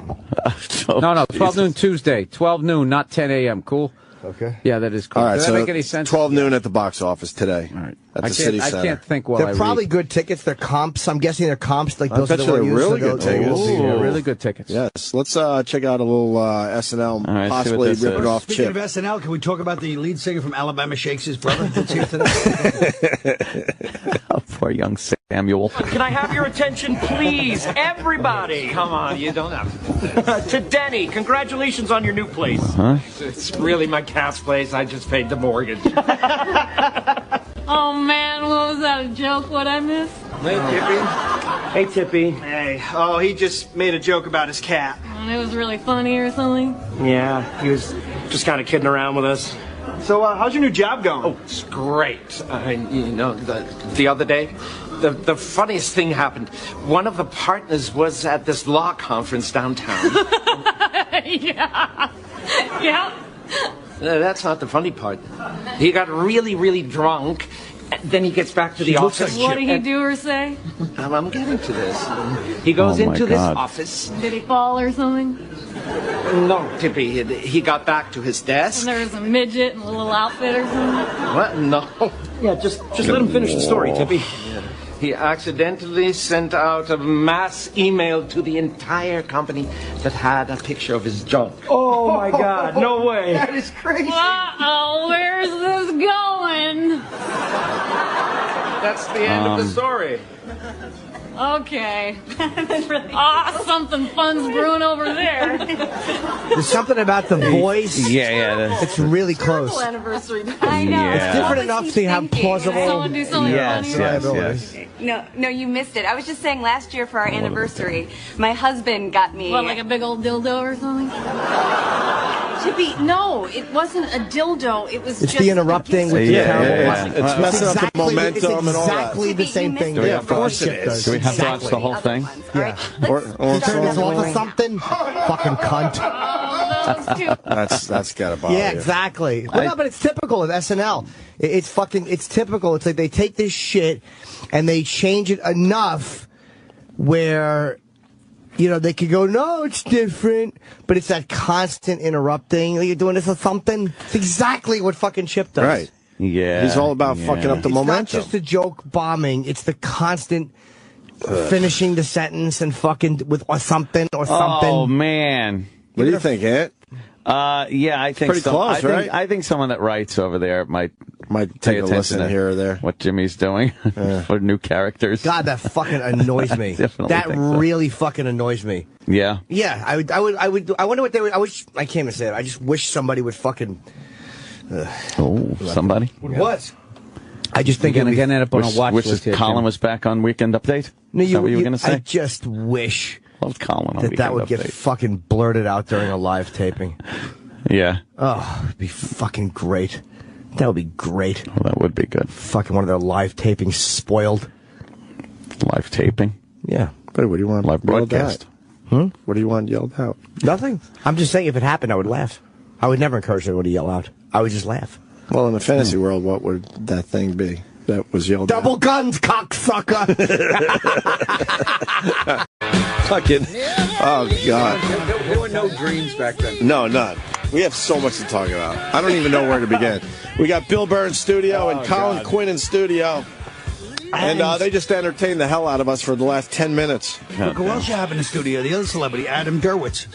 No, 12 noon Tuesday. 12 noon, not 10 a.m. Cool? Okay. Yeah, that is cool. All right, Does so that make any sense? 12 noon at the box office today. All right. At the City Center. I can't think while I They're probably read. good tickets. They're comps. I'm guessing they're comps. Like I those bet are you the they're ones really so good tickets. Ooh, really good tickets. Yes. Let's check out a little SNL, right, possibly see what rip it off Speaking Chip. of SNL, can we talk about the lead singer from Alabama Shakes his brother that's here today? Poor young Samuel. Can I have your attention, please? Everybody! Come on, you don't have To Denny, congratulations on your new place. It's really my cat's place. I just paid the mortgage. Oh man, what was that, a joke? What I missed? Hey, Tippy. Hey, Tippy. Hey, oh, he just made a joke about his cat. And it was really funny or something? Yeah, he was just kind of kidding around with us. So, how's your new job going? Oh, it's great. The other day, the funniest thing happened. One of the partners was at this law conference downtown. Yeah. Yeah. That's not the funny part. He got really, really drunk. Then he gets back to the office. What did he do or say? I'm getting to this. He goes Oh, my into this God. office. Did he fall or something? No, Tippy. He got back to his desk. And there was a midget in a little outfit or something? What? No. Yeah, just let him finish the story, Tippy. He accidentally sent out a mass email to the entire company that had a picture of his junk. Oh my God, no way. That is crazy. Uh-oh, where's this going? That's the end of the story. Okay. Something fun's brewing over there. There's something about the voice. Yeah. It's really close. Anniversary. I know. Yeah. It's different enough to have plausible. Someone do something Yes, funny? yes. No, you missed it. I was just saying last year for our anniversary, my husband got me. What, like a big old dildo or something? Chippy, no, it wasn't a dildo. It was It's just the interrupting with the terrible. It's messing up the momentum and all that. Exactly the same thing. Yeah, of course it is. Do we have to watch the whole thing? Yeah. Or Turn this off or something. Fucking cunt. that's gotta bother Yeah, you. exactly. Well, no, but it's typical of SNL. It's typical. It's like they take this shit and they change it enough where, you know, they could go, no, it's different, but it's that constant interrupting. You're doing this or something. It's exactly what fucking Chip does. Right. Yeah. He's all about fucking up the It's momentum. not just the joke bombing. It's the constant finishing the sentence and fucking with or something or something. Oh, man. What do you think, Ant? Yeah, I think Pretty close, right? I think someone that writes over there might take pay a attention listen to here or there. what Jimmy's doing for new characters. God, that fucking annoys me. Definitely That think so. really fucking annoys me. Yeah. Yeah, I wonder what they would. I can't even say it. I just wish somebody would fucking. Oh, somebody. What? I just think You're going to get it up on a watch Wish list here, Colin Jim. was back on Weekend Update? No, Is that what you were going to say? I just wish Loved Colin on that Weekend that would Update. get fucking blurted out during a live taping. Yeah. Oh, it'd be fucking great. That would be great. Well, that would be good. Fucking one of their live tapings spoiled. Live taping. Yeah. But what do you want Live yelled broadcast. at? What do you want yelled out? Nothing. I'm just saying if it happened, I would laugh. I would never encourage anyone to yell out. I would just laugh. Well, in the fantasy world, what would that thing be that was yelled Double at? guns, cocksucker! Fucking. Oh, God. There were no dreams back then. No, none. We have so much to talk about. I don't even know where to begin. We got Bill Burr in studio and Colin Quinn in studio. And they just entertained the hell out of us for the last 10 minutes. Look who else you have in the studio? The other celebrity, Adam Derwitz.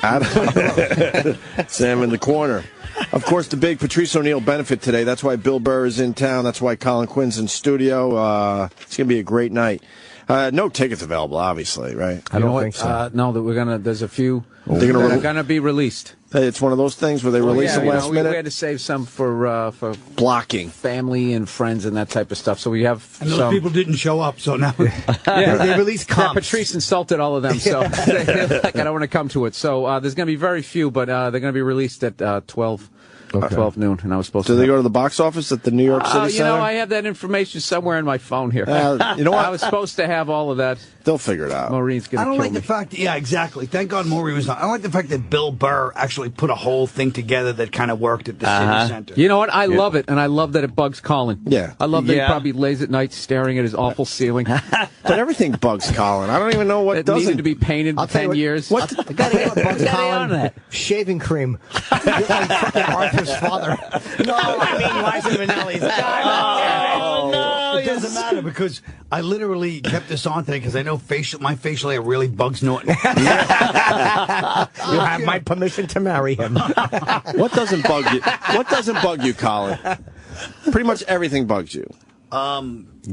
Sam in the corner. Of course, the big Patrice O'Neill benefit today. That's why Bill Burr is in town. That's why Colin Quinn's in studio. It's going to be a great night. No tickets available, obviously, right? I don't think so. No, that we're gonna. There's a few They're that are gonna be released. It's one of those things where they release them last we minute. had to save some for blocking family and friends and that type of stuff. So we have And those some. people didn't show up, so now they released comps. Patrice insulted all of them, so like, I don't want to come to it. So there's going to be very few, but they're going to be released at 12 12 noon, and I was supposed to. Do they go to the box office at the New York City Center? I have that information somewhere in my phone here. You know what? I was supposed to have all of that. They'll figure it out. Maureen's going to I don't kill like me. the fact. Yeah, exactly. Thank God Maureen was not. I don't like the fact that Bill Burr actually put a whole thing together that kind of worked at the City Center. You know what? I love it, and I love that it bugs Colin. Yeah. I love that he probably lays at night staring at his awful ceiling. But everything bugs Colin. I don't even know what It doesn't. needed to be painted in 10 years. What? I gotta get what bugs Colin. Shaving cream. You're like fucking Arthur's father. No, I mean Liza Minnelli's. It doesn't matter because I literally kept this on today because I know my facial hair really bugs Norton. You have my permission to marry him. What doesn't bug you? What doesn't bug you, Colin? Pretty much everything bugs you.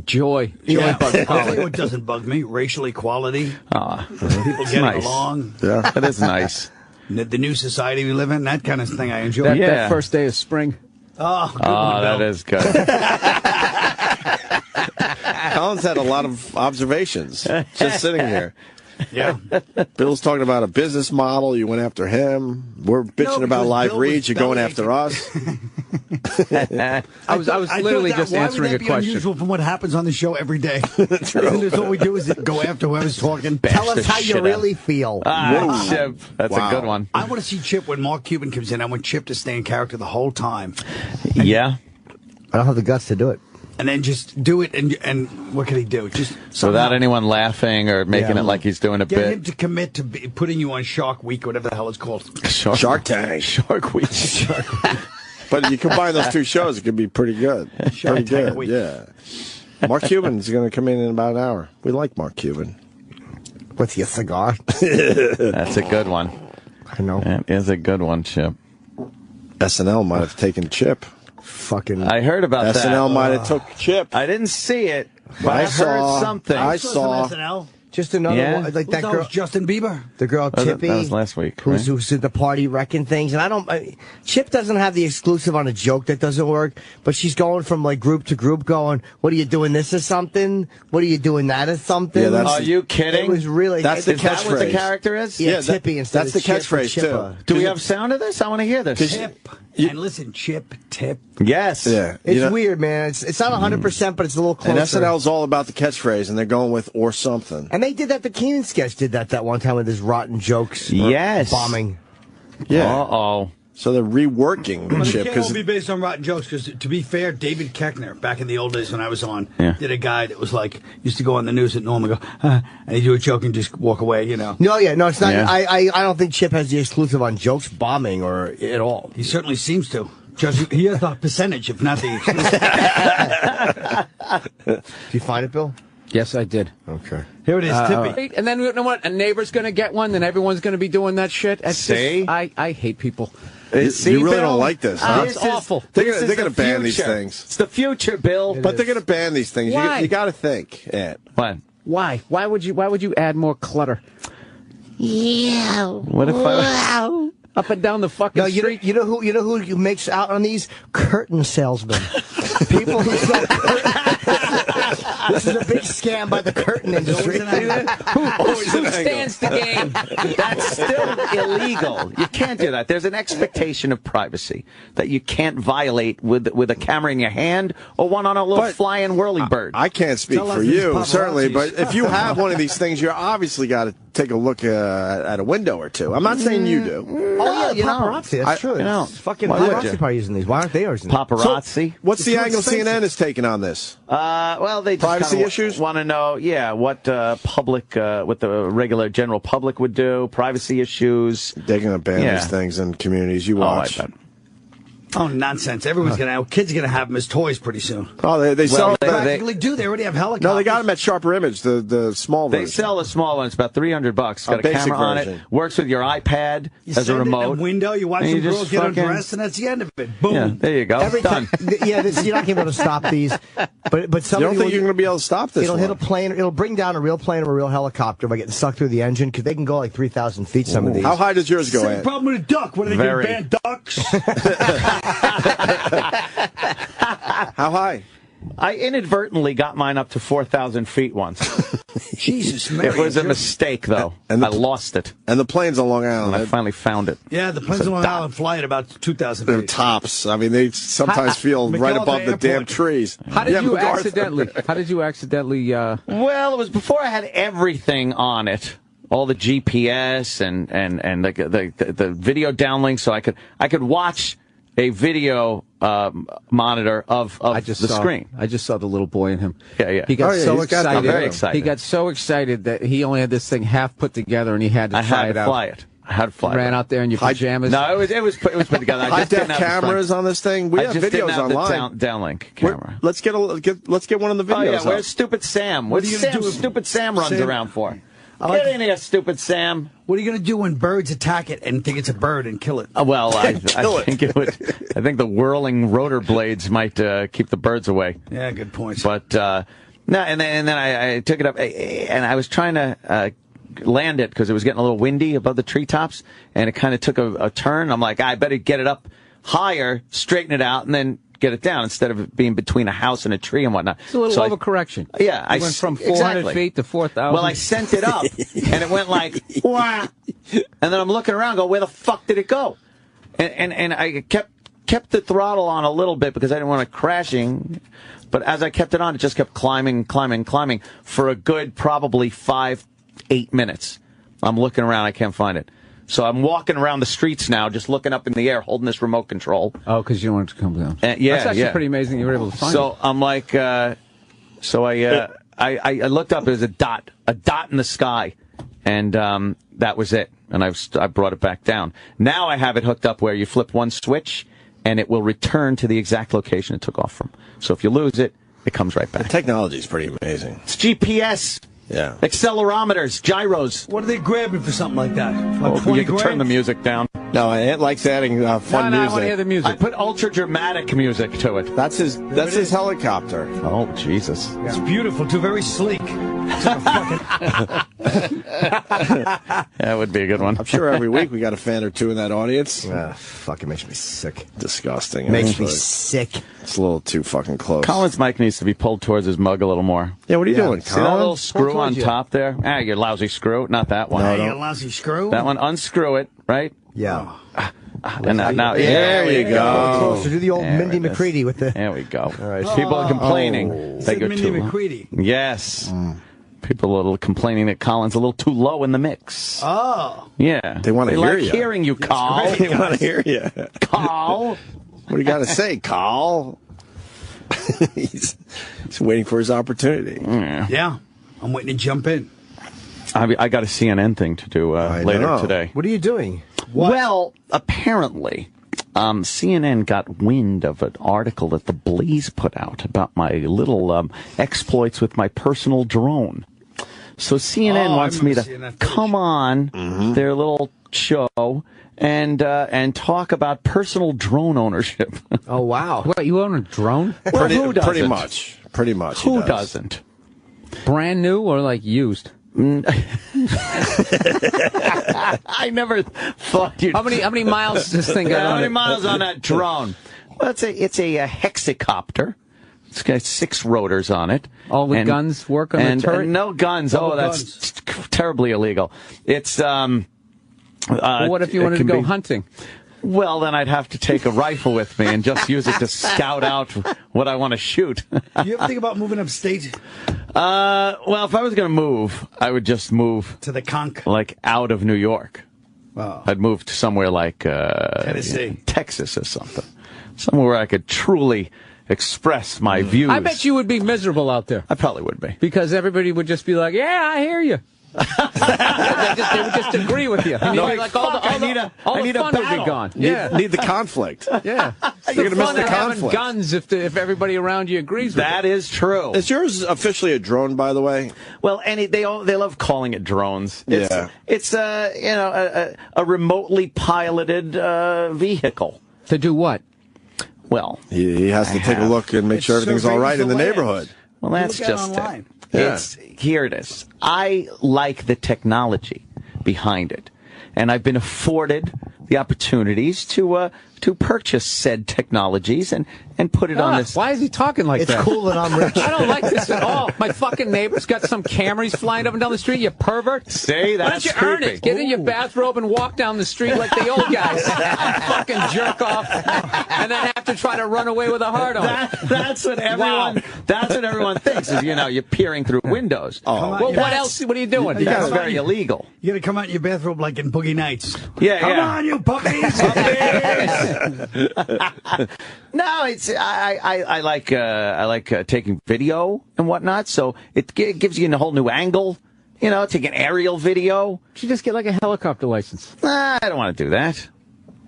Joy. Yeah, bugs I'll tell you Colin. what doesn't bug me: racial equality. People getting nice. along. Yeah, That is nice. The new society we live in, that kind of thing I enjoy. That first day of spring. Oh, good one, Bill. That is good. Colin's had a lot of observations just sitting here. Yeah. Bill's talking about a business model. You went after him. We're bitching about because live Bill reads. was You're going belly after us. I was literally thought that- just why answering would a that be question. unusual from what happens on the show every day? That's all we do is go after whoever's talking. Tell us how you really feel. Chip. That's a good one. I want to see Chip when Mark Cuban comes in. I want Chip to stay in character the whole time. Yeah. I don't have the guts to do it. And then just do it, and what can he do? Just Without anyone laughing or making it like he's doing a get bit. him to commit to putting you on Shark Week, or whatever the hell it's called. Shark Tank. Shark Week. But you combine those two shows, it could be pretty good. Pretty good. Week. Yeah. Mark Cuban's going to come in about an hour. We like Mark Cuban. With your cigar. That's a good one. I know. That is a good one, Chip. SNL might have taken Chip. Fucking. I heard about that. SNL might have took Chip. I didn't see it, but I saw heard something. I saw. Some SNL. Just another Yeah. one. Like that That girl. was Justin Bieber. The girl Tippy. That was last week. Who's Right? at the party wrecking things. And Chip doesn't have the exclusive on a joke that doesn't work, but she's going from like group to group going, what are you doing this as something? What are you doing that as something? Yeah, that's- Are you kidding? It was really. That's the Is that what the catchphrase. character is? Yeah, Yeah, Tippy instead that's of the Chip or catchphrase, Chippa. too. Do we have sound of this? I want to hear this. Tip. And listen, Chip, tip. Yes. Yeah. It's weird, man. It's not 100%, but it's a little And closer. SNL's all about the catchphrase, and they're going with or something. And they did that. The Keenan sketch did that one time with his rotten jokes. or Yes. Bombing. Yeah. Uh-oh. So they're reworking the But Chip it can't all because be based on rotten jokes, because to be fair, David Koechner, back in the old days when I was on, Yeah. did a guy that was like, used to go on the news at Norm and go, and he'd do a joke and just walk away, you know. No, it's not. Yeah. I don't think Chip has the exclusive on jokes bombing or at all. He certainly seems to. Judge, he has a percentage, if not the Did you find it, Bill? Yes, I did. Okay. Here it is, Tippy. Right, and then you know what? A neighbor's going to get one, then everyone's going to be doing that shit. It's See? just- I hate people. See, you really Bill? don't like this, huh? It's awful. They're This is gonna the ban these future. things. It's the future, Bill. But they're going to ban these things. Why? You got to think, Ed. What? Why? Why would you add more clutter? Yeah. What if I... Up and down the fucking No, street. you know who makes out on these? Curtain salesmen. People who sell curtains. This is a big scam by the curtain industry. Who stands to gain? That's still illegal. You can't do that. There's an expectation of privacy that you can't violate with a camera in your hand or one on a little flying whirlybird. I can't speak Tell us for these you, paparazzis. certainly, but if you have one of these things, you're obviously got to take a look at a window or two. I'm not saying you do. Oh, yeah, you know. paparazzi. That's true. you know, Fucking why would paparazzi you? probably using these. Why aren't they using these? Paparazzi. What's the It's angle expensive. CNN is taking on this? Well, they just Privacy kinda issues? want to know, what what the regular general public would do, privacy issues. They're going to ban Yeah. these things in communities. You Oh, I watch. bet. Oh, nonsense. Everyone's kids are going to have them as toys pretty soon. Oh, they sell. they- Practically do. They already have helicopters. No, they got them at Sharper Image, the small They version. sell a small one. It's about $300. Got a basic camera on version. it. Works with your iPad You as a send it in remote. a window, you watch And some you just girls get fucking- undressed, and that's the end of it. Boom. Yeah, there you go. Every Done. time, you're not going to be able to stop these. But You somebody don't think you're going to be able to stop this It'll one? hit a plane. It'll bring down a real plane or a real helicopter by getting sucked through the engine because they can go like 3,000 feet. Some of these. How high does yours go, Same Ed? problem with a duck. What are they Very. going to ban ducks? How high? I inadvertently got mine up to 4,000 feet once. Jesus, Mary. It was a mistake, though. I lost it. And the planes on Long Island. And I finally found it. Yeah, the planes on Long Island fly at about 2,000 They're feet. tops. I mean, they sometimes feel right above the damn trees. How did you accidentally? Well, it was before I had everything on it. All the GPS and the video downlink, so I could watch a video monitor of the screen. I just saw the little boy in him. Yeah. He got so excited. Very excited. He got so excited that he only had this thing half put together, and he had to try it out. I had to fly it. Ran out there in your pajamas. No, it was put together. I just didn't have cameras on this thing. We have videos online. Downlink camera. Let's get one of the videos. Oh yeah, where's Stupid Sam? What are you gonna do? Stupid Sam runs around for? Get in here, Stupid Sam. What are you going to do when birds attack it and think it's a bird and kill it? Well, I think it would. I think the whirling rotor blades might keep the birds away. Yeah, good point. But no, and then I took it up, and I was trying to land it because it was getting a little windy above the treetops, and it kind of took a turn. I'm like, I better get it up higher, straighten it out, and then get it down instead of it being between a house and a tree and whatnot. It's a little overcorrection. Yeah. I went from 400 feet to 4,000. Well, I sent it up, and it went like, wah. And then I'm looking around, go, where the fuck did it go? And I kept the throttle on a little bit because I didn't want it crashing. But as I kept it on, it just kept climbing for a good probably 5-8 minutes. I'm looking around, I can't find it. So I'm walking around the streets now, just looking up in the air, holding this remote control. Oh, because you don't want it to come down. Yeah, that's actually pretty amazing you were able to find it. So I'm like, I looked up. It was a dot in the sky, and that was it. And I brought it back down. Now I have it hooked up where you flip one switch, and it will return to the exact location it took off from. So if you lose it, it comes right back. The technology is pretty amazing. It's GPS. Yeah. Accelerometers, gyros. What are they grabbing for something like that? Like you can turn the music down. No, Ant likes adding fun music. I want to hear the music. I put ultra dramatic music to it. That's his helicopter. Oh, Jesus. Yeah. It's beautiful, too. Very sleek. It's like a fucking... That would be a good one. I'm sure every week we got a fan or two in that audience. Fucking makes me sick. Disgusting. Makes me sick. It's a little too fucking close. Colin's mic needs to be pulled towards his mug a little more. Yeah, what are you doing, Colin? See that little screw on top there? Ah, you lousy screw. Not that one. No, you lousy screw? That one, unscrew it, right? Yeah. And now, there you go. So do the old Mindy McCready with the... There we go. All right. People are complaining. They go Mindy McCready. Yes. People are a little complaining that Colin's a little too low in the mix. Oh. Yeah. They want to hear you. Like hearing you, Carl. They want to hear you. Carl. What do you got to say, Carl? he's waiting for his opportunity. Yeah. I'm waiting to jump in. I got a CNN thing to do later today. What are you doing? Well, apparently, CNN got wind of an article that the Blaze put out about my little exploits with my personal drone. So CNN wants me to come on their little show and talk about personal drone ownership. Oh, wow. What, you own a drone? Well, who doesn't? Pretty much. Who doesn't? Brand new or like used? I never thought you'd... How many miles does this thing got on it? How many miles on that drone? Well, it's a hexacopter. It's got 6 rotors on it. All with guns work on the turret? No guns. That's terribly illegal. It's well, what if you wanted to go hunting? Well, then I'd have to take a rifle with me and just use it to scout out what I want to shoot. Do you ever think about moving upstate? Well, if I was going to move, I would just move to the conch, like out of New York. Wow. I'd move to somewhere like Tennessee, Texas, or something, somewhere where I could truly express my views. I bet you would be miserable out there. I probably would be, because everybody would just be like, "Yeah, I hear you." they would just agree with you. No, like all the fun would be gone. Need the conflict. Yeah, you're gonna miss the conflict. Guns if everybody around you agrees with that. Is true. Is yours officially a drone, by the way? Well, they love calling it drones. It's a remotely piloted vehicle. To do what? Well, he has to take a look and make sure everything's all right in the neighborhood. Well, that's just it. Here it is. I like the technology behind it, and I've been afforded the opportunities to to purchase said technologies and put it on this. Why is he talking like that? It's cool that I'm rich. I don't like this at all. My fucking neighbor's got some cameras flying up and down the street, you pervert. See, Why that's don't you earn creepy. it? Get in your bathrobe and walk down the street like the old guys. Fucking jerk off. And then have to try to run away with a heart on. That's what everyone thinks is, you're peering through windows. Well, what else? What are you doing? That's very illegal. You got to come out in your bathrobe like in Boogie Nights. Yeah, Come on, you puppies! No, it's I like taking video and whatnot. So it gives you a whole new angle. Take an aerial video. You should just get like a helicopter license. I don't want to do that.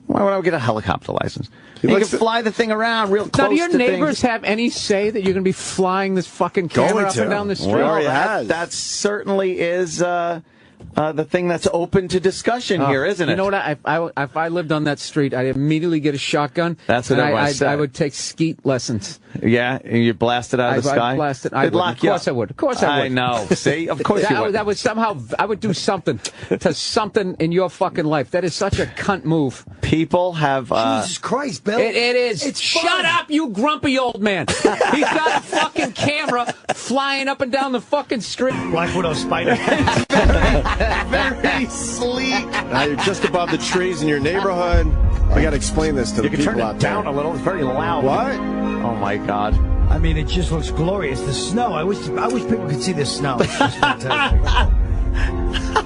Why would I get a helicopter license? You can fly the thing around real close. Now, do your to neighbors things. have any say that you're going to be flying this fucking camera up and down the street? Well, that certainly is the thing that's open to discussion here, isn't it? You know what? If I lived on that street, I'd immediately get a shotgun. That's what everyone said. I would take skeet lessons. Yeah, and you blast it out of the sky? I'd blast it. They'd lock you up. I would. Of course I would. I know. See? Of course you would. That would somehow, I would do something to something in your fucking life. That is such a cunt move. People have... Jesus Christ, Bill. It is. It's Shut fun. up, you grumpy old man. He's got a fucking camera flying up and down the fucking street. Black Widow spider. very sleek. Now you're just above the trees in your neighborhood. I got to explain this to the people out there. You can turn it down a little. It's very loud. What? Oh, my God. I mean, it just looks glorious. The snow. I wish people could see the snow. It's just fantastic.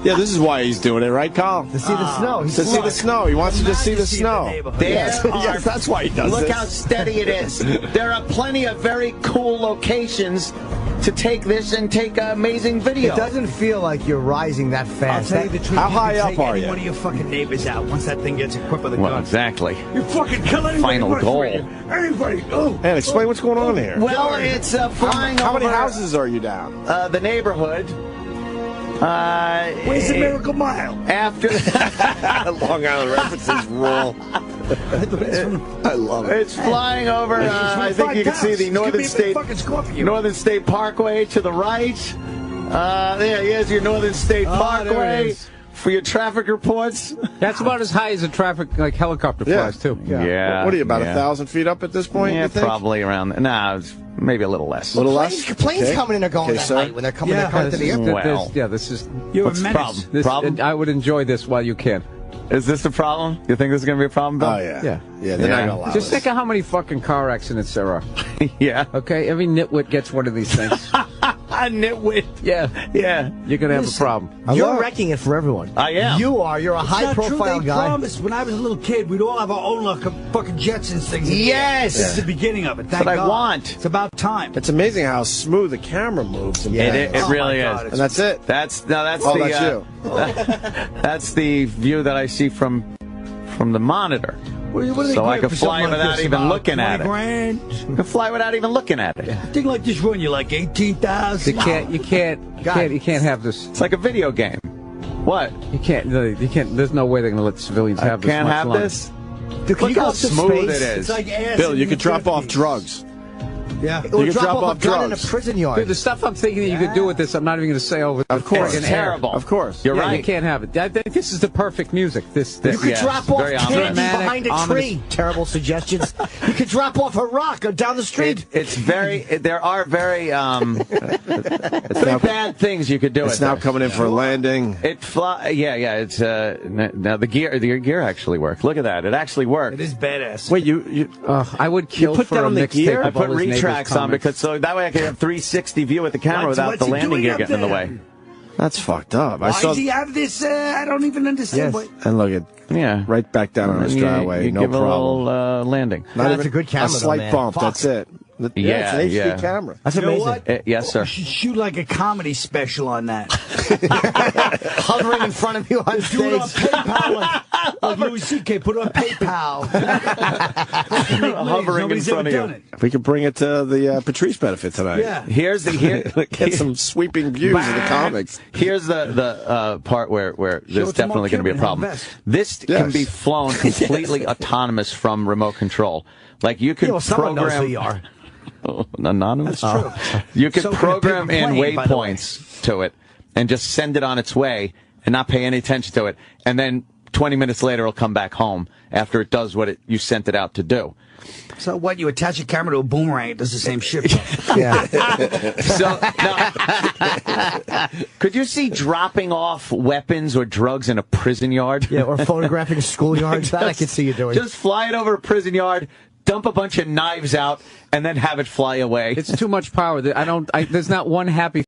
Yeah, this is why he's doing it, right, Carl? To see the snow. To see the snow. He wants to just see the snow. Yes, that's why he does Look this. how steady it is. There are plenty of very cool locations to take this and take amazing video. It doesn't feel like you're rising that I'll fast. tell you the truth. How high up are you? you? One of your fucking neighbors out once that thing gets equipped with a Well, gun. exactly. You fucking kill anybody. Final who works goal. for you. Anybody. Oh. Man, explain what's going on here. Well, it's flying How many over houses are you down? the neighborhood. Where's the Miracle Mile? After Long Island references rule. I love it. It's flying over. I think you can see the Northern State Parkway to the right. Here's your Northern State Parkway for your traffic reports. That's about as high as a traffic helicopter flies too. Yeah. What are you, about 1,000 feet up at this point? Yeah, you think? probably around. Nah, it's maybe a little less. A little less? Planes coming in are going that night when they're coming to the airport. This is. You're What's a the menace. problem? I would enjoy this while you can. Is this the problem? You think this is going to be a problem, Bill? Oh, yeah. Yeah. Yeah, they're not going to allow Just this. think of how many fucking car accidents there are. Yeah. Okay, every nitwit gets one of these things. A nitwit. Yeah. Yeah. You're gonna have a problem. You're wrecking it for everyone. I am. You are. You're a It's not true. high-profile They guy. promised when I was a little kid we'd all have our own fucking Jetsons things. Yes. This is the beginning of it. Thank That's what I God. want. It's about time. It's amazing how smooth the camera moves. And It really God, is. And that's it. That's That's you. That's the view that I see from the monitor. What do they So I give could for fly something like without this? even About looking at 20 it. grand? I can fly without even looking at it. A thing like this run you like 18,000. You can't have this. It's like a video game. What? You can't. There's no way they're gonna let civilians I have this. can't much have longer. this. Dude, can Look you go how up to smooth space? it is. It's like ass Bill, in you the could drop off 50s. drugs. Yeah. Or You can drop off a gun in a drugs. prison yard. Dude, the stuff I'm thinking that you could do with this, I'm not even going to say over. Of course. friggin' It's air. terrible. Of course. You're Yeah, right. you can't have it. I think this is the perfect music. This You could Yes, drop off very candy ominous. behind a tree. Terrible suggestions. You could drop off a rock down the street. It's very. There are very very bad things you could do. It's now coming in for a landing. It fly. Yeah. It's now the gear actually worked. Look at that. It actually worked. It is badass. Wait, you I would kill put for that a on the mixtape. gear? I of all put his neighbors' retracts on comments. because so that way I can have 360 view with the camera without the he landing doing gear up getting in the there? way. That's fucked up. Why does he have this? I don't even understand. Yes. What, And look at Yeah. right back down on his You- driveway. you No give problem. a little landing. Not That's even a good camera, A though, slight man. bump. Fuck. That's it. It's Yeah, an HD yeah. camera. That's you know amazing. what? Yes, sir. You should shoot like a comedy special on that. Hovering in front of you on Do it on stage. PayPal, like Louis C.K. Put it on PayPal. Hovering in Nobody's front ever of done you. it. We could bring it to the Patrice benefit tonight. Yeah. Here's the Get some sweeping views of the comics. Here's the part where there's it to definitely Mark going to be a Cuban, problem. have a vest. This can Yes. be flown completely autonomous from remote control. Like you could Yeah, well, someone knows program who you are. anonymous. That's true. You could So can a program paper in plane, by the way. waypoints to it and just send it on its way and not pay any attention to it, and then 20 minutes later, it'll come back home after it does what you sent it out to do. So what? You attach a camera to a boomerang, it does the same shit. Yeah. So, now, could you see dropping off weapons or drugs in a prison yard? Yeah, or photographing a schoolyard. That I could see you doing. Just fly it over a prison yard, dump a bunch of knives out, and then have it fly away. It's too much power. There's not one happy